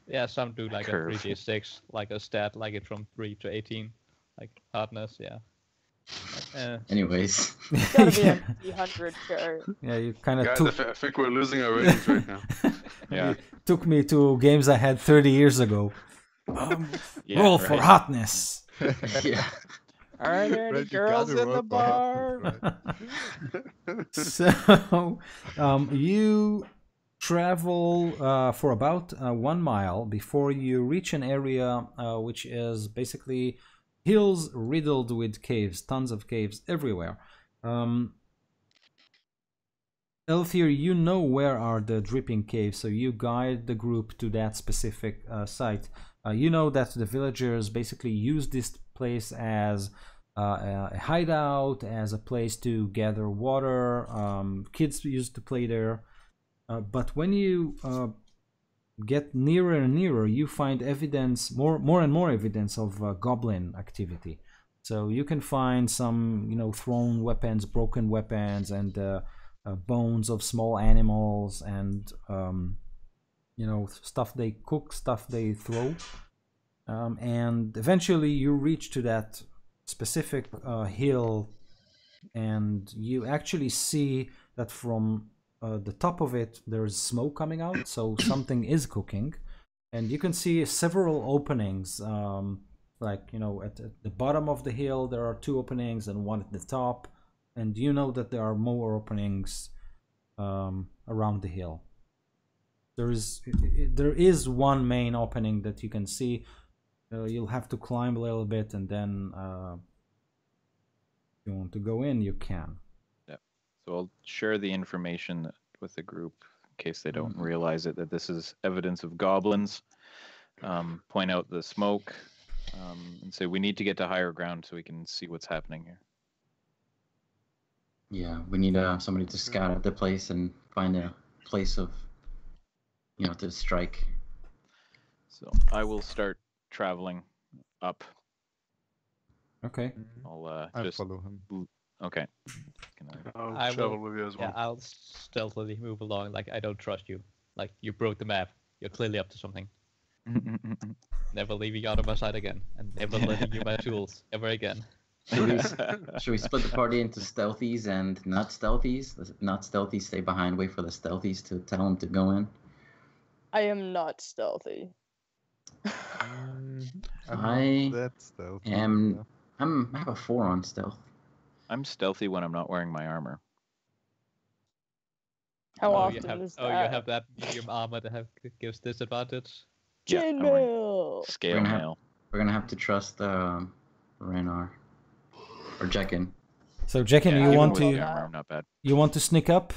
Yeah, some do like Curve. a 3d6, like a stat, like it from 3 to 18, like hardness. Yeah. Anyways, It's gotta be a 300 chart. yeah, you kind of Guys, took. I think we're losing our ratings right now. Yeah. Took me to games I had 30 years ago. Yeah, Roll for right. hotness. yeah. Are there any Right, you girls gotta in roll the for hotness, bar? right? So, you travel for about 1 mile before you reach an area which is basically hills riddled with caves, tons of caves everywhere. Elthier, you know where are the dripping caves, so you guide the group to that specific site. You know that the villagers basically use this place as a hideout, as a place to gather water. Kids used to play there. But when you get nearer and nearer, you find evidence, more and more evidence of goblin activity. So you can find some, thrown weapons, broken weapons, and bones of small animals, and stuff they cook, stuff they throw. And eventually you reach to that specific hill, and you actually see that from the top of it there's smoke coming out, so something is cooking. And you can see several openings, like at the bottom of the hill there are 2 openings and 1 at the top, and you know that there are more openings around the hill. There is 1 main opening that you can see. You'll have to climb a little bit, and then if you want to go in, you can. Yeah. So I'll share the information with the group in case they don't realize it, that this is evidence of goblins. Point out the smoke, and say we need to get to higher ground so we can see what's happening here. Yeah, we need somebody to scout out the place and find a place of, to strike. So I will start traveling up. Okay. I'll I just follow him. Okay. I'll travel with you as well. Yeah, I'll stealthily move along. Like, I don't trust you. Like, you broke the map. You're clearly up to something. Never leaving you out of my sight again, and never lending you my tools ever again. Should we split the party into stealthies and not stealthies? The not stealthies stay behind, wait for the stealthies to tell them to go in. I am not stealthy. I That stealthy. I have a 4 on stealth. I'm stealthy when I'm not wearing my armor. How you often have, is that? you have that medium armor that gives disadvantage. Chainmail! Scale mail. We're gonna have to trust Renar or Jekin. So Jekin, Yeah, you even want with the to armor, I'm not bad. sneak up?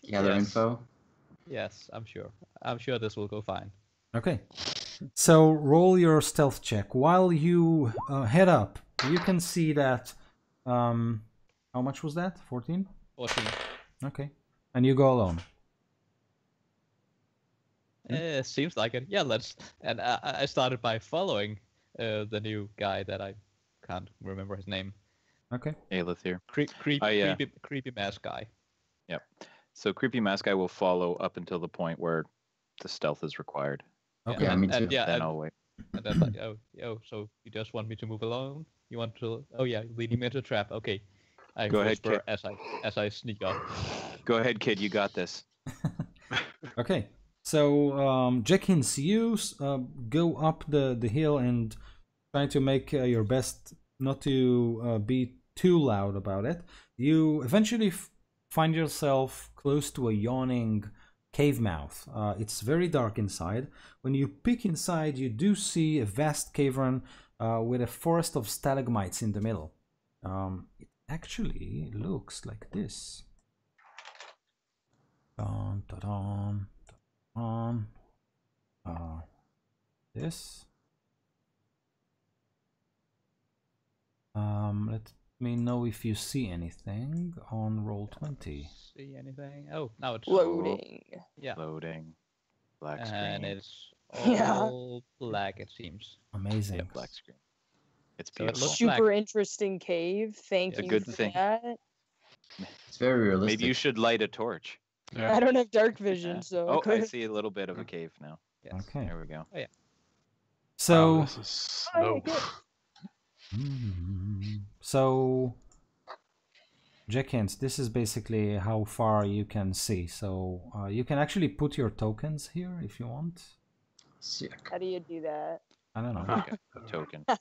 Gather Yes. info. Yes, I'm sure. I'm sure this will go fine. Okay. So roll your stealth check. While you head up, you can see that. How much was that? 14? 14. Okay. And you go alone. Seems like it. Yeah, let's. And I started by following the new guy that I can't remember his name. Okay. Aelith here. Creepy mask guy. Yep. So creepy mask guy will follow up until the point where the stealth is required. Okay. Yeah, me too. And, Then I'll wait. And then like, oh, so you just want me to move alone? You want to? Oh yeah, leading me into a trap. Okay. I Go ahead, whisper kid. as I sneak up. Go ahead, kid. You got this. Okay. So Jenkins, you go up the hill and try to make your best not to be too loud about it. You eventually find yourself close to a yawning cave mouth. It's very dark inside. When you peek inside, you do see a vast cavern with a forest of stalagmites in the middle. It actually looks like this. Dun, dun, dun, dun, this. Let me know if you see anything on roll 20. See anything? Oh, now it's Loading. Yeah. Loading. Black screen. And it's Yeah. all black, it seems. Amazing. Yeah, black screen. It's So it beautiful. looks Super black. interesting cave. Thank It's a you good for thing. that. It's very realistic. Maybe you should light a torch. Yeah. I don't have dark vision, so Oh, I see a little bit of a cave now. Yes. Okay. There we go. So, Wow, this is slow. so Jenkins, this is basically how far you can see. So you can actually put your tokens here if you want. Sick. How do you do that? I don't know. Okay, a token. I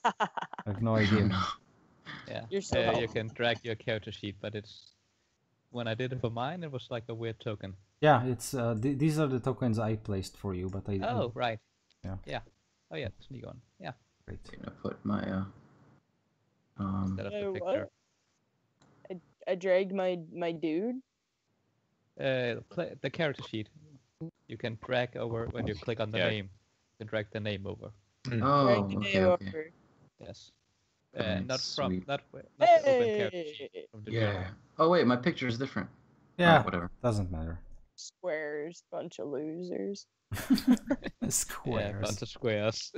have no I don't idea. know. Yeah. You're so You helpful. can drag your character sheet, but it's when I did it for mine, it was like a weird token. Yeah, it's these are the tokens I placed for you, but I Oh, right. Yeah. Yeah. Oh, yeah, it's me going. Yeah. great. I'm gonna put my Instead of the Oh, picture. what? I dragged my dude. The character sheet. You can drag over when you click on the Yeah. name. You can drag the name over. Oh, Drag the okay, name okay. over. Yes. Alright, Not from sweet. not the open character sheet. Hey! From the Yeah. general. Oh wait, my picture is different. Yeah, Alright, whatever. doesn't matter. Squares, bunch of losers. Yeah, Squares. bunch of squares.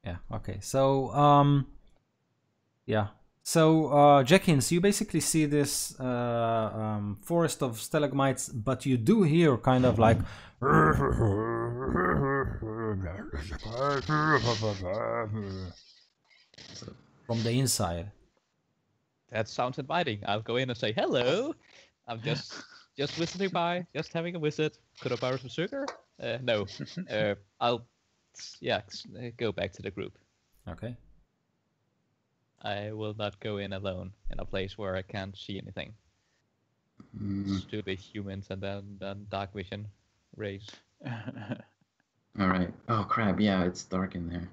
Yeah, okay. So yeah. So Jenkins, you basically see this forest of stalagmites, but you do hear kind of like from the inside. That sounds inviting. I'll go in and say hello. I'm just visiting by, just having a visit. Could I borrow some sugar? No. I'll go back to the group. Okay. I will not go in alone in a place where I can't see anything. Mm, Stupid humans and then dark vision rays. all right. Oh crap! Yeah, it's dark in there.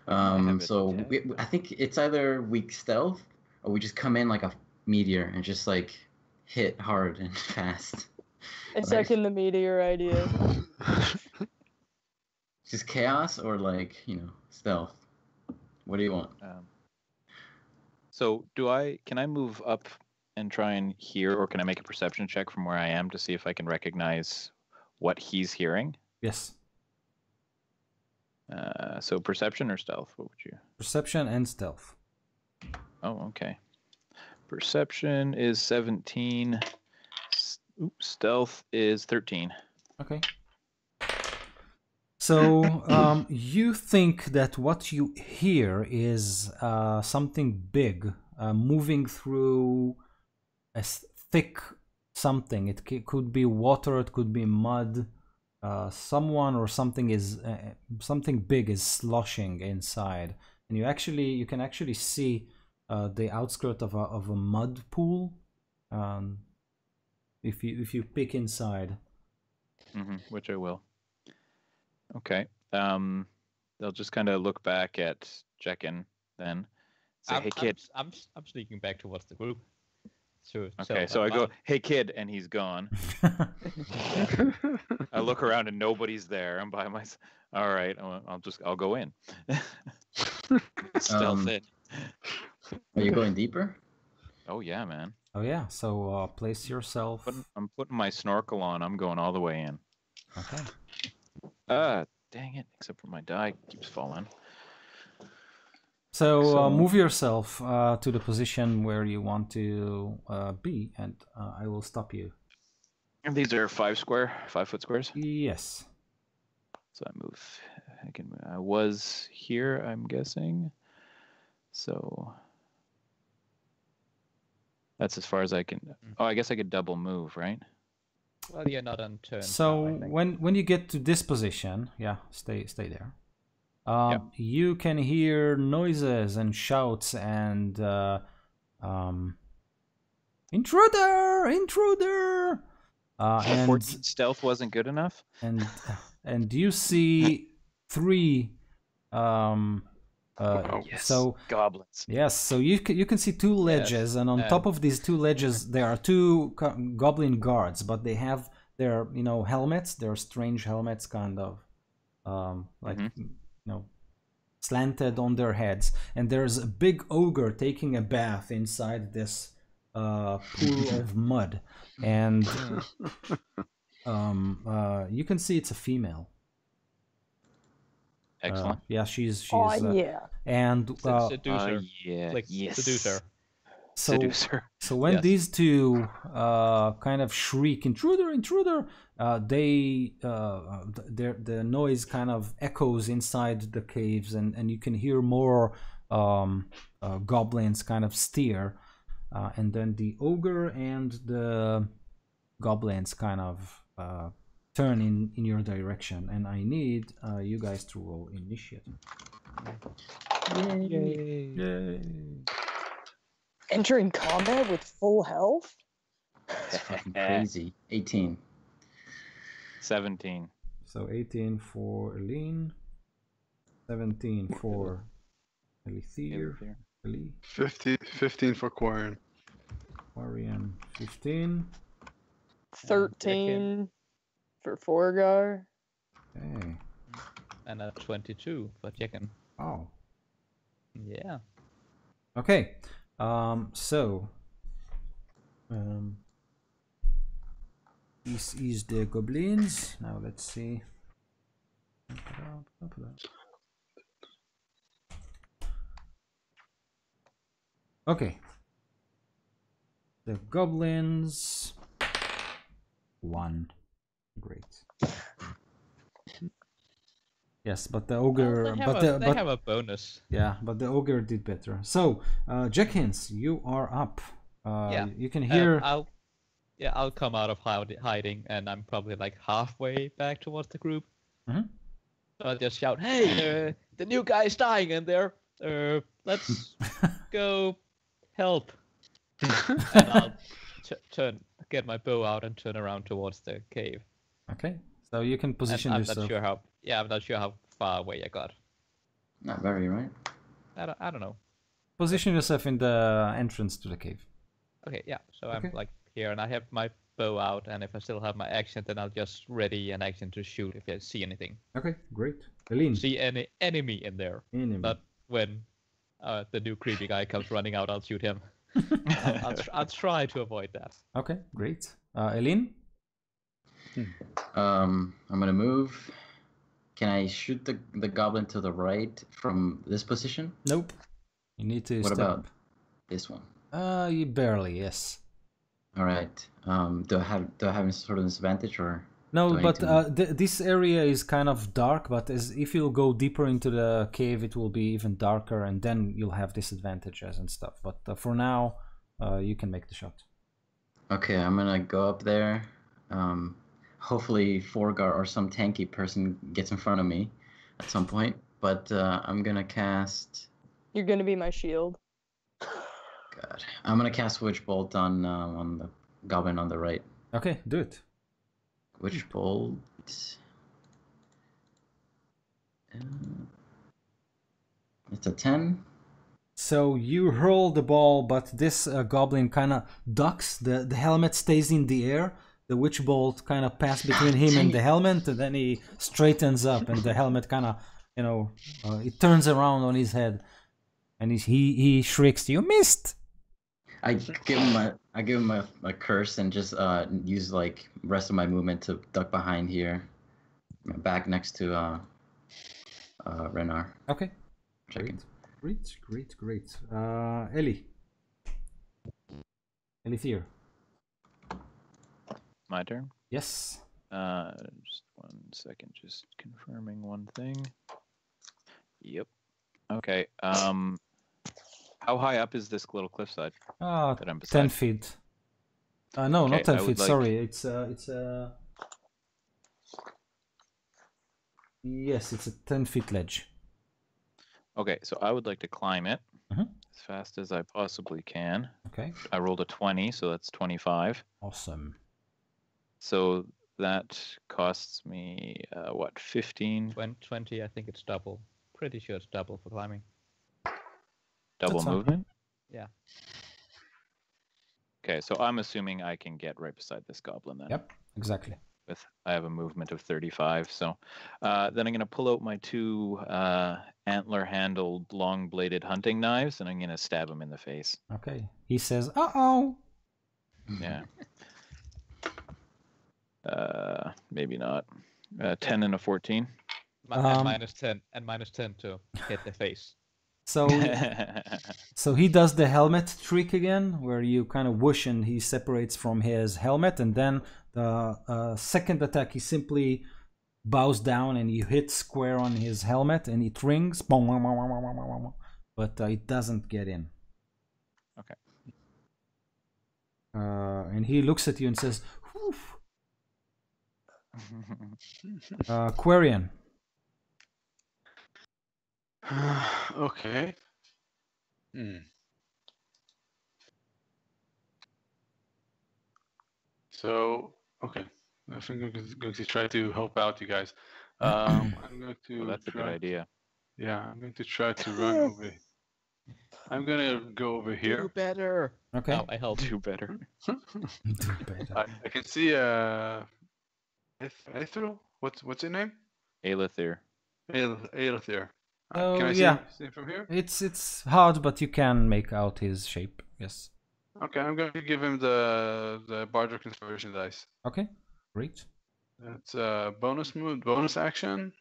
have it So tabbed. I think it's either we stealth or we just come in like a meteor and just like hit hard and fast. I second the meteor idea. Just chaos or like stealth. What do you want? So can I move up and try and hear, or can I make a perception check from where I am to see if I can recognize what he's hearing? Yes. So perception or stealth? What would you? Perception and stealth. Oh, okay. Perception is 17. Stealth is 13. Okay. So you think that what you hear is something big moving through a thick something. It could be water, it could be mud. Someone or something is something big is sloshing inside, and you can actually see the outskirt of a mud pool. If you peek inside. Which I will. Okay. They'll just kind of look back at Jekin then. Say, hey kid. I'm sneaking back towards the group. Okay, so I go, hey kid, and he's gone. I look around and nobody's there. I'm by myself. All right, I'll go in. Stealth in. Are you going deeper? Oh yeah, man. Oh yeah. So place yourself. I'm putting my snorkel on. I'm going all the way in. Okay. Dang it! Except for my die keeps falling. So move yourself to the position where you want to be, and I will stop you. And these are 5-foot squares. Yes. So I move. I was here, I'm guessing. So that's as far as I can. Oh, I guess I could double move, right? Well, you're not on turn. So now, I think. when you get to this position, yeah, stay there. Yep. You can hear noises and shouts and Intruder! Intruder! And 14 stealth wasn't good enough. and you see 3. Yes. So goblins. yes, so you can see 2 ledges, and on top of these 2 ledges there are 2 goblin guards, but they have their helmets. They're strange helmets, kind of like slanted on their heads, and there's a big ogre taking a bath inside this pool of mud, and you can see it's a female. Excellent. Yeah, she's yeah. and seducer. Yeah. Like yes. Seducer. Seducer. So when Yes. these 2 kind of shriek, "Intruder, intruder!" The noise kind of echoes inside the caves, and you can hear more goblins kind of stir, and then the ogre and the goblins kind of turn in your direction, and I need you guys to roll initiative. Yay. Yay! Entering combat with full health? It's fucking crazy. 18. 17. So 18 for Eileen, 17 for Elithir, 15 for Quarian. Quarian 15. 13 for Forgar. Okay. And a 22 for chicken. Oh. Yeah. Okay. This is the goblins. Now let's see. Okay. The goblins. 1. Great. Yes, but the ogre. They have a bonus. Yeah, but the ogre did better. So, Jackins, you are up. You can hear. I'll come out of hiding, and I'm probably like halfway back towards the group. Mm-hmm. So I'll just shout, "Hey, the new guy's dying in there. Let's go help." And I'll get my bow out and turn around towards the cave. Okay, so you can position I'm yourself. I'm not sure how far away I got. Not very, right? I don't know. Position yourself in the entrance to the cave. Okay, yeah. So I'm like here, and I have my bow out, and if I still have my action, then I'll just ready an action to shoot if I see anything. Okay, great. Eileen. See any enemy in there? Enemy. Not when the new creepy guy comes running out. I'll shoot him. I'll try to avoid that. Okay, great. Eileen. I'm gonna move. Can I shoot the goblin to the right from this position? Nope. You need to What step. about this one? You barely, yes. All right. Do I have any sort of disadvantage or? No, but this area is kind of dark. But if you go deeper into the cave, it will be even darker, and then you'll have disadvantages and stuff. But for now, you can make the shot. Okay, I'm gonna go up there. Hopefully, Forgar or some tanky person gets in front of me at some point. But I'm gonna cast. You're gonna be my shield. God, I'm gonna cast Witch Bolt on the goblin on the right. Okay, do it. Witch Bolt. It's a 10. So you hurl the ball, but this goblin kind of ducks. The helmet stays in the air. The witch bolt kind of passes between him and the helmet, and then he straightens up, and the helmet kind of, it turns around on his head, and he shrieks, "You missed!" I give him a curse and just use like rest of my movement to duck behind here, back next to Renar. Okay. Checking. Great. Elithir. My turn? Yes. Just 1 second, just confirming one thing. Yep. Okay. How high up is this little cliffside that I'm beside? 10 feet. No, Okay, not 10 I feet. would like- Sorry, it's yes, it's a 10 feet ledge. Okay, so I would like to climb it. Mhm. as fast as I possibly can. Okay. I rolled a 20, so that's 25. Awesome. So that costs me, what, 15? 20, I think it's double. Pretty sure it's double for climbing. Double That's fine. movement? Yeah. Okay, so I'm assuming I can get right beside this goblin then. Yep, exactly. I have a movement of 35, so then I'm going to pull out my 2 antler-handled, long-bladed hunting knives, and I'm going to stab him in the face. Okay. He says, "Uh-oh." Yeah. Maybe not. 10 and a 14. And -10, and -10 to hit the face. So he does the helmet trick again, where you kind of whoosh and he separates from his helmet, and then the second attack he simply bows down and you hit square on his helmet and it rings, but it doesn't get in. Okay. And he looks at you and says, "Whew." Quarian. Okay. So, okay. I think I'm going to try to help out you guys. I'm going to. Well, that's a good idea. Yeah, I'm going to try to run over. I'm going to go over here. Do better. Okay. Oh, I helped. Do better. Do better. I can see Aethril. What's your name? Aelithir. Aelithir. Oh, Can I yeah. see him from here? It's hard, but you can make out his shape. Yes. Okay, I'm going to give him the Bardric Inspiration dice. Okay. Great. That's bonus move, bonus action.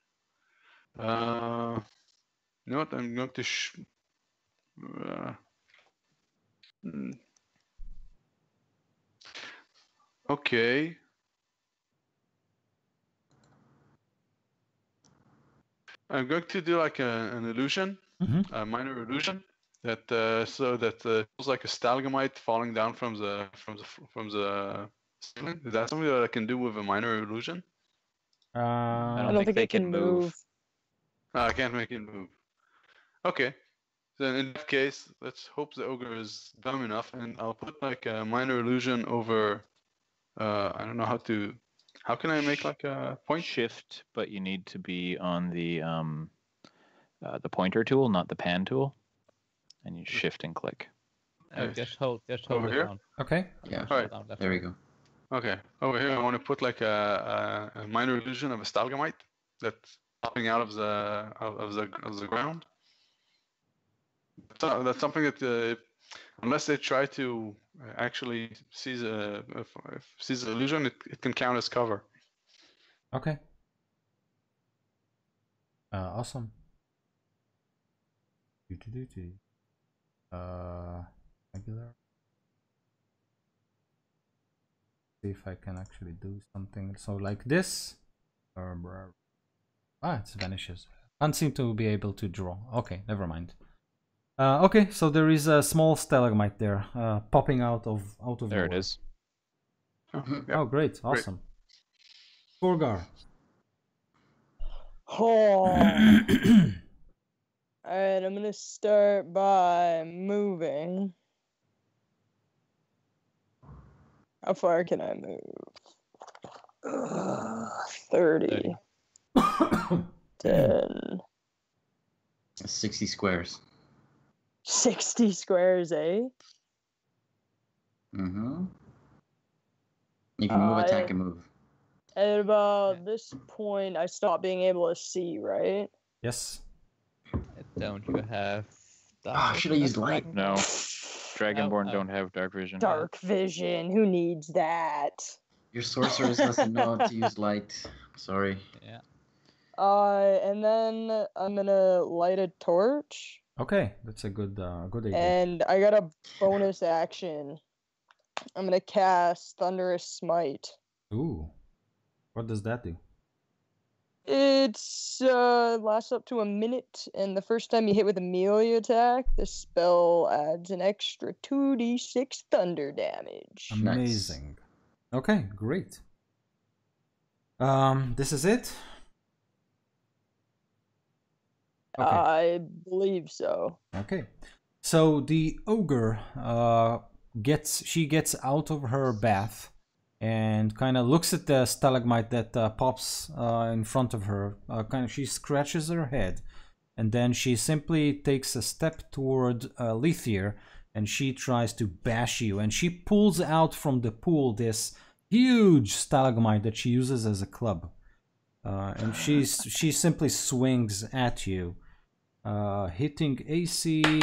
You know what? I'm going to. Okay. I'm going to do like an illusion, a minor illusion that feels like a stalagmite falling down from the ceiling. Is that something that I can do with a minor illusion? I don't think it can move. I can't make it move. Okay. Then in that case, let's hope the ogre is dumb enough, and I'll put like a minor illusion over. I don't know how to. How can I make like a point? Shift, but you need to be on the pointer tool, not the pan tool, and you shift and click. Just hold Over it here? down. Okay. Yeah. All right. There we go. Okay. Over here, I want to put like a minor illusion of a stalagmite that's popping out of the ground. That's something that unless they try to actually seize the illusion, it can count as cover. Okay. Awesome. Regular. See if I can actually do something. So like this. It vanishes. Can't seem to be able to draw. Okay, never mind. Okay, so there is a small stalagmite there, popping out of There it nowhere. is. Oh, great! Awesome. Gorgar. Oh. Alright, I'm gonna start by moving. How far can I move? 30. 10. 60 squares. 60 squares, eh? Mm-hmm. You can move, attack, and move. At about this point, I stop being able to see, right? Yes. Don't you have? Oh, should I use light? No, Dragonborn No. don't have dark vision. Dark vision, who needs that? Your sorceress doesn't know how to use light. Sorry. Yeah. And then I'm gonna light a torch. Okay, that's a good idea. And I got a bonus action. I'm gonna cast Thunderous Smite. Ooh, what does that do? It's lasts up to a minute, and the first time you hit with a melee attack, the spell adds an extra 2d6 thunder damage. Amazing. Okay, great. This is it? Okay. I believe so. Okay. So the ogre gets out of her bath and kind of looks at the stalagmite that pops in front of her. She scratches her head, and then she simply takes a step toward Lethier, and she tries to bash you. And she pulls out from the pool this huge stalagmite that she uses as a club, and she simply swings at you, hitting AC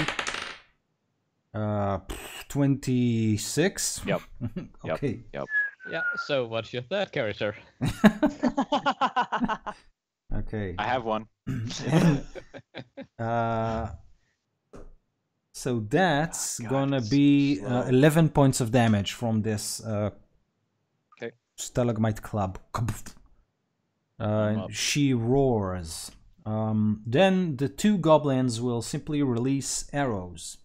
26. Yep. Okay. Yep. Yeah, so what's your third character? Okay. I have one. So that's God, gonna it's be slow. 11 points of damage from this Okay. stalagmite club. up. She roars. Then the two goblins will simply release arrows.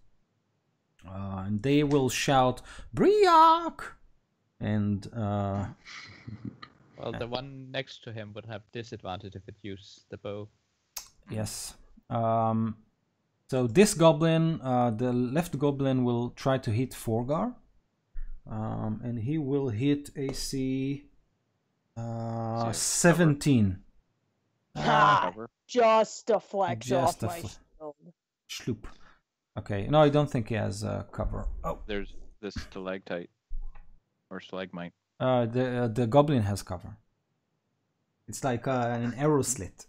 And they will shout, Briak! And Well, the one next to him would have disadvantage if it used the bow. yes. So this goblin, the left goblin, will try to hit Forgar. And he will hit AC 17. Ha! Just a flex Just off a my shield. Schloop. Okay, no, I don't think he has cover. Oh, There's this stalactite or stalagmite. the goblin has cover. It's like an arrow slit.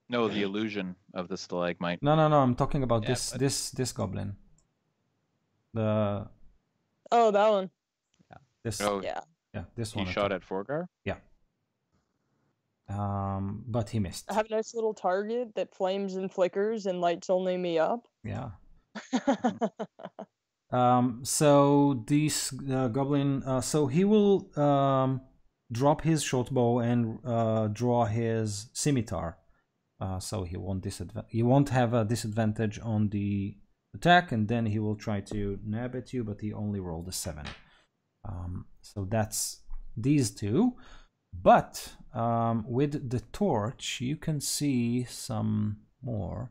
No, the illusion of the stalagmite. No, I'm talking about Yeah, this goblin. The Oh, that one. this Oh, Yeah. yeah, this he one. shot at Forgar? But he missed. I have a nice little target that flames and flickers and lights only me up. Yeah. So this goblin, so he will drop his short bow and draw his scimitar. So he won't have a disadvantage on the attack, and then he will try to nab at you, but he only rolled a 7. So that's these two. But with the torch, you can see some more.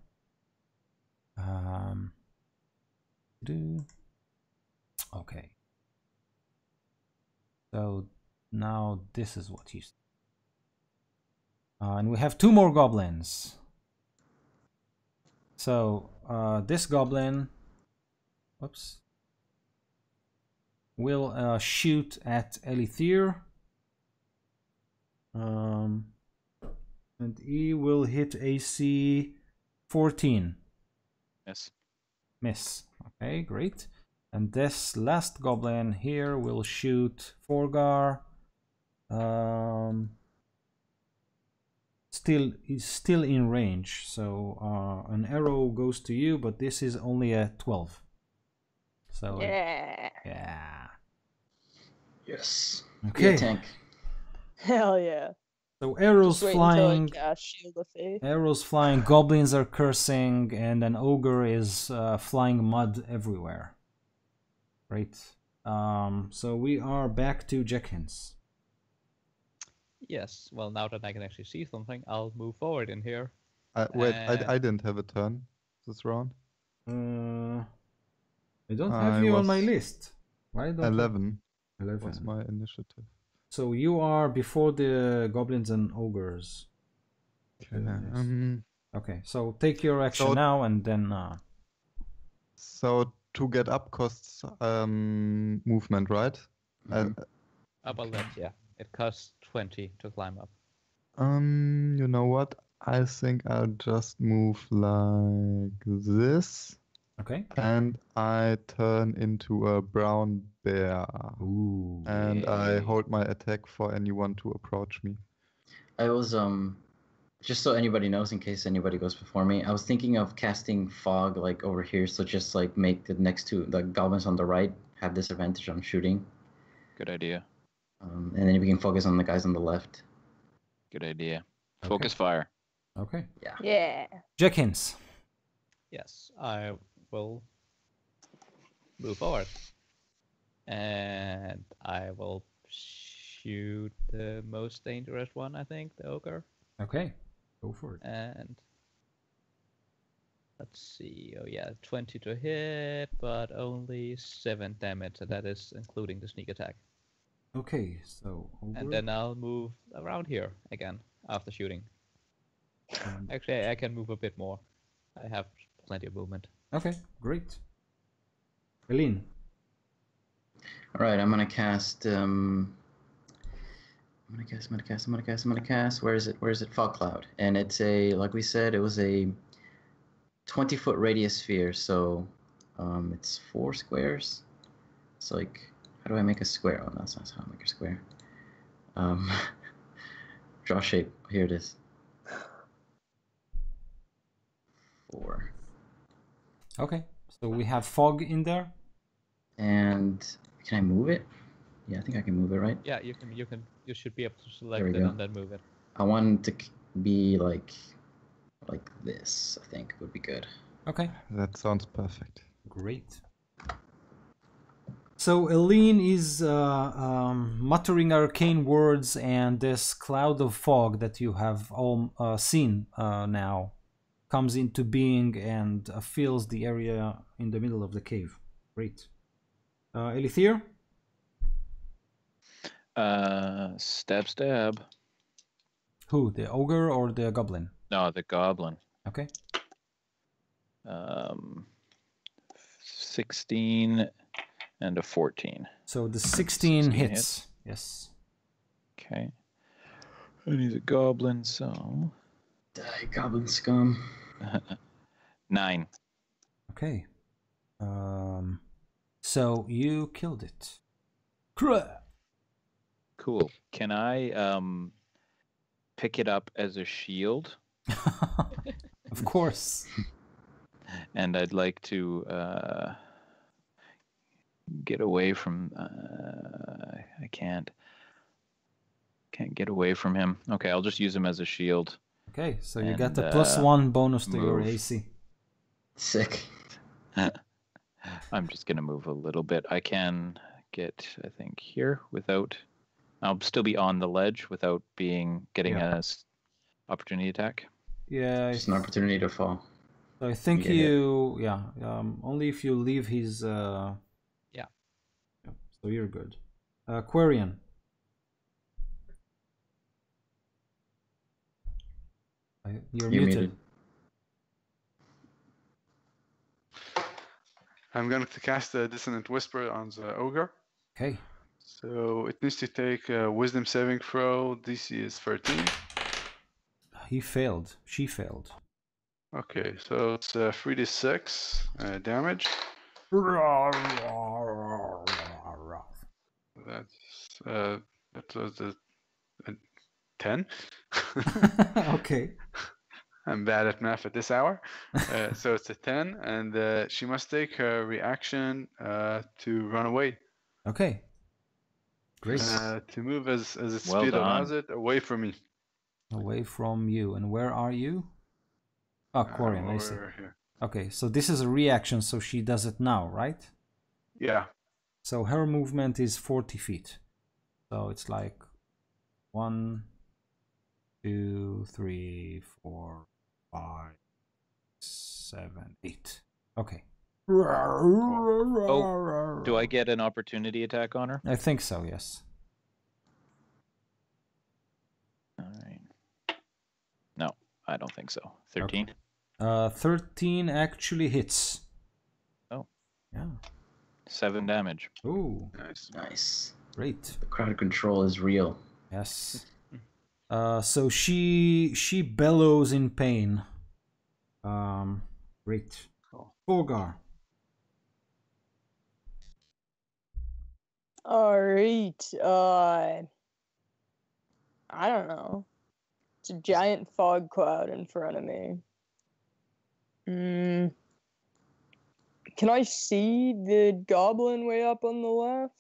Okay. So now this is what you see. And we have 2 more goblins. So this goblin, whoops, will shoot at Elithir. And he will hit AC 14. Yes. Miss. Okay, great. And this last goblin here will shoot Forgar. He's still in range, so an arrow goes to you, but this is only a 12. So Yeah. yeah. Yes. Okay. Be a tank. Hell yeah. So arrows Just wait until I flying. cast Shield of Faith. Arrows flying, goblins are cursing, and an ogre is flying mud everywhere. Great. So we are back to Jenkins. Yes, well, now that I can actually see something, I'll move forward in here. Wait, I didn't have a turn this round. I don't have you on my list. Why don't 11 11 was my initiative. So you are before the goblins and ogres. Okay. Okay, so take your action So- now and then. So to get up costs movement, right? Well, that's, yeah. It costs 20 to climb up. You know what? I think I'll just move like this, Okay. and I turn into a brown bear, Ooh. and I Yay. hold my attack for anyone to approach me. I was just so anybody knows, in case anybody goes before me, I was thinking of casting fog like over here, so just like make the next two, the goblins on the right, have disadvantage on shooting, Good idea. and then we can focus on the guys on the left. Good idea. Okay. Focus fire. Okay. Yeah. Jenkins. Yes, I will move forward. And I will shoot the most dangerous one, I think, the ogre. Okay. Go for it. And Let's see. Oh yeah, 20 to hit, but only 7 damage. So that is including the sneak attack. Okay, so And Ogre. then I'll move around here again after shooting. And- Actually, I can move a bit more. I have plenty of movement. Okay, great. Eileen. All right, I'm gonna cast. I'm gonna cast. Where is it? Where is it? Fog cloud, and it's a, like we said, it was a 20-foot radius sphere. So, it's 4 squares. It's like, how do I make a square? Oh, that's not how I make a square. Draw shape. Here it is. 4. Okay, so we have fog in there. And can I move it? Yeah, I think I can move it, right? Yeah, you can. You should be able to There select we it go. and then move it. I want it to be like this. I think would be good. Okay, That sounds perfect. great. So Eileen is muttering arcane words, and this cloud of fog that you have all seen now comes into being and fills the area in the middle of the cave. Great. Elithir? Stab. Who? The ogre or the goblin? No, the goblin. Okay. 16 and a 14. So the 16 16 hits. hits. Yes. Okay. And he's a goblin, so Die, goblin scum. 9. Okay. So you killed it. Crap. Cool. Can I pick it up as a shield? Of course. And I'd like to get away from. I can't get away from him. Okay, I'll just use him as a shield. Okay, so you And, got the +1 bonus to your move. AC. Sick. I'm just gonna move a little bit. I can get, I think, here without. I'll still be on the ledge without getting Yeah. a opportunity attack. Yeah, Just an opportunity to fall. so I think You get it. only if you leave his Yeah. So you're good. Quarian. You're muted. I'm going to cast a Dissonant Whisper on the Ogre. Okay. So it needs to take a Wisdom saving throw. DC is 13. He failed. She failed. Okay, so it's 3d6 damage. That was a 10. Okay. I'm bad at math at this hour. So it's a 10, and she must take her reaction to run away. Okay. Great. To move as its Well speed done. allows it away from me. Away from you. And where are you? Oh, Quarian, I see. Over here. Okay, so this is a reaction, so she does it now, right? Yeah. So her movement is 40 feet. So it's like 1, 2, 3, 4, 5, 7, 8. Okay. Oh, do I get an opportunity attack on her? I think so, yes. All right. No, I don't think so. 13. 13 actually hits. Oh. Yeah. 7 damage. Ooh, Nice. Nice. great. The crowd control is real. Yes. So she bellows in pain. Great. Cool. Borgar. Alright. I don't know. It's a giant fog cloud in front of me. Can I see the goblin way up on the left?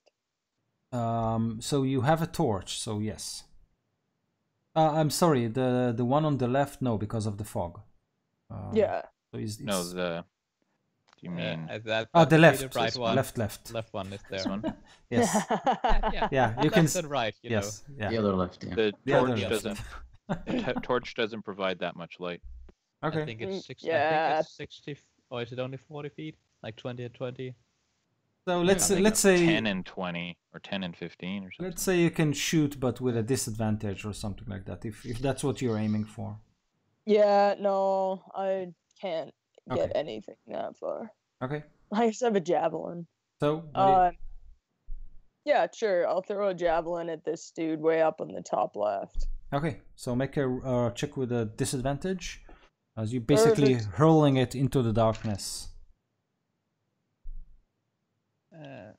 So you have a torch, so yes. I'm sorry, the one on the left, no, because of the fog. Yeah. So No, the. Do you mean That, Oh, the that's left, right one. left. Left one is there. this one? Yes, Yeah, yeah, you can. left and right. You Yes, yeah. The other left, yeah. The The other torch left. doesn't. The torch doesn't provide that much light. Okay. I think it's 60. I Yeah. think it's 60. Or is it only 40 feet? Like 20 and 20. So I let's think say 10 and 20 or 10 and 15 or something. let's say you can shoot, but with a disadvantage or something like that, if that's what you're aiming for. Yeah, no, I can't get Okay. anything that far. Okay. I just have a javelin. So what do you... Yeah, sure. I'll throw a javelin at this dude way up on the top left. Okay, so make a check with a disadvantage, as you basically hurling it into the darkness.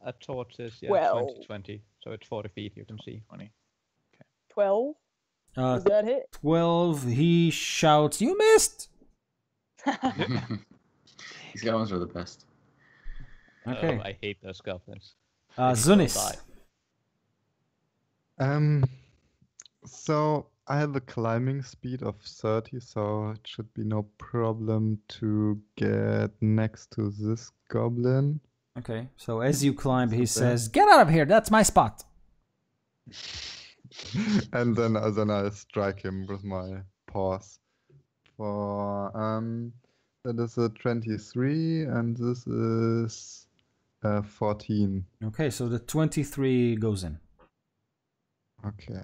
A torch is 20, so it's 40 feet. You can see 20. 12. Does that hit? 12. He shouts, "You missed!" These goblins are the best. Okay. Oh, I hate those goblins. Zunis. So I have a climbing speed of 30, so it should be no problem to get next to this goblin. Okay, so as you climb, he says, "Get out of here! That's my spot." And then I strike him with my paws. For that is a 23, and this is 14. Okay, so the 23 goes in. Okay,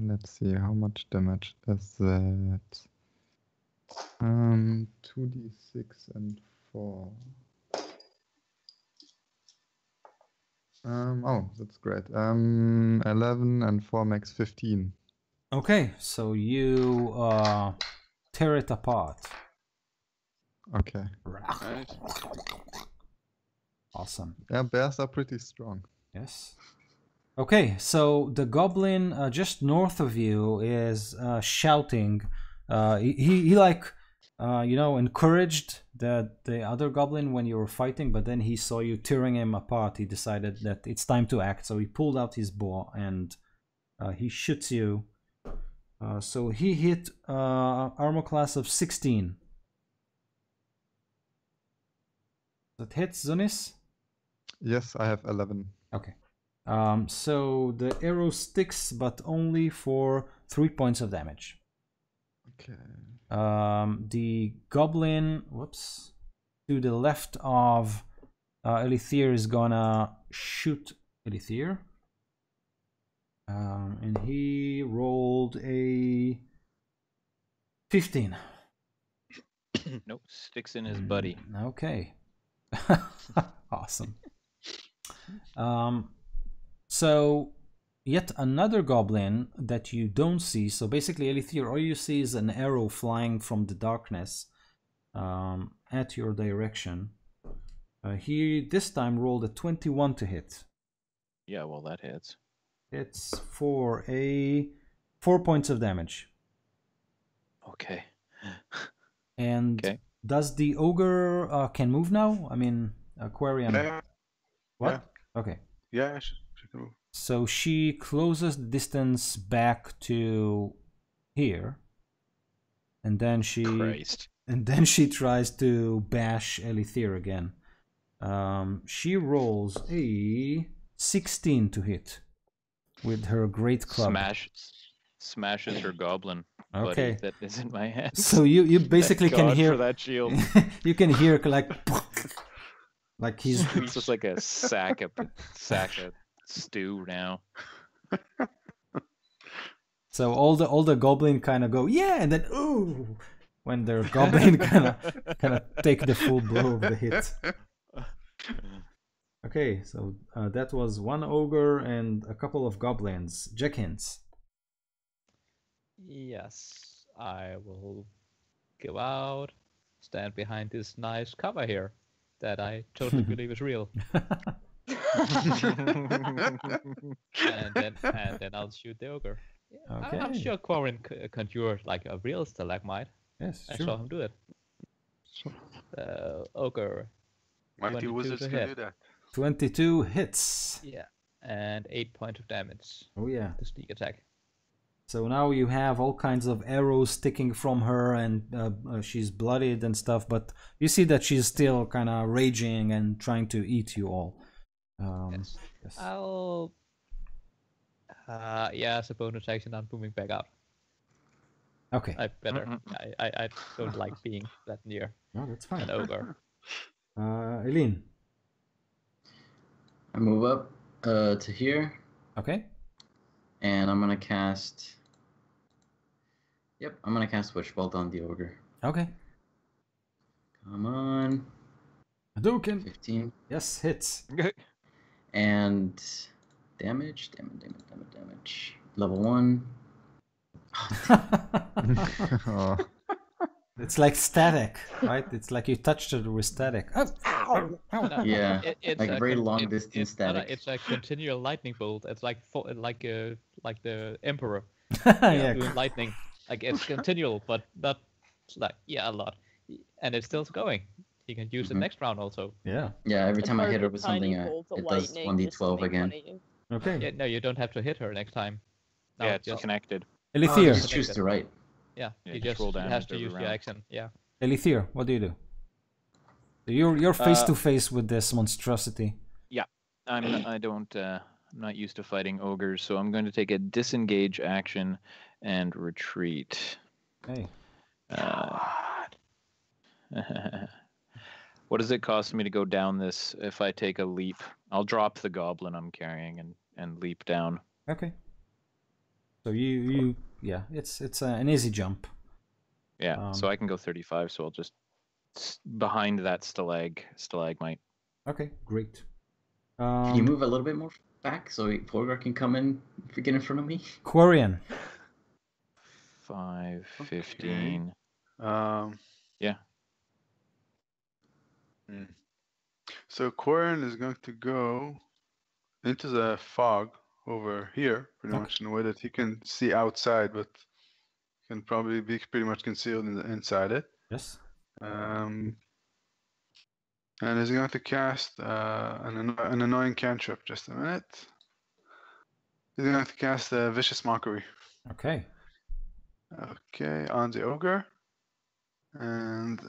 let's see how much damage is that. 2d6 and 4. Oh, that's great. 11 and 4 makes 15. Okay, so you tear it apart. Okay. Nice. Awesome. Yeah, bears are pretty strong. Yes. Okay, so the goblin just north of you is shouting. He like encouraged the other goblin when you were fighting, but then he saw you tearing him apart. He decided that it's time to act, so he pulled out his bow and he shoots you. So he hit armor class of 16. That hits, Zunis? Yes, I have 11. Okay. So the arrow sticks, but only for 3 points of damage. Okay. The goblin, whoops, to the left of Elithir is gonna shoot Elithir. And he rolled a 15. Nope, sticks in his buddy. Okay. Awesome. So yet another goblin that you don't see. So basically, Elithir, all you see is an arrow flying from the darkness at your direction. He this time rolled a 21 to hit. Yeah, well, that hits. It's for a 4 points of damage. Okay. And Okay. does the ogre can move now? I mean, Aquarian. Yeah. What? Yeah. Okay. Yeah, she can move. So she closes the distance back to here, and then she tries to bash Elithir again. She rolls a 16 to hit with her great club. Smashes her goblin. Okay. Buddy that is in my hands. So you basically Thank can God hear for that shield. you can hear like he's It's just like a sack of stew now. So all the goblin kind of go yeah, and then ooh when their goblin kind of take the full blow of the hit. Okay, so that was one ogre and a couple of goblins. Jenkins. Yes, I will go out, stand behind this nice cover here that I totally believe is real. and then I'll shoot the ogre. Okay. I'm sure Quarren conjured like a real stalagmite. Yes, I sure. saw him do it. Ogre. Mighty wizards can do that. 22 hits. Yeah, and 8 points of damage. Oh yeah. The sneak attack. So now you have all kinds of arrows sticking from her, and she's bloodied and stuff. But you see that she's still kind of raging and trying to eat you all. Yes. Yes. I'll. As a bonus action, I'm moving back out. Okay. I better. I don't like being that near No, that's fine. an ogre. Eileen. I move up to here, Okay. and I'm gonna cast. Yep, I'm gonna cast Witch Bolt on the ogre. Okay. Come on. Hadouken. 15. Yes, hits. And damage. Level 1. Oh, It's like static, right? It's like you touched it with static. Oh, Ow! No, Yeah, it's like a very con- long it- distance it- no, no, static. it's a continual lightning bolt. It's like like the emperor yeah. doing lightning. Like it's continual, but not like a lot, and it's still going. You can use it next round also. Yeah. Yeah, every A time I hit her perfect with tiny something, bolt of it does lightning just to 1d12 make again. fun of you. Okay. Yeah, no, you don't have to hit her next time. No, Yeah, it's just connected. Elithier. Just choose to write. yeah. Yeah, You just just roll has damage to every use the round. action. Yeah. Elithier, what do you do? You're face to face with this monstrosity. I'm not used to fighting ogres, so I'm going to take a disengage action and retreat. Hey. What does it cost me to go down this if I take a leap? I'll drop the goblin I'm carrying and leap down. Okay. So yeah, it's an easy jump. Yeah, so I can go 35, so I'll just behind that stalagmite. Okay, great. Can you move a little bit more back so Forgar can come in, get in front of me? Quarian. 5, 15. Yeah. Hmm. So Quarian is going to go into the fog over here, pretty much in a way that he can see outside, but can probably be pretty much concealed inside it. Yes. And he's going to cast an annoying cantrip. Just a minute. He's going to cast a Vicious Mockery. Okay. Okay, on the ogre. And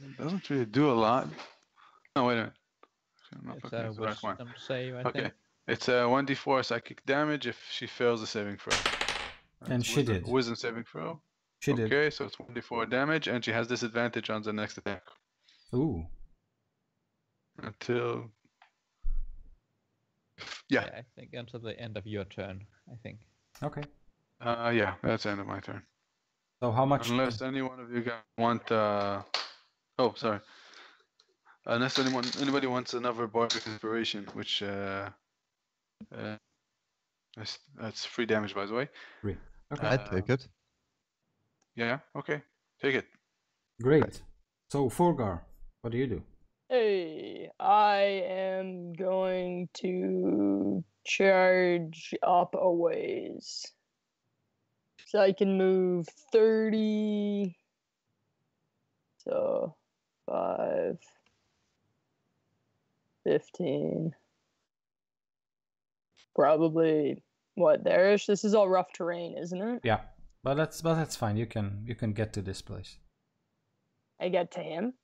it doesn't really do a lot. No, wait a minute. I'm not It's looking a at the right one. wisdom save, I Okay, think. it's a 1d4 psychic damage if she fails the saving throw. And she did. Wisdom saving throw. She did. Okay, so it's 1d4 damage, and she has disadvantage on the next attack. Ooh. Until... Yeah. I think until the end of your turn, I think. Okay. Yeah, that's the end of my turn. So how much? Unless any one of you guys want... Oh, sorry. Unless anybody wants another Bardic Inspiration, which... that's 3 damage, by the way. 3. Okay. I'd take it. Yeah, okay. Take it. Great. So Forgar, what do you do? Hey, I am going to charge up a ways. So I can move 30. So 5, 15. Probably what there-ish. This is all rough terrain, isn't it? Yeah, but that's fine. You can get to this place. I get to him.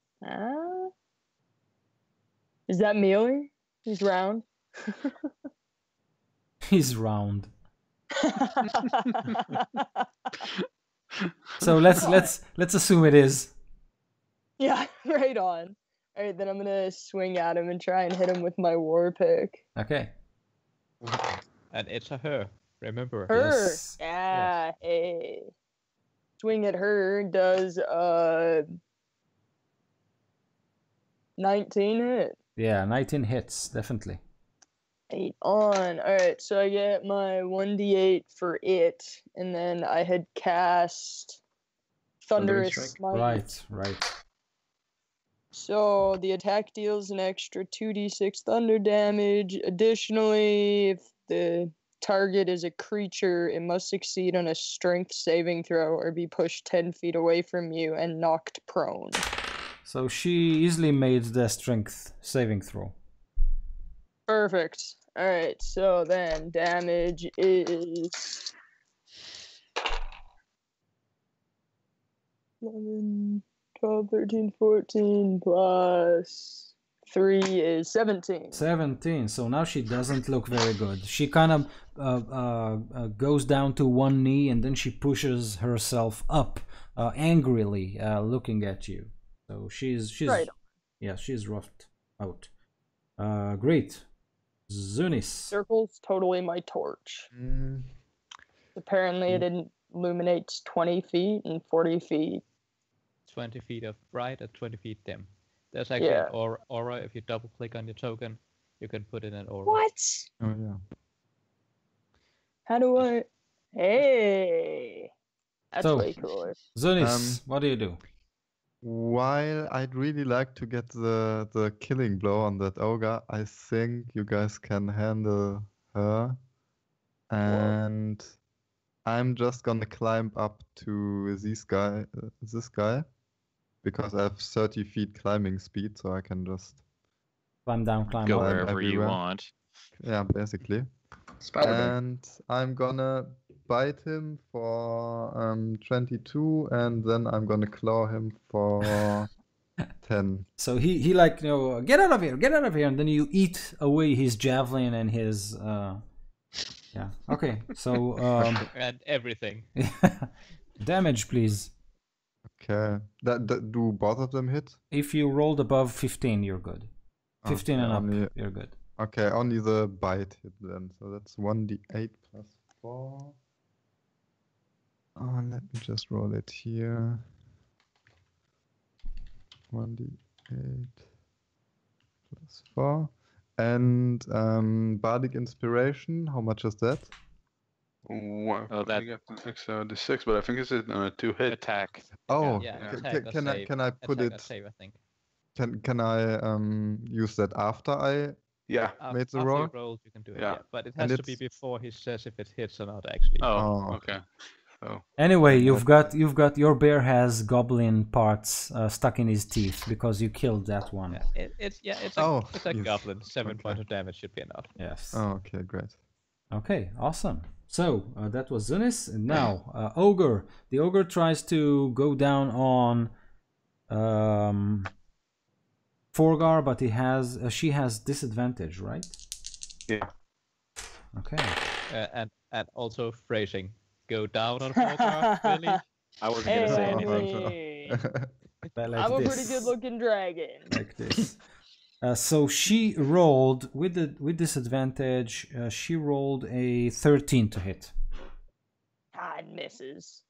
Is that melee? He's round. He's round. So let's assume it is. Yeah, right on. All right, then I'm gonna swing at him and try and hit him with my war pick. Okay. And it's a her. Remember. Her. Yes. Yeah. Hey. Swing at her does 19 hit. Yeah, 19 hits, definitely. 8 on. Alright, so I get my 1d8 for it, and then I had cast Thunderous Smite. Right. So the attack deals an extra 2d6 thunder damage. Additionally, if the target is a creature, it must succeed on a strength saving throw or be pushed 10 feet away from you and knocked prone. So she easily made the strength saving throw. Perfect. Alright, so then damage is 11, 12, 13, 14 plus 3 is 17. 17. So now she doesn't look very good. She kind of goes down to one knee and then she pushes herself up angrily, looking at you. So she's Right. Yeah, she's roughed out. Great. Zunis. Circle's totally my torch. Apparently it illuminates 20 feet and 40 feet. 20 feet of bright and 20 feet dim. There's actually an aura. If you double click on your token, you can put in an aura. What? Oh yeah. How do I? Hey, that's way cooler. Zunis, what do you do? While I'd really like to get the killing blow on that ogre, I think you guys can handle her. And I'm just gonna climb up to this guy, because I have 30 feet climbing speed, so I can just climb down, climb Go up. wherever you want. Yeah, basically. And I'm gonna bite him for 22, and then I'm gonna claw him for 10. So he like, you know, get out of here, and then you eat away his javelin and his yeah. Okay. So And everything. damage, please. Okay. Do both of them hit? If you rolled above 15, you're good. 15 and only, up, you're good. Okay, only the bite hit then. So that's 1d8 plus 4. Oh, let me just roll it here. 1d8 plus 4. And Bardic Inspiration, how much is that? Oh, that- I got the extra the 6, but I think it's a 2-hit. Attack. Oh, Yeah, Yeah. attack or can save. I put Attack or it? save, I think. Can I use that after I Yeah. made the After roll? you rolled, you can do it. Yeah. Yeah, but it And has to be it's- before he says if it hits or not. Actually. Oh, Oh, okay. So Anyway, you've got your bear has goblin parts stuck in his teeth because you killed that one. Yeah, it's Oh, it's a yes. goblin. 7 Okay. points of damage should be enough. Yes. Oh, okay, great. Okay, awesome. So that was Zunis, and now Ogre. The Ogre tries to go down on Forgar, but she has disadvantage, right? yeah. Okay. And also phrasing. Go down on Forgar, really? I wasn't gonna say anything. Hey, Like I'm a this. pretty good-looking dragon. Like this. So she rolled with disadvantage. She rolled a 13 to hit. God misses.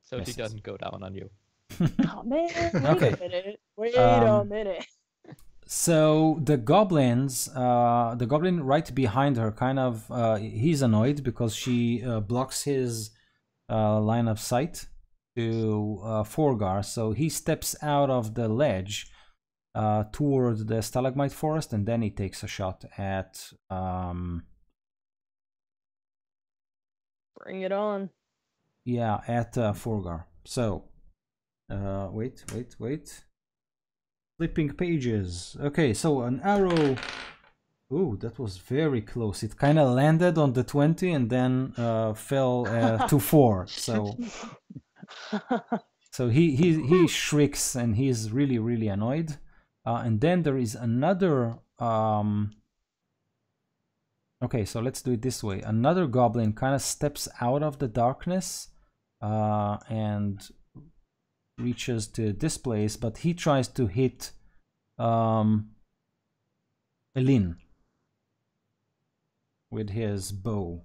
So Yes. she doesn't go down on you. Oh man, wait Okay. a minute. Wait a minute. So the the goblin right behind her, kind of, he's annoyed because she blocks his line of sight to Forgar. So he steps out of the ledge toward the stalagmite forest, and then he takes a shot at. Bring it on. Yeah, at Forgar. So, wait. Flipping pages. Okay, so an arrow. Ooh, that was very close. It kind of landed on the 20 and then fell to 4. So, he shrieks and he's really annoyed. And then there is another. Okay, so let's do it this way. Another goblin kind of steps out of the darkness and reaches to this place, but he tries to hit Elin with his bow.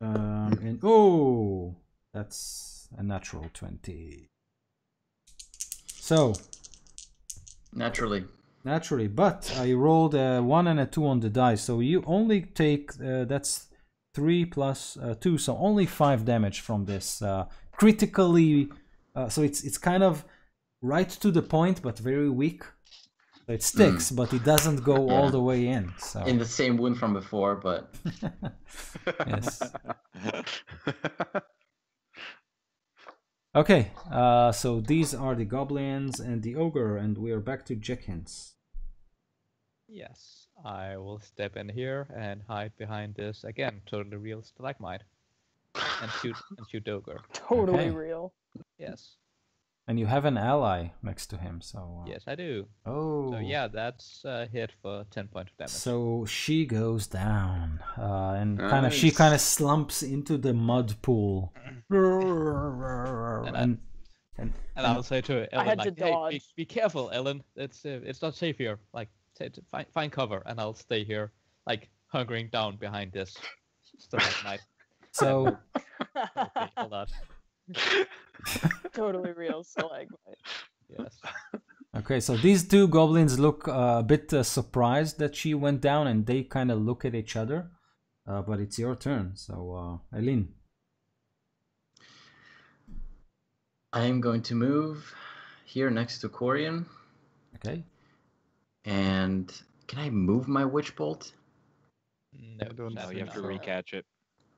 And oh, that's a natural 20. So Naturally. but I rolled a 1 and a 2 on the dice, so you only take that's 3 plus 2, so only 5 damage from this critically. So it's kind of right to the point, but very weak. So it sticks, but it doesn't go all the way in. So In the same wound from before, but yes. Okay, so these are the goblins and the ogre, and we are back to Jenkins. Yes, I will step in here and hide behind this again, totally real stalagmite, and shoot Ogre. Totally Okay. real. Yes. And you have an ally next to him, so... Yes, I do. Oh. So yeah, that's a hit for 10 points of damage. So she goes down, and Nice. she kind of slumps into the mud pool. And I'll say to Ellen, had like, to hey, dodge. be careful, Ellen. It's not safe here. Like, find cover, and I'll stay here, like hunkering down behind this stalagmite. So Okay, hold on. Totally real stalagmite. Yes. okay, so these two goblins look a bit surprised that she went down, and they kind of look at each other. But it's your turn, so Eileen. I am going to move here next to Corian. Okay. And can I move my witch bolt? No, don't No, sadly you have to not. recatch it.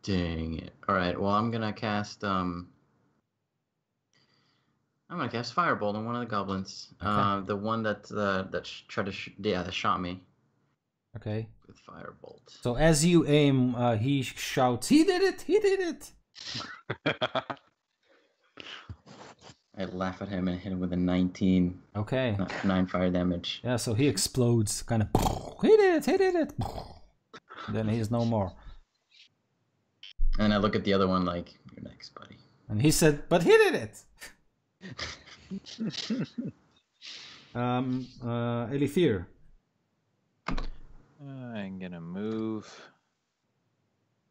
Dang it. Alright, well I'm gonna cast I'm gonna cast Firebolt on one of the goblins. Okay. The one that tried to that shot me Okay. with Firebolt. So as you aim, he shouts, "He did it! He did it!" I laugh at him and hit him with a 19. Okay. 9 fire damage. Yeah, so he explodes, kind of. He did it! He did it! Then he's no more. And I look at the other one like, you're next, buddy. And he said, "But he did it!" Elithir. I'm gonna move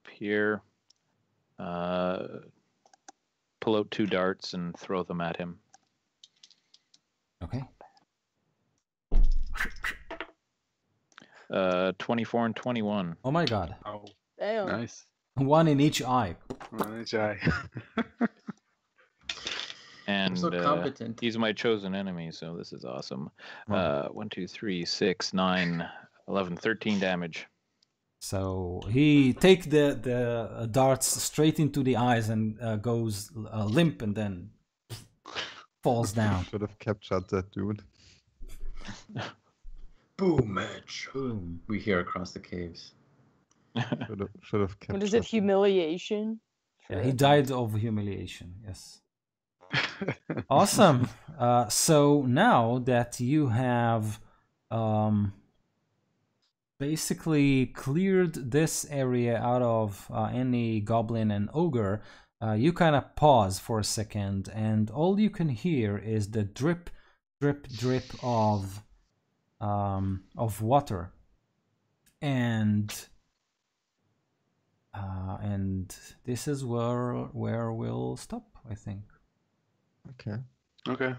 up here. Pull out 2 darts and throw them at him. Okay. 24 and 21. Oh my god. Oh, Damn. nice. One in each eye. Nice eye. And so competent. he's my chosen enemy, so this is awesome. 1, 2, 3, 6, 9, 11, 13 damage. So he take the darts straight into the eyes and goes limp and then falls down. Should have captured that dude. Boom match. Boom. We hear across the caves. Should have captured. What is it? Humiliation? Yeah, he died of humiliation. Yes. Awesome. So now that you have basically cleared this area out of any goblin and ogre, you kind of pause for a second, and all you can hear is the drip, drip, drip of water, and this is where we'll stop, I think. Okay. Okay.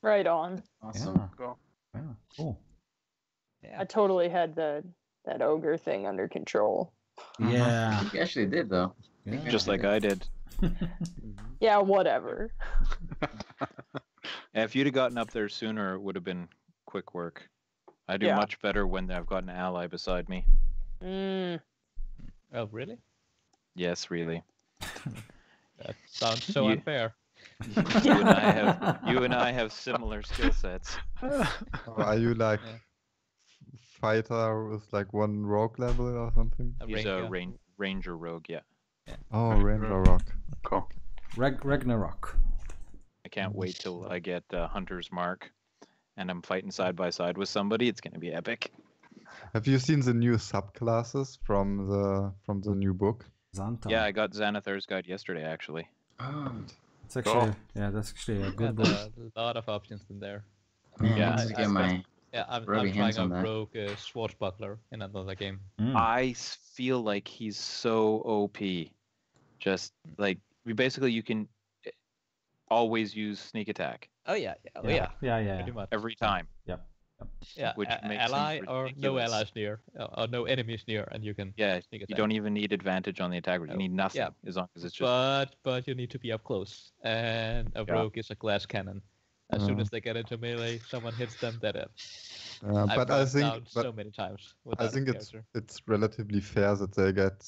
Right on. Awesome. Yeah. Cool. Yeah, cool. I totally had that ogre thing under control. Yeah. You actually did, though. Yeah. Just like I did. Yeah, whatever. If you'd have gotten up there sooner, it would have been quick work. I do Yeah. much better when I've got an ally beside me. Mm. Oh, really? Yes, really. That sounds so You- unfair. You and I have similar skill sets. Are you like Yeah. fighter with like 1 rogue level or something? He's a Ranger. ranger rogue, yeah. Oh, ranger rock. Cool. Ragnarok. I can't wait till I get Hunter's Mark and I'm fighting side by side with somebody. It's going to be epic. Have you seen the new subclasses from the new book? Xanta. Yeah, I got Xanathar's Guide yesterday, actually. Oh, It's actually that's actually a good book. A lot of options in there. man, Yeah, I need to I- get my... Yeah, I'm Rubbing trying hands on out that. rogue swashbuckler in another game. Mm. I feel like he's so OP. Just like you can always use sneak attack Oh yeah, yeah, Yeah. pretty much. every time. Yeah, which makes him ally or no ridiculous. allies near, or no enemies near, and you can Yeah, sneak you attack. don't even need advantage on the attack. You No. need nothing Yeah. as long as it's just. But you need to be up close, and a Yeah. rogue is a glass cannon. As soon Uh. as they get into melee, someone hits them, they're dead. But I've I gone think down so many times with I that think character. it's relatively fair that they get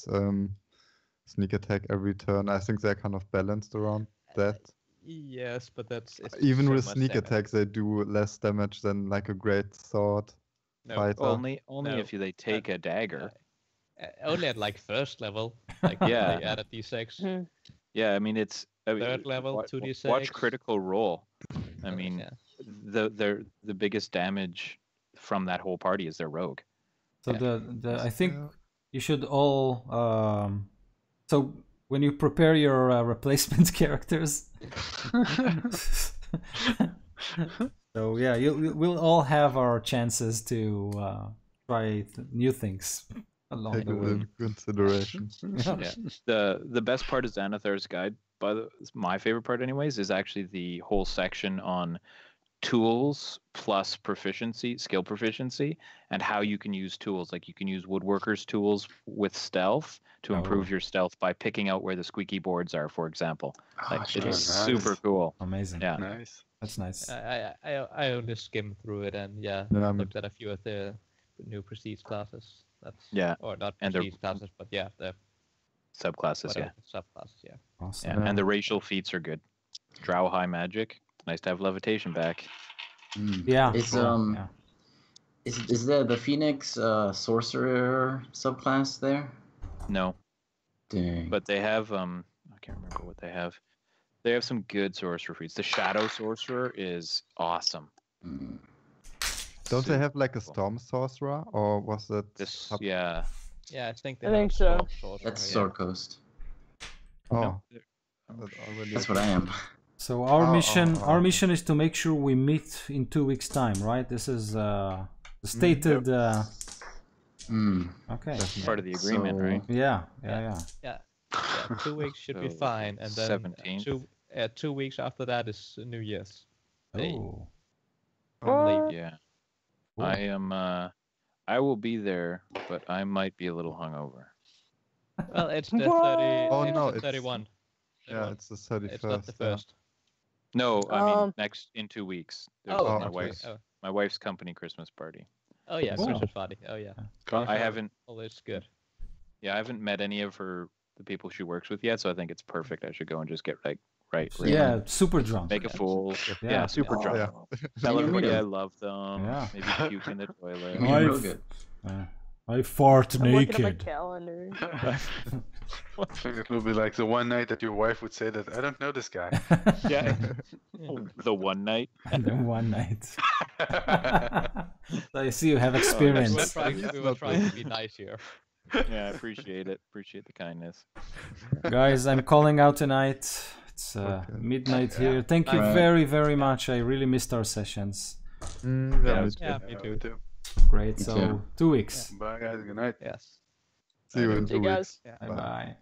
sneak attack every turn. I think they're kind of balanced around that. Yes, but it's Even so with much sneak damage. attack, they do less damage than like a great sword No, fighter. Only No. if they take a dagger. only at like first level. Like Yeah. they added D6. Mhm. Yeah, I mean I mean, third level, watch 2d6. Watch Critical Role. I mean, yeah. the biggest damage from that whole party is their rogue. So I think you should all so when you prepare your replacement characters. So yeah, we'll all have our chances to try new things along Take the it way. into consideration. Yeah. The best part of Xanathar's guide, my favorite part anyways, is actually the whole section on tools plus skill proficiency, and how you can use tools. Like you can use woodworker's tools with stealth to improve your stealth by picking out where the squeaky boards are, for example. Like it's super cool. Amazing. Yeah. Nice. That's nice. I only skimmed through it and looked at a few of the new prestige classes. That's or not prestige classes, but the subclasses. Subclasses. Yeah. Awesome. Yeah. And the racial feats are good. Drow high magic. Nice to have levitation back. Yeah. It's is the Phoenix sorcerer subclass there? No. Dang. But they have I can't remember what they have. They have some good sorcerer feats. The Shadow Sorcerer is awesome. Don't they have like a Storm Sorcerer, or was that this? Yeah. Yeah, I think so. That's Sword Coast. Oh, that's what I am. So our mission is to make sure we meet in 2 weeks' time, right? This is the stated. Okay. That's part of the agreement, right? Yeah. 2 weeks should be fine, and then 2 weeks after that is New Year's. Oh. Yeah. Cool. I am. I will be there, but I might be a little hungover. Well, it's the 30. Oh no, it's 31. Yeah, it's the 31st. It's not the first. No, I mean in 2 weeks. My wife's company Christmas party. Oh yeah, Christmas party. Oh yeah. I haven't. Oh, it's good. Yeah, I haven't met any of the people she works with yet, so I think it's perfect. I should go and just get right. Yeah, super drunk. Make a fool. Yeah, super drunk. Yeah. Tell everybody I love them. Yeah. Maybe puke in the toilet. I fart naked. I'm looking at my calendar. I think it will be like the one night that your wife would say that I don't know this guy. Yeah. The one night. The one night. So I see you have experience. We were trying to be nice here. Yeah, I appreciate it. Appreciate the kindness. Guys, I'm calling out tonight. It's midnight here. Thank you very, very much. I really missed our sessions. Yeah, me too. Great. So 2 weeks. Bye, guys. Good night. Yes. See you in 2 weeks. guys. Bye bye.